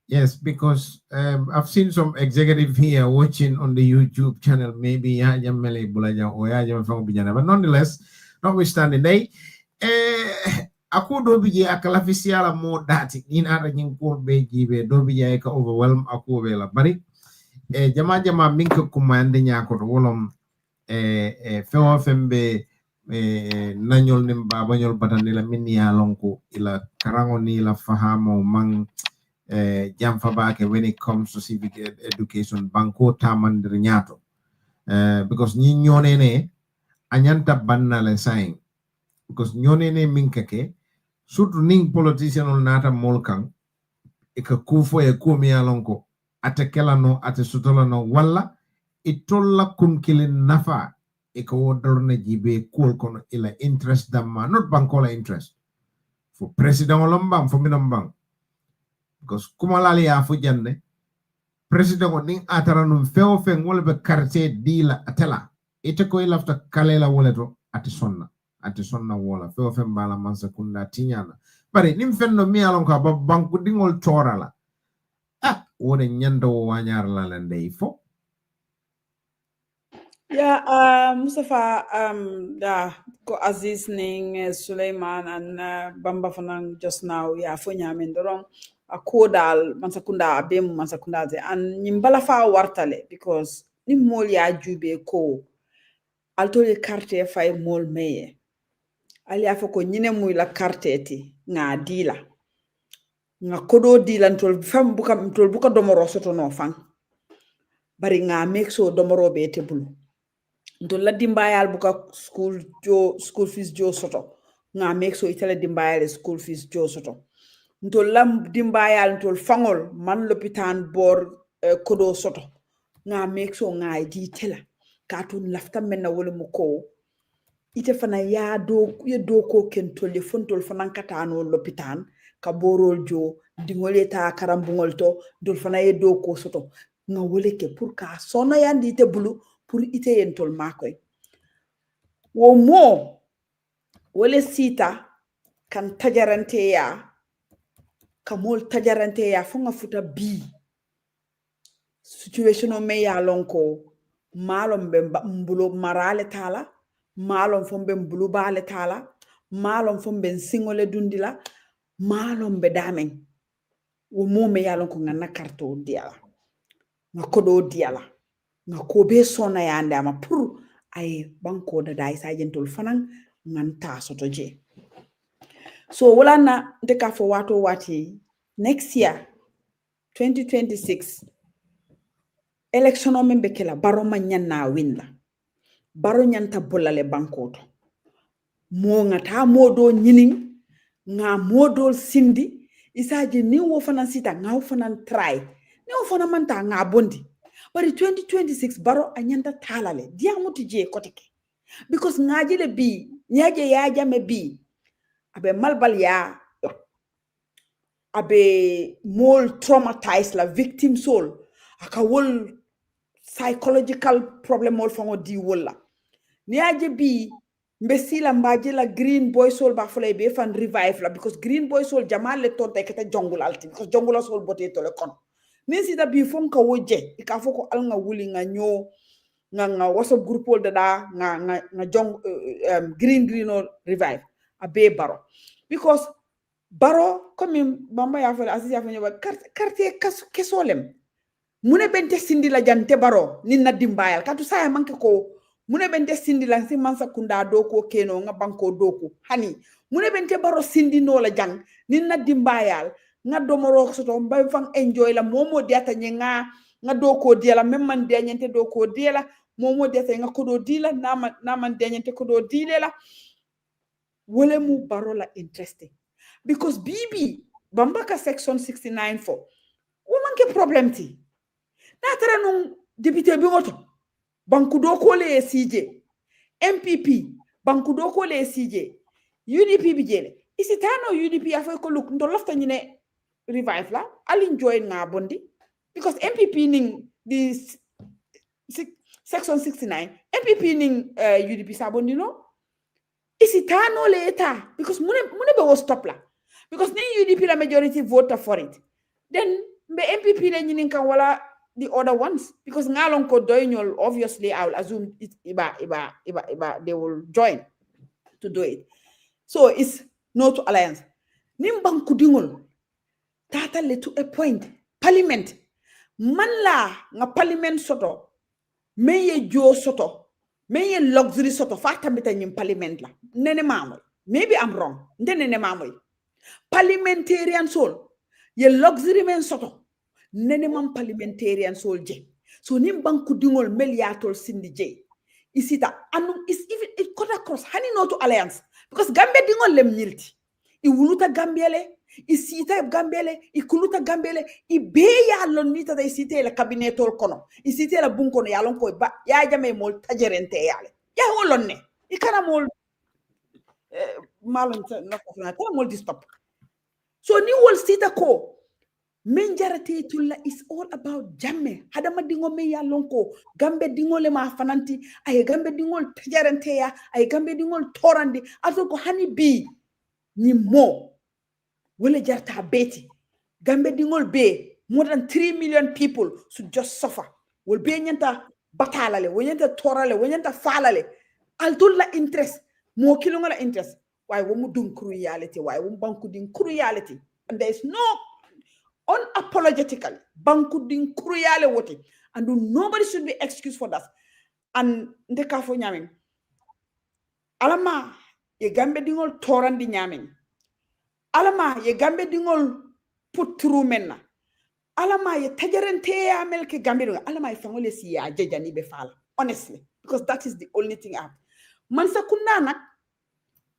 Yes, because I've seen some executive here watching on the YouTube channel, maybe Yahya Jammeh Bulaja or Yahya Jammeh from Bijana. But nonetheless, notwithstanding, they aku do bije akala fisiala mo dati in ara nyin ko be jibe do bije ka overwhelm aku be la bari jama minka kumande nyako to wolom fewo fembe nanyol nim babanyol batande la minni ya lonko ila karango ni la fahamo mang jamfa baake when it comes to civic education banko tamandre nyato because nyi nyonene anyanta bannale saying because nyonene minka ke surtout ning politician ol nata molkan e ka kufo e kumi alonko ate kelano ate sutolano walla itolla kumkilin nafa e ko wodorne jibe kul kono ila interest damma not bankola interest for president olombang for minambang because kumalali ya fu jande president o ning atara num feo fe ngol be quartier dila atela ite ko ilafta kalela woleto ate sonna wola feo fe mbala mansa kunda tinyana bari nim fenno mi alon ka banku dingol torala wone nyando wanyar la lende fo. Yeah, Mustafa, ko Aziz Ning, Suleiman, and Bamba Fanang just now, yeah, Funya Mendorong, a Kodal, Mansakunda, Abem, Mansakunda, and Nimbalafa Wartale, because Nimolia Jube Ko, Altole Carte Fai Mol Meye, Alia Foko Ninemu la Carteti, nga dila, nga Kodo dila, and Fam Buka Domoro Soto no Fang, bari nga make so Domoro be table. Ndo la dimbayal buka school fees jo soto nga make so itala dimbayal school fees jo soto ndo lam dimbayal ndo fangol man lopitan bor kodo soto nga make so nga di tela katun lafta menna wala mu ko ite fana ya do ko ken tole fontol fana katano lopitan ka borol jo dingole ta karambungol to dol fana ye do ko soto nga wole ke pour ka sona yandi te bulu pour ite yentol makoy wo mo wole sita kan tajarante ya kamol tajarante ya fonga futa bi situation o me ya lonko malom be mbulo marale tala malom fombe mbulu bale tala malom fombe singole dundila malom be damen wo mo me ya lonko ngana karto diala ngakodo diala ngako be sona ya ndama pour ay banko da dai sa jentol fanan nganta soto je so wala na ndeka fo wato wati next year 2026 election o membe kala baro ma nyanna winla baro nyanta bolale banko to mo ngata modo nyinin nga modo sindi isaje ni wo fanan sita nga wo fanan try ni wo fanan manta nga bondi bari 2026 baro anyanta talale diamuti je kotike because ngaji le bi nyaje ya jame bi abe malbal ya abe mol traumatized la victim soul aka wol psychological problem mol fango di wolla nyaje bi mbesila mbaje la green boy soul ba fulay be fan revive la because green boy soul jamal le tonte kete jongul alti because jongul soul bote to le kon ni sita bi fonka woje ika foko al nga wuli nga nyo nga WhatsApp group ol dada nga jong green or revive abe baro because baro comme bamba ya fa aziz ya fa nyoba quartier kesolem mune bente sindi la jante baro ni na dimbayal katu saya manke ko mune bente sindi la si mansa kunda doko keno nga banko doko hani mune bente baro sindi no la jang ni na dimbayal nga domoro soto mbay fang enjoy la momo diata nga doko diala même man de nyente doko diala momo diata nga kodo dila na man de nyente kodo dilela wole mu baro la interesting because bibi bambaka section 69 for woman ke problem ti na tara non député bi ngoto banku doko le CJ MPP banku doko le CJ UDP bi jele isi tano UDP afay ko look ndo lafta ñine revive la alin join nga bondi because MPP ning the section 69 MPP ning UDP sa bondi no isi tano le eta because mune be wo stop la because ni UDP la majority vote for it then be MPP le ñinin kan wala the other ones because ngalon ko doyñol obviously I will assume it iba they will join to do it so it's no to alliance nimbang kudingol tata le to a point parliament man la nga parliament soto meye jo soto meye luxury soto fa tambita nyim parliament la nene mamoy maybe I'm wrong nene mamoy parliamentarian soul ye luxury men soto nene mam parliamentarian soul je so nimbang kudingol meliatol sindi je isita anu is even it cut across hani no to alliance because gambe dingol lem nyilti I wuluta Gambiele, I sita Gambiele, I kuluta Gambiele, I be ya lonita da I sita la kabinetol kono, I sita la bunkono ya lon ko ba ya jame mol tajerente yale. Ya wolonne. I kana mol malon na ko na mol distop. So ni wol sita ko men jarate tulla is all about jamme hadama dingo me ya lonko gambe dingo le ma fananti ay gambe dingol tajarante ya ay gambe dingol torandi ato ko hani bi ni mo wala jarta beti gambe dingol be more than 3 million people should just suffer wol be nyanta batalale wonyanta torale wonyanta falale altulla interest mo kilonga interest why womu dum cruelty why womu banku din cruelty and there is no unapologetically banku din cruelty wote and nobody should be excused for that and ndeka fo nyamin alama ye gambe dingol torandi nyamin alama ye gambe dingol put through menna alama ye tajarente ya melke gambe dingol alama ye fangole si ya jejani be fala honestly because that is the only thing I have man sakunda nak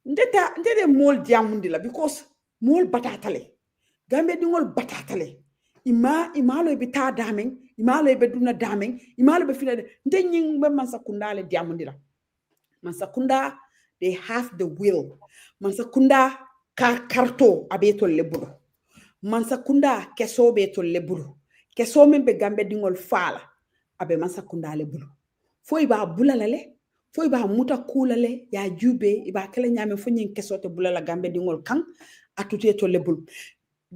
ndete mol diamundi la because mol batatale gambe dingol batatale imalo be ta dameng imalo be duna dameng imalo be fina nde nying be man sakunda le diamundi la man sakunda they have the will man sakunda karto abeto lebulu man sakunda keso beto lebulu keso men be gambe dingol fala abe man sakunda lebulu fo iba bulalale fo iba muta kulale ya jube iba kala nyame fo nyin keso te bulala gambe dingol kan atute to lebulu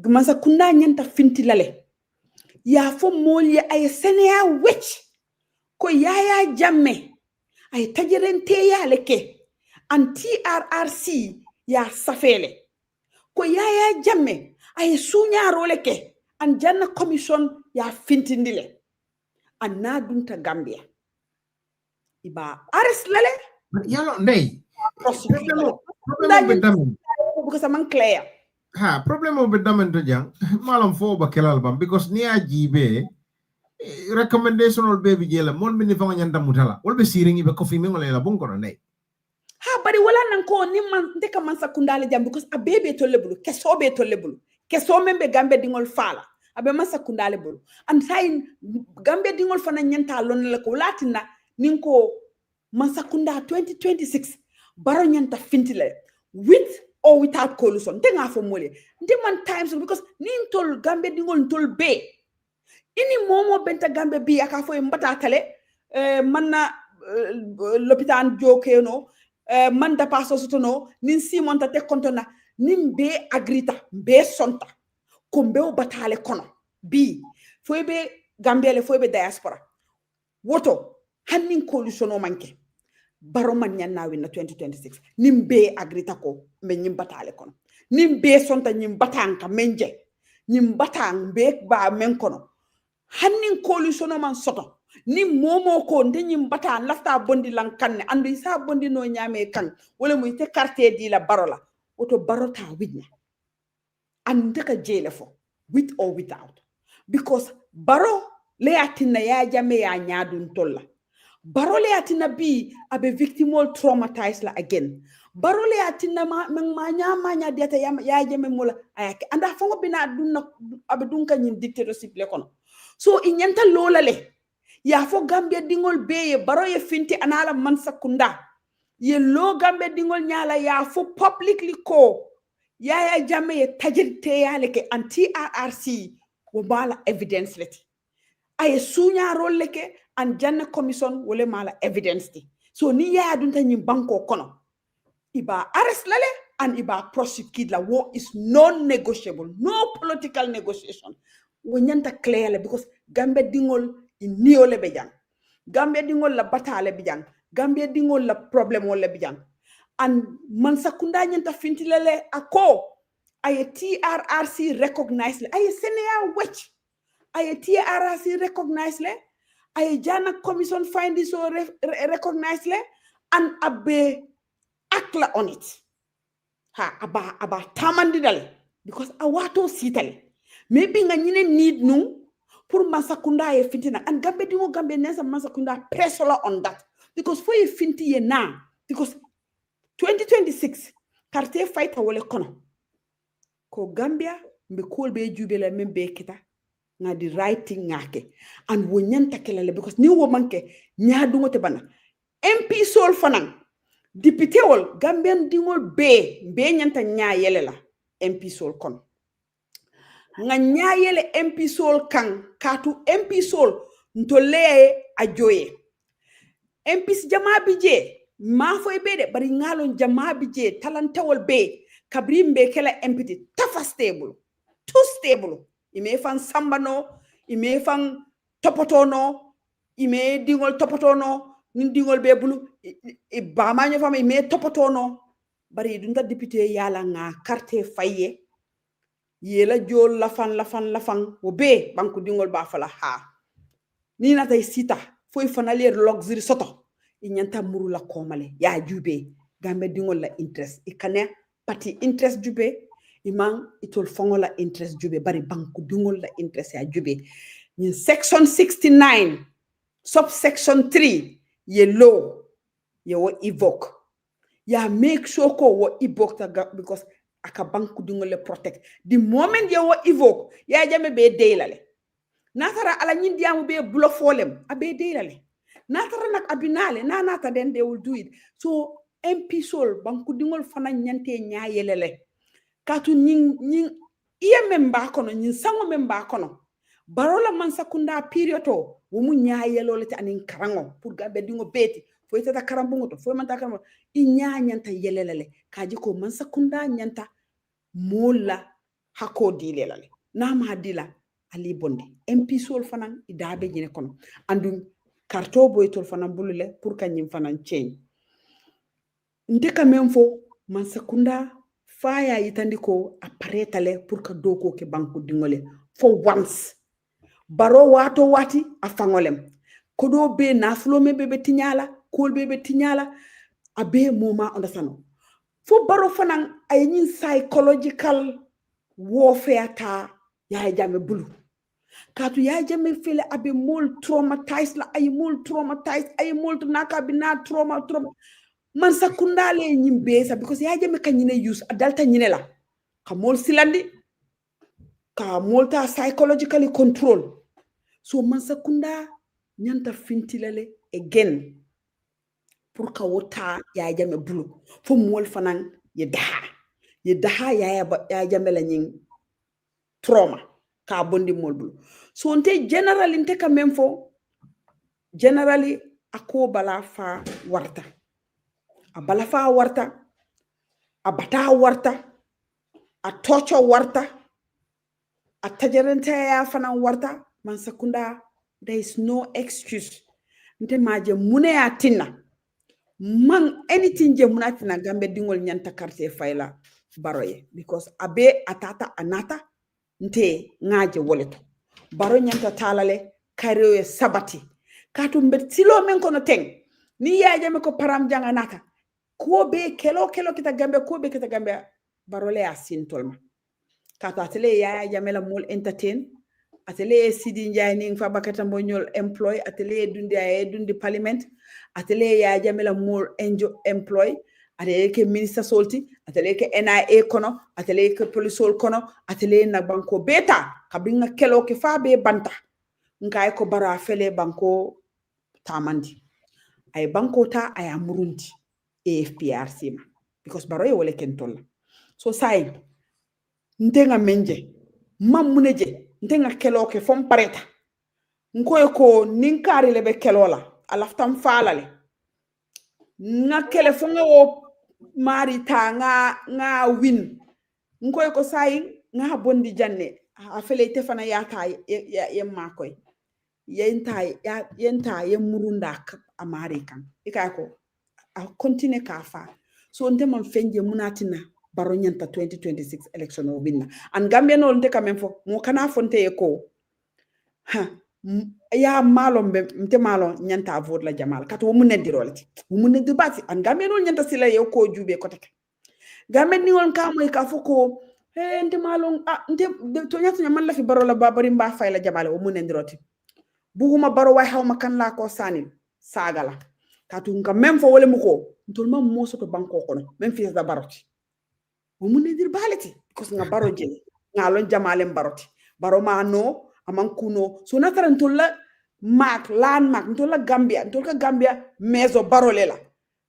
man sakunda nyanta finti lale ya fo molye ay senea witch ko Yahya Jammeh ay tajerente ya leke an TRRC ya safele ko Yahya Jammeh ay suñaro leke an janna commission ya fintindile an na dunta Gambia iba ares lale yalo ndey because I'm clear ha problème be damen to jang malam fo ba kelal bam because ni ajibe recommendation ol baby jela mon min fa nyanta mutala wol be siringi be ko fi mi ngole la bon ko ndey ha bari wala nan ko ni man ndeka man sakundale jam because a baby to lebulu keso be to lebulu keso membe gambe dingol fala abe man sakundale bulu and say gambe dingol fana nyanta lon la ko latina ninko man sakunda 2026 baro nyanta fintile with or without coalition tenga fo mole ndi man times because nin tol gambe dingol tol be ini momo benta gambe bi aka fo mbata tale manna l'hôpital jokeno man da paso sotono nin simonta te kontona nin be agrita be sonta kombe o batale kono bi fo be gambele fo be diaspora woto hannin coalition o manke baro man nyanna wina 2026 nin be agrita ko me nyim batale kono nin be sonta nyim batanka menje nyim batang be ba men kono hannin coalition o man soto ni momo ko ndenyi mbata lafta bondi lankanne andu isa bondi no nyame kan wala mu te carte di la barola oto barota widna andaka jele fo with or without because baro le atina ya jame ya nyadun tolla baro le atina bi abe victimol traumatized la again baro le atina ma nya deta ya jame mola ayake anda fongo bina dunna abe dunka nyin dictatorship le kono so inyanta lola le ya fo Gambia dingol beye baro ye finti anala man sakunda ye lo Gambia dingol nyala ya fo publicly ko Yahya Jammeh ye tajirte ya leke anti RRC wo bala evidence leti ay sunya role leke an janna commission wole mala evidence ti so ni ya dunta nyi banko kono iba arrest lale and iba prosecute la war is non-negotiable no political negotiation wo nyanta clear because Gambia dingol niyo le bejang Gambia dingol la batale bejang Gambia dingol la problem wala bejang and man sakunda nyanta fintilele ako ay TRRC recognize le ay senior witch ay TRRC recognize le ay jana commission find this or recognize le and abe akla on it ha aba tamandi dale because awato sitale maybe nga nyine need no pour masakunda ye fintina and gambe dingo gambe nesa masakunda pressure on that because for ye finti ye na because 2026 carte fight wole kono ko Gambia mbe kolbe jubela membe kita nga di writing ngake and wo nyanta kelale because ni wo manke nyaadu ngote bana MP sol fanan député wol Gambian dingol be nyanta nyaayele la MP sol kon nga nyaayele MP sol kan katu MP sol ntole ajoye MP jama bije ma foy be de bari ngalon jama bije talantawol be kabrimbe kala MP tafa stable too stable ime fan sambano ime fan topotono ime dingol topotono nin dingol be bulu e ba maño fam ime topotono bari dunta député yala nga carte faye yela jol lafan wo be banku dingol ba fala ha ni na tay sita foy fanalier luxury soto i nyanta muru la komale ya jube gambe dingol la interest i kane parti interest jube imang itol fongola interest jube bari banku dingol la interest ya jube in section 69 subsection 3 ye law ye wo evoke ya make sure ko wo evoke because aka banku dingol le protect the moment ye wo evoke ya jame be deylale natara ala nyindi amu be bulo folem abe deylale natara nak abinale na nata den they will do it so MP sol banku dingol fana nyante nyaayelele katu nying iya memba kono nyin sango memba kono barola man sakunda period to wo mu nyaayelo lati anin karango pour gabe dingo beti fo tata karambungo to fo man ta karango i nyanta yelelele kaji ko man sakunda nyanta mola hako dilelale na ma dila ali bonde MP sol fanan i dabe jine kono andum karto boy tol fanan bulule pour kanyim fanan change ndeka memfo man sakunda faya yitandiko aparetale pour ka doko ke banku dingole for once baro wato wati afangolem kodo be na flome bebe tinyala kol bebe tinyala abe moma ondasano fo baro fanan ay nyin psychological warfare ta ya jame bulu katu ya jame fele abe mol traumatized la ay mol traumatized ay mol naka bina trauma man sakunda le nyimbe sa because ya jame kanyine use adalta nyine la ka mol silandi ka molta psychologically control so man sakunda nyanta fintilale again pour ka wota ya jame bulu fo mol fanan ye daha ya jame la nying trauma ka bondi mol bulu so nte generally nte ka memfo generally ako bala fa warta a balafa warta a bata warta a tocho warta a tajaranta ya fanan warta man sakunda there is no excuse nte maje mune ya tinna man anything je munatina gambe dingol nyanta carte fayla baroye because abe atata anata nte ngaje woleto baro nyanta talale karewe sabati katu mbet silo men kono teng ni ya jame ko param janga nata ko be kelo kita gambe barole ya sintolma kata atele ya jamela mol entertain atele sidi njay ning fa bakata mbonyol employ atele dundi parliament atele ya jamela mol enjo employ atele ke minister solti atele ke NIA kono atele ke polisol kono atele na banko beta kabinga kelo ke fa be banta ngai ko bara fele banko tamandi ay banko ta ay amurundi AFPRC ma because baroye wole kentola so say ntenga menje mamuneje ntenga keloke fom pareta nkoy ko ninkari lebe kelola alaftam falale nga kele fonga wo mari ta nga win nkoy ko say nga bondi janne afele tefana yata yemma koy yenta yemurunda amari kan ikay ko a continue ka fa so nte man fenje munatina baro nyanta 2026 election o binna an Gambia no nte kamen fo mo kana fonte ko ya malombe nte malo nyanta vote la jamal kato wo munedi rolati wo munedi bati an Gambia no nyanta sila yo ko jube ko tek Gambia ni won ka moy ka fo ko nte malo nte to nyata nyamal la fi baro la babari mba fay la jamal wo munedi roti buguma baro way hawma kan la ko sanil sagala katu nga même fo wole muko ntol mam moso to banko kono même fi da baroti wo mun dir baleti because nga baro jeli nga lon jamalem baroti baro ma no aman kuno so na tarantola mak lan mak ntola Gambia ntolka Gambia mezo baro lela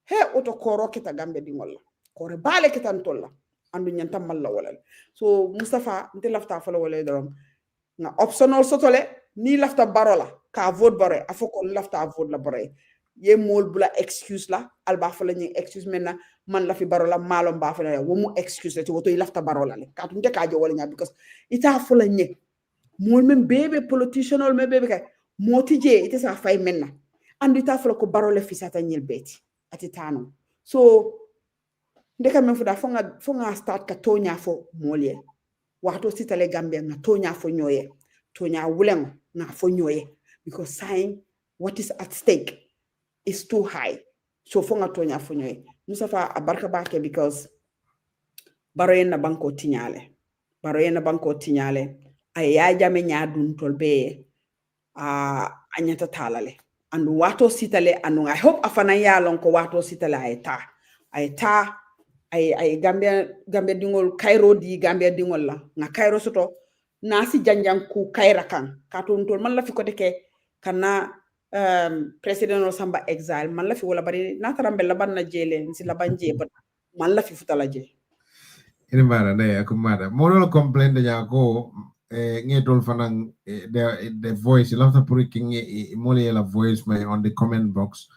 he oto koro kita Gambia di ngolla kore bale kita ntolla andu nyanta malla wala so Mustafa nte lafta fala wala dorom nga optional sotole ni lafta barola ka vote bare afoko lafta vote la bare ye mol bula excuse la alba fala ni excuse mena man la fi barola malom ba fala wo mu excuse ti woto lafta barola le ka tunte ka jo wala nya because ita fala nye mol men bebe politician ol me bebe kay motije ite sa fay menna andi ta fala ko barole fi sata nyel beti ati tano so ndeka men fuda fonga start ka tonya fo molye waxto sitale Gambia nga tonya fo nyoye tonya wulengo na fo nyoye because saying what is at stake is too high so fonga tonya fo nyoye Mustafa abarka bake because baroyen na banko tinyale ay Yahya Jammeh nyadun tolbe anyata talale andu wato sitale anu I hope afana yalon ko wato sitale ay Gambia dingol Cairo di Gambia dingol la nga Cairo soto nasi janjang ku Cairo kan katon tol man la fi ko deke kana president o samba exile man la fi wala bari na tarambe la ban na jele si la ban je man la fi futala je ini mara ne akumada mono complain de jako ngetol fanang the voice lafta puriking mole la voice may on the comment box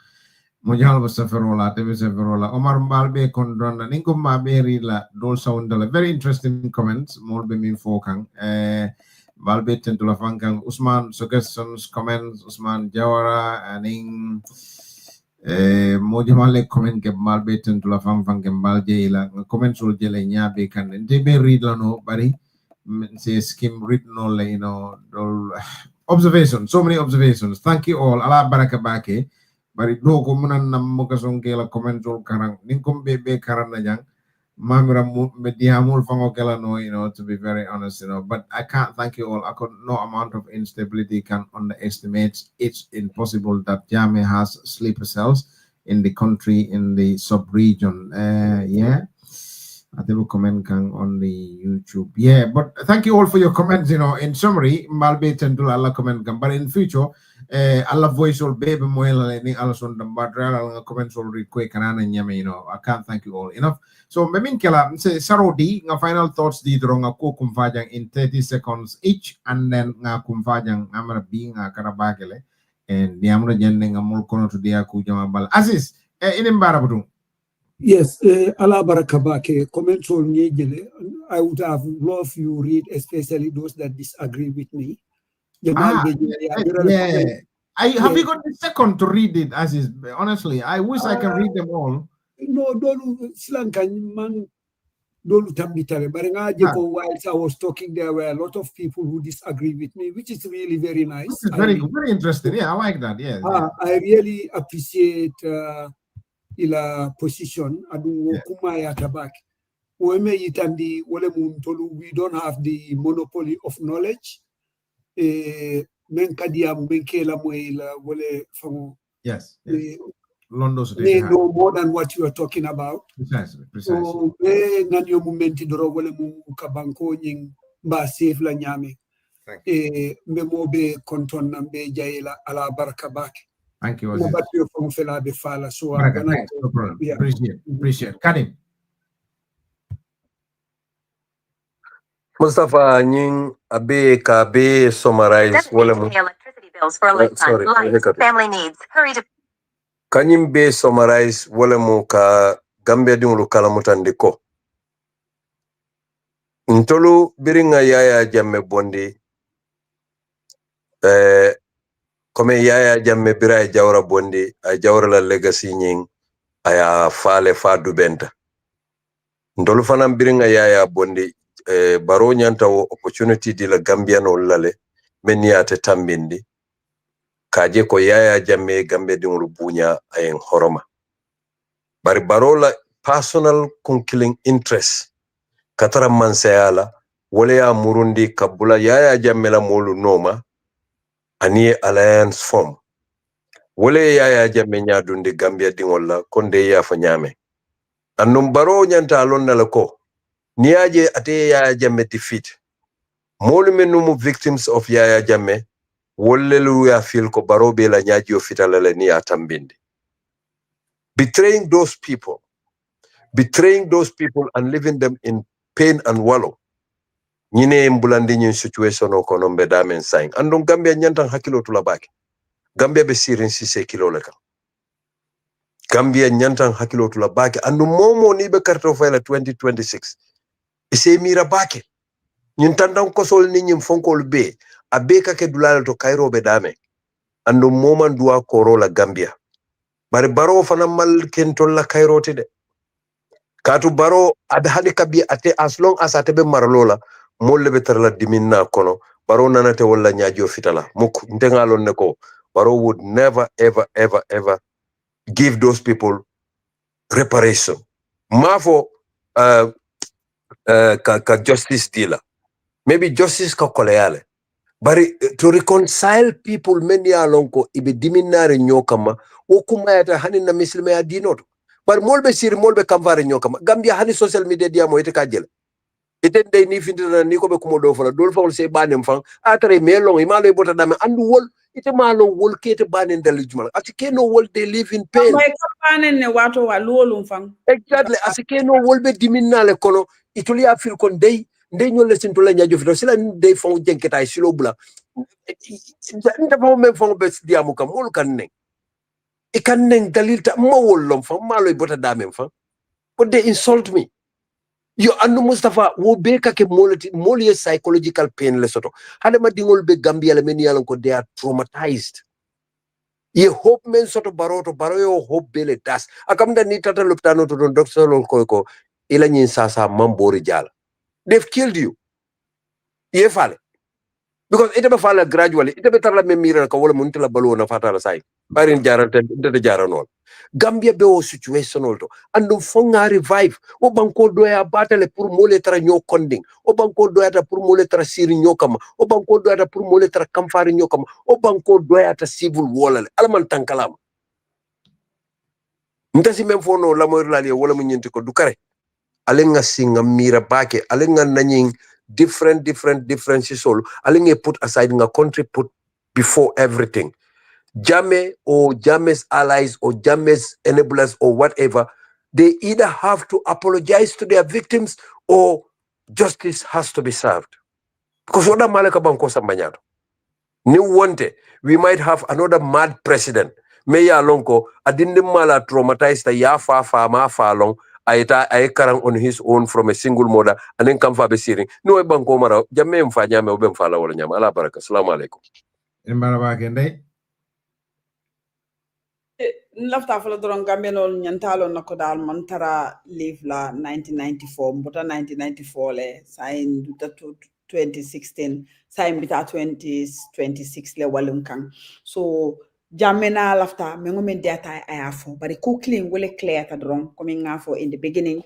mo jalba saferola tebe saferola Omar Mbalbe kondonna ninko maberi la dol soundala very interesting comments more be min fokang Mbalbe tentula fankang Usman suggestions comments Usman Jawara aning mo jamale comment ke Mbalbe tentula fanke Mbalje la comment sul jele nyabe kan tebe read la no bari say skim read no la you know observations so many observations thank you all ala baraka bake bari do ko munan nam mo ka son kela comment ol karang nin ko be karana jang mamira be diamul fango kela no you know to be very honest you know but I can't thank you all I could no amount of instability can underestimate it's impossible that Jammeh has sleeper cells in the country in the sub-region yeah I will comment on the YouTube. Yeah, but thank you all for your comments. You know, in summary, Malbe tendul Allah comment but in future, Allah voice will baby moel ni Allah son the badra comments will request kanana nyame. You know, I can't thank you all enough. So memin kela say sarodi nga final thoughts di dro nga ko kumfajang in 30 seconds each and then nga kumfajang amara bi nga karabakele and diamro jenne nga mul kono to dia ku jama bal Aziz inimbara budung. Yes, ala barakabake comments on I would have loved you read, especially those that disagree with me. Yeah. Have you got the second to read it, Aziz? Honestly, I wish I can read them all. No, don't slankan man. Don't tambitare. But whilst I was talking, there were a lot of people who disagree with me, which is really very nice. This is very interesting. Yeah, I like that. Yeah. I really appreciate ila position adu kuma ya tabaki weme yitandi wole muntolu we don't have the monopoly of knowledge men kadia menkela moila wole fango yes Londo they know more than what you are talking about precisely so nanyo momenti doro wole mu kabanko nying ba save la nyame memobe konton nambe jayela ala baraka baki. Thank you. No problem. Yeah. Appreciate. Kadim. Mustafa nying abe ka be summarize wala mo electricity bills for a lifetime. Family needs. Hurry to kanyim be summarize wala mo ka Gambia dingulu kala mutandiko. Ntolu biringa Yahya Jammeh bondi comme Yahya Jammeh bira jawra bondi a jawra la legacy nying aya faale fa dubenta ndolu fanam biringa Yahya bondi baro nyanta wo opportunity di la Gambian lale meniyate tambindi kaje ko Yahya Jammeh Gambia dingulu bunya ayen horoma bari baro la personal killing interest katara mansayala wala ya murundi kabula Yahya Jammeh la molu noma ani alliance form wole Yahya Jammeh nyadundi Gambia dingol la konde ya fa nyame annum baro nyanta lonna la ko niaje ate Yahya Jammeh defeat molu menumu victims of Yahya Jammeh wollelu ya feel ko barobe la nyaji o fitalale ni atambindi betraying those people and leaving them in pain and wallow nyine mbulandi nyin situation o kono be damen saying andon Gambia nyantan hakilo tula baki Gambia be sirin sise kilo leka Gambia nyantan hakilo tula baki andu momo ni be karto fayla 2026 ise mira baki nyin tandan kosol ni nyim fonkol be abe kake dulal to Cairo be dame andu moman duwa korola Gambia bari baro fana mal kentol la Cairo tide katu baro abe hadi kabi ate as long as atebe marlola molle be tarla diminna kono baro nanate wala nyaajo fitala muk ndengalon ne ko baro would never ever give those people reparation mafo ka justice dealer maybe justice ka koleale bari to reconcile people many alonko ibe diminare nyokama okuma yata hanin na muslima ya dinoto bari molbe sir molbe kamvare nyokama Gambia hani social media diamo ite kajele ite dey ni findina ni ko be kumo do fala dol fawol se banem fan atare melong imalo e bota dame andu wol ite malo wol kete banen dalijuma atike no wol they live in pain banen ne wato wa lolum fan exactly asike no wol be diminale kono ituli afil kon dey ndey ñolle sin to la ñajo fi sila dey fon jenketa silo bula nda fon men fon be diamu kam mol kan ne e kan ne dalilta ma wollom fan malo e bota dame fan but they insult me yo andu Mustafa wo be kake moli psychological pain le soto hade ma dingol be Gambia le men yalan ko they are traumatized ye hope men soto baro yo hope bele das akam da ni tata lopitano to don doctor lol ko ila nyin sasa mambori jala they've killed you ye fale because ite be fala gradually ite be tarla me mira ka wala mun tela balu na fatala sai barin jarante de jaranol Gambia be o situation olto andum fonga revive o banko doya batale pour mole tra nyo konding o banko doya ta pour mole tra siri nyokama o banko doya ta pour mole tra kamfari nyokama o banko doya ta civil wolale alman tankalam ntasi mem fono la moy lali wala mu nyenti ko du kare alenga singa mira bake alenga nanyin different sisol alenga put aside nga country put before everything Jammeh or Jammeh's allies or Jammeh's enablers or whatever, they either have to apologize to their victims or justice has to be served. Because oda malaka banko sambanyato. Ni wante, we might have another mad president. Meya lonko adinde mala traumatized ya fa long ay karang on his own from a single mother and then come for besiring. No e banko mara Jammeh mfa nyame obe mfa la wala nyama. Ala baraka. Assalamu alaikum. Mbara kende lafta fala doron Gambianol nyantalo nako dal mantara live la 1994 mbota 1994 le sain duta 2016 sain bita 2026 le walum kan so Jammeh lafta mengo men data ayafo bari ku clean wole clear ta doron comme ngafo in the beginning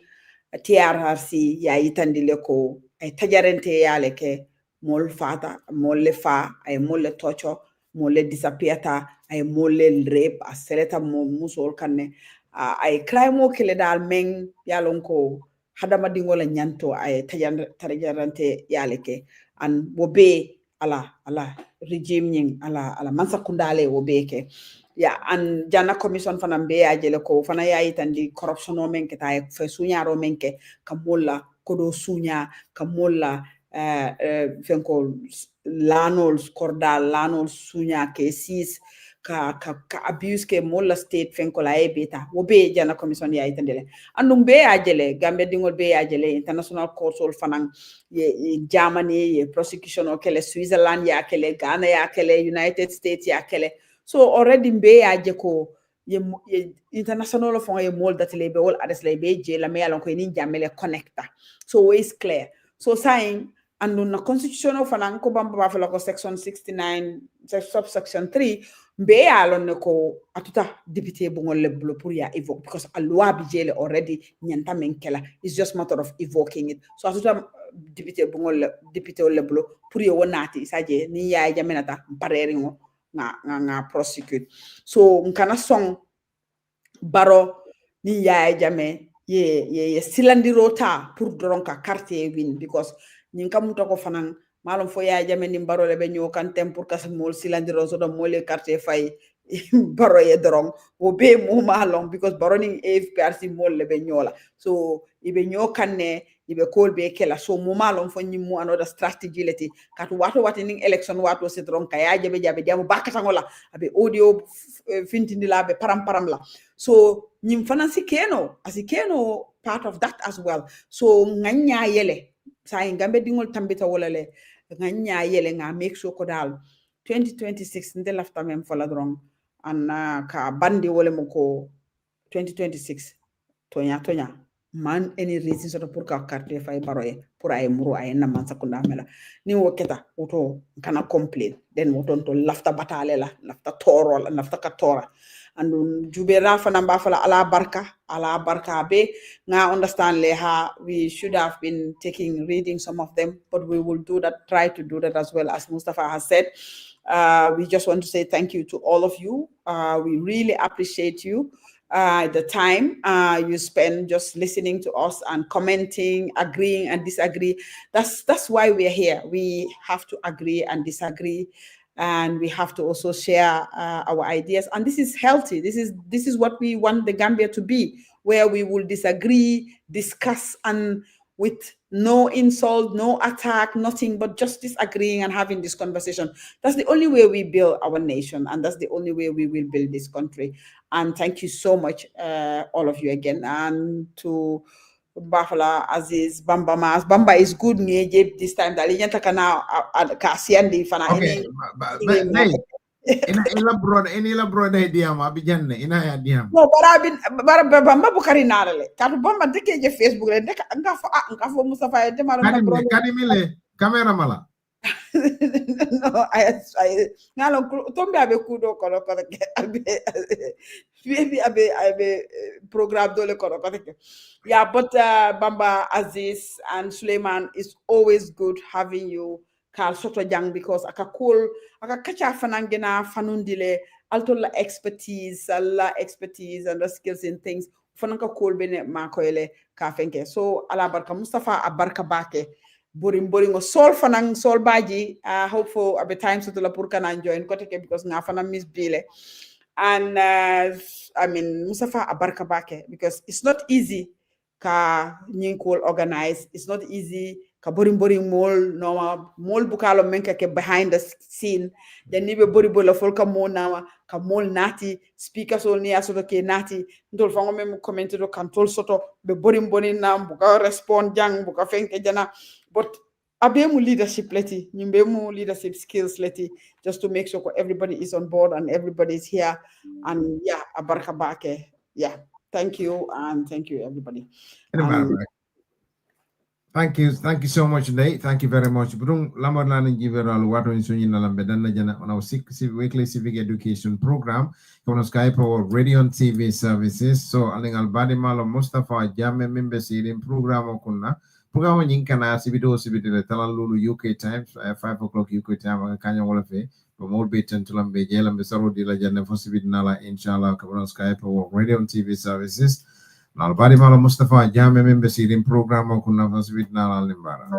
TRRC ya yitandile ko ay tajarente yale ke mol fata mol le fa ay mol le tocho mol le disappearta ay mole rape a seleta mo musol kanne ay crime o kele dal men yalon ko hadama dingola nyanto ay tajarante yale ke an wobe ala regime nying ala mansa kundale wobe ke ya an jana commission fana be ajele ko fana yayi tandi corruption o men ke tay fe sunyaro men ke kamolla kodo sunya kamolla fenko lanol kordal lanol sunya ke sis ka abuse ke molla state fenko la beta wo be jana commission yayi tandele andum be ajele gambe dingol be ajele international court sol fanan ye Germany ye prosecution o kele Switzerland ya kele Ghana ya kele United States ya kele so already be aje ko ye international fon ye mol that lebe all others lebe je la me alon ko ni jamele connecta so is clear so saying and on the constitutional fanan ko bamba fa ko section 69 subsection 3 be alon ko atuta député bu ngol le pour ya evoke because a loi bi jele already nyanta men kela it's just matter of evoking it so atuta député bu ngol député le pour yo wonati saje ni ya jamenata pareringo nga prosecute so nkana song baro ni Yahya Jammeh ye silandirota pour doronka quartier win because nyin kamuta ko fanan malum fo Yahya Jammeh ni barole be ñoo kan tem pour kas mol silandiro so do mole quartier fay baro ye dorong o be mo malon because baroning AFPRC mol le be ñola so ibe ñoo kanne ibe kol be kela so mo malon fo ñi mo another strategy leti kat wato wati ning election wato se dron ka Yahya Jammeh jabe jamu bakata ngola abe audio fintindi la be param la so ñim fanan si keno asikeno part of that as well so nganya yele sa ngambe dingol tambita wala le nganya yele nga make sure ko dal 2026 nde lafta mem fala dron an ka bandi wala mo ko 2026 tonya man any reason so pour ka carte fay baroye pour ay muru ay naman sakunda mela ni woketa woto kana complain den woton to lafta batale la lafta toro la lafta ka tora and jubera fana ba fala ala barka be nga understand le ha we should have been reading some of them but we will try to do that as well as Mustafa has said. We just want to say thank you to all of you. We really appreciate you. The time you spend just listening to us and commenting, agreeing and disagree. That's why we're here. We have to agree and disagree, and we have to also share our ideas. And this is healthy. This is what we want the Gambia to be, where we will disagree, discuss, and with no insult, no attack, nothing, but just disagreeing and having this conversation. That's the only way we build our nation, and that's the only way we will build this country. And thank you so much, all of you again. And to Bafala Aziz Bamba is good this time. Okay, ina brother diam abijanne ina ya diam no bara Bamba Bukari narale katu Bamba deke je Facebook le deka nga fo Mustafa de maro na brother kadimile camera mala no I ngalo tombe abe kudo kono ke abe program dole kono ke yeah but Bamba Aziz and Suleiman, it's always good having you Carl Soto Jang because aka kacha fanangena fanundile altola expertise and the skills in things fananka cool bene makoyle ka fenke so ala barka Mustafa abarka bake boring sol baji hope for a time so to la pour kana join kote ke because nga fana miss bile and I mean Mustafa abarka bake because it's not easy ka nyingkol organize, it's not easy ka boring mol bukalo menka ke behind the scene then nibe bori bola folka mo nawa ka mol nati speaker so ni asoto ke nati ndol fango mem comment do control soto be boring nam buka respond jang buka fenke jana but abemu leadership leti nyimbe leadership skills leti just to make sure everybody is on board and everybody is here and yeah abarka bake yeah thank you and thank you everybody. Thank you so much, Nate. Thank you very much. Brung lamarna njiveral wato insuni na lambedanna jana on our weekly civic education program. Kono Skype or radio and TV services. So aling albadi malo Mustafa Jammeh member sirin program okunna. Program nyinkana sibide talalulu UK times 5 o'clock UK time kanya wala fe. But more bitten to lambe jelambe saro di la jana fosibid nala inshallah kono Skype or radio and TV services. Nalbari malo Mustafa Jammeh member sirin program o kunna fasbit nala limbara.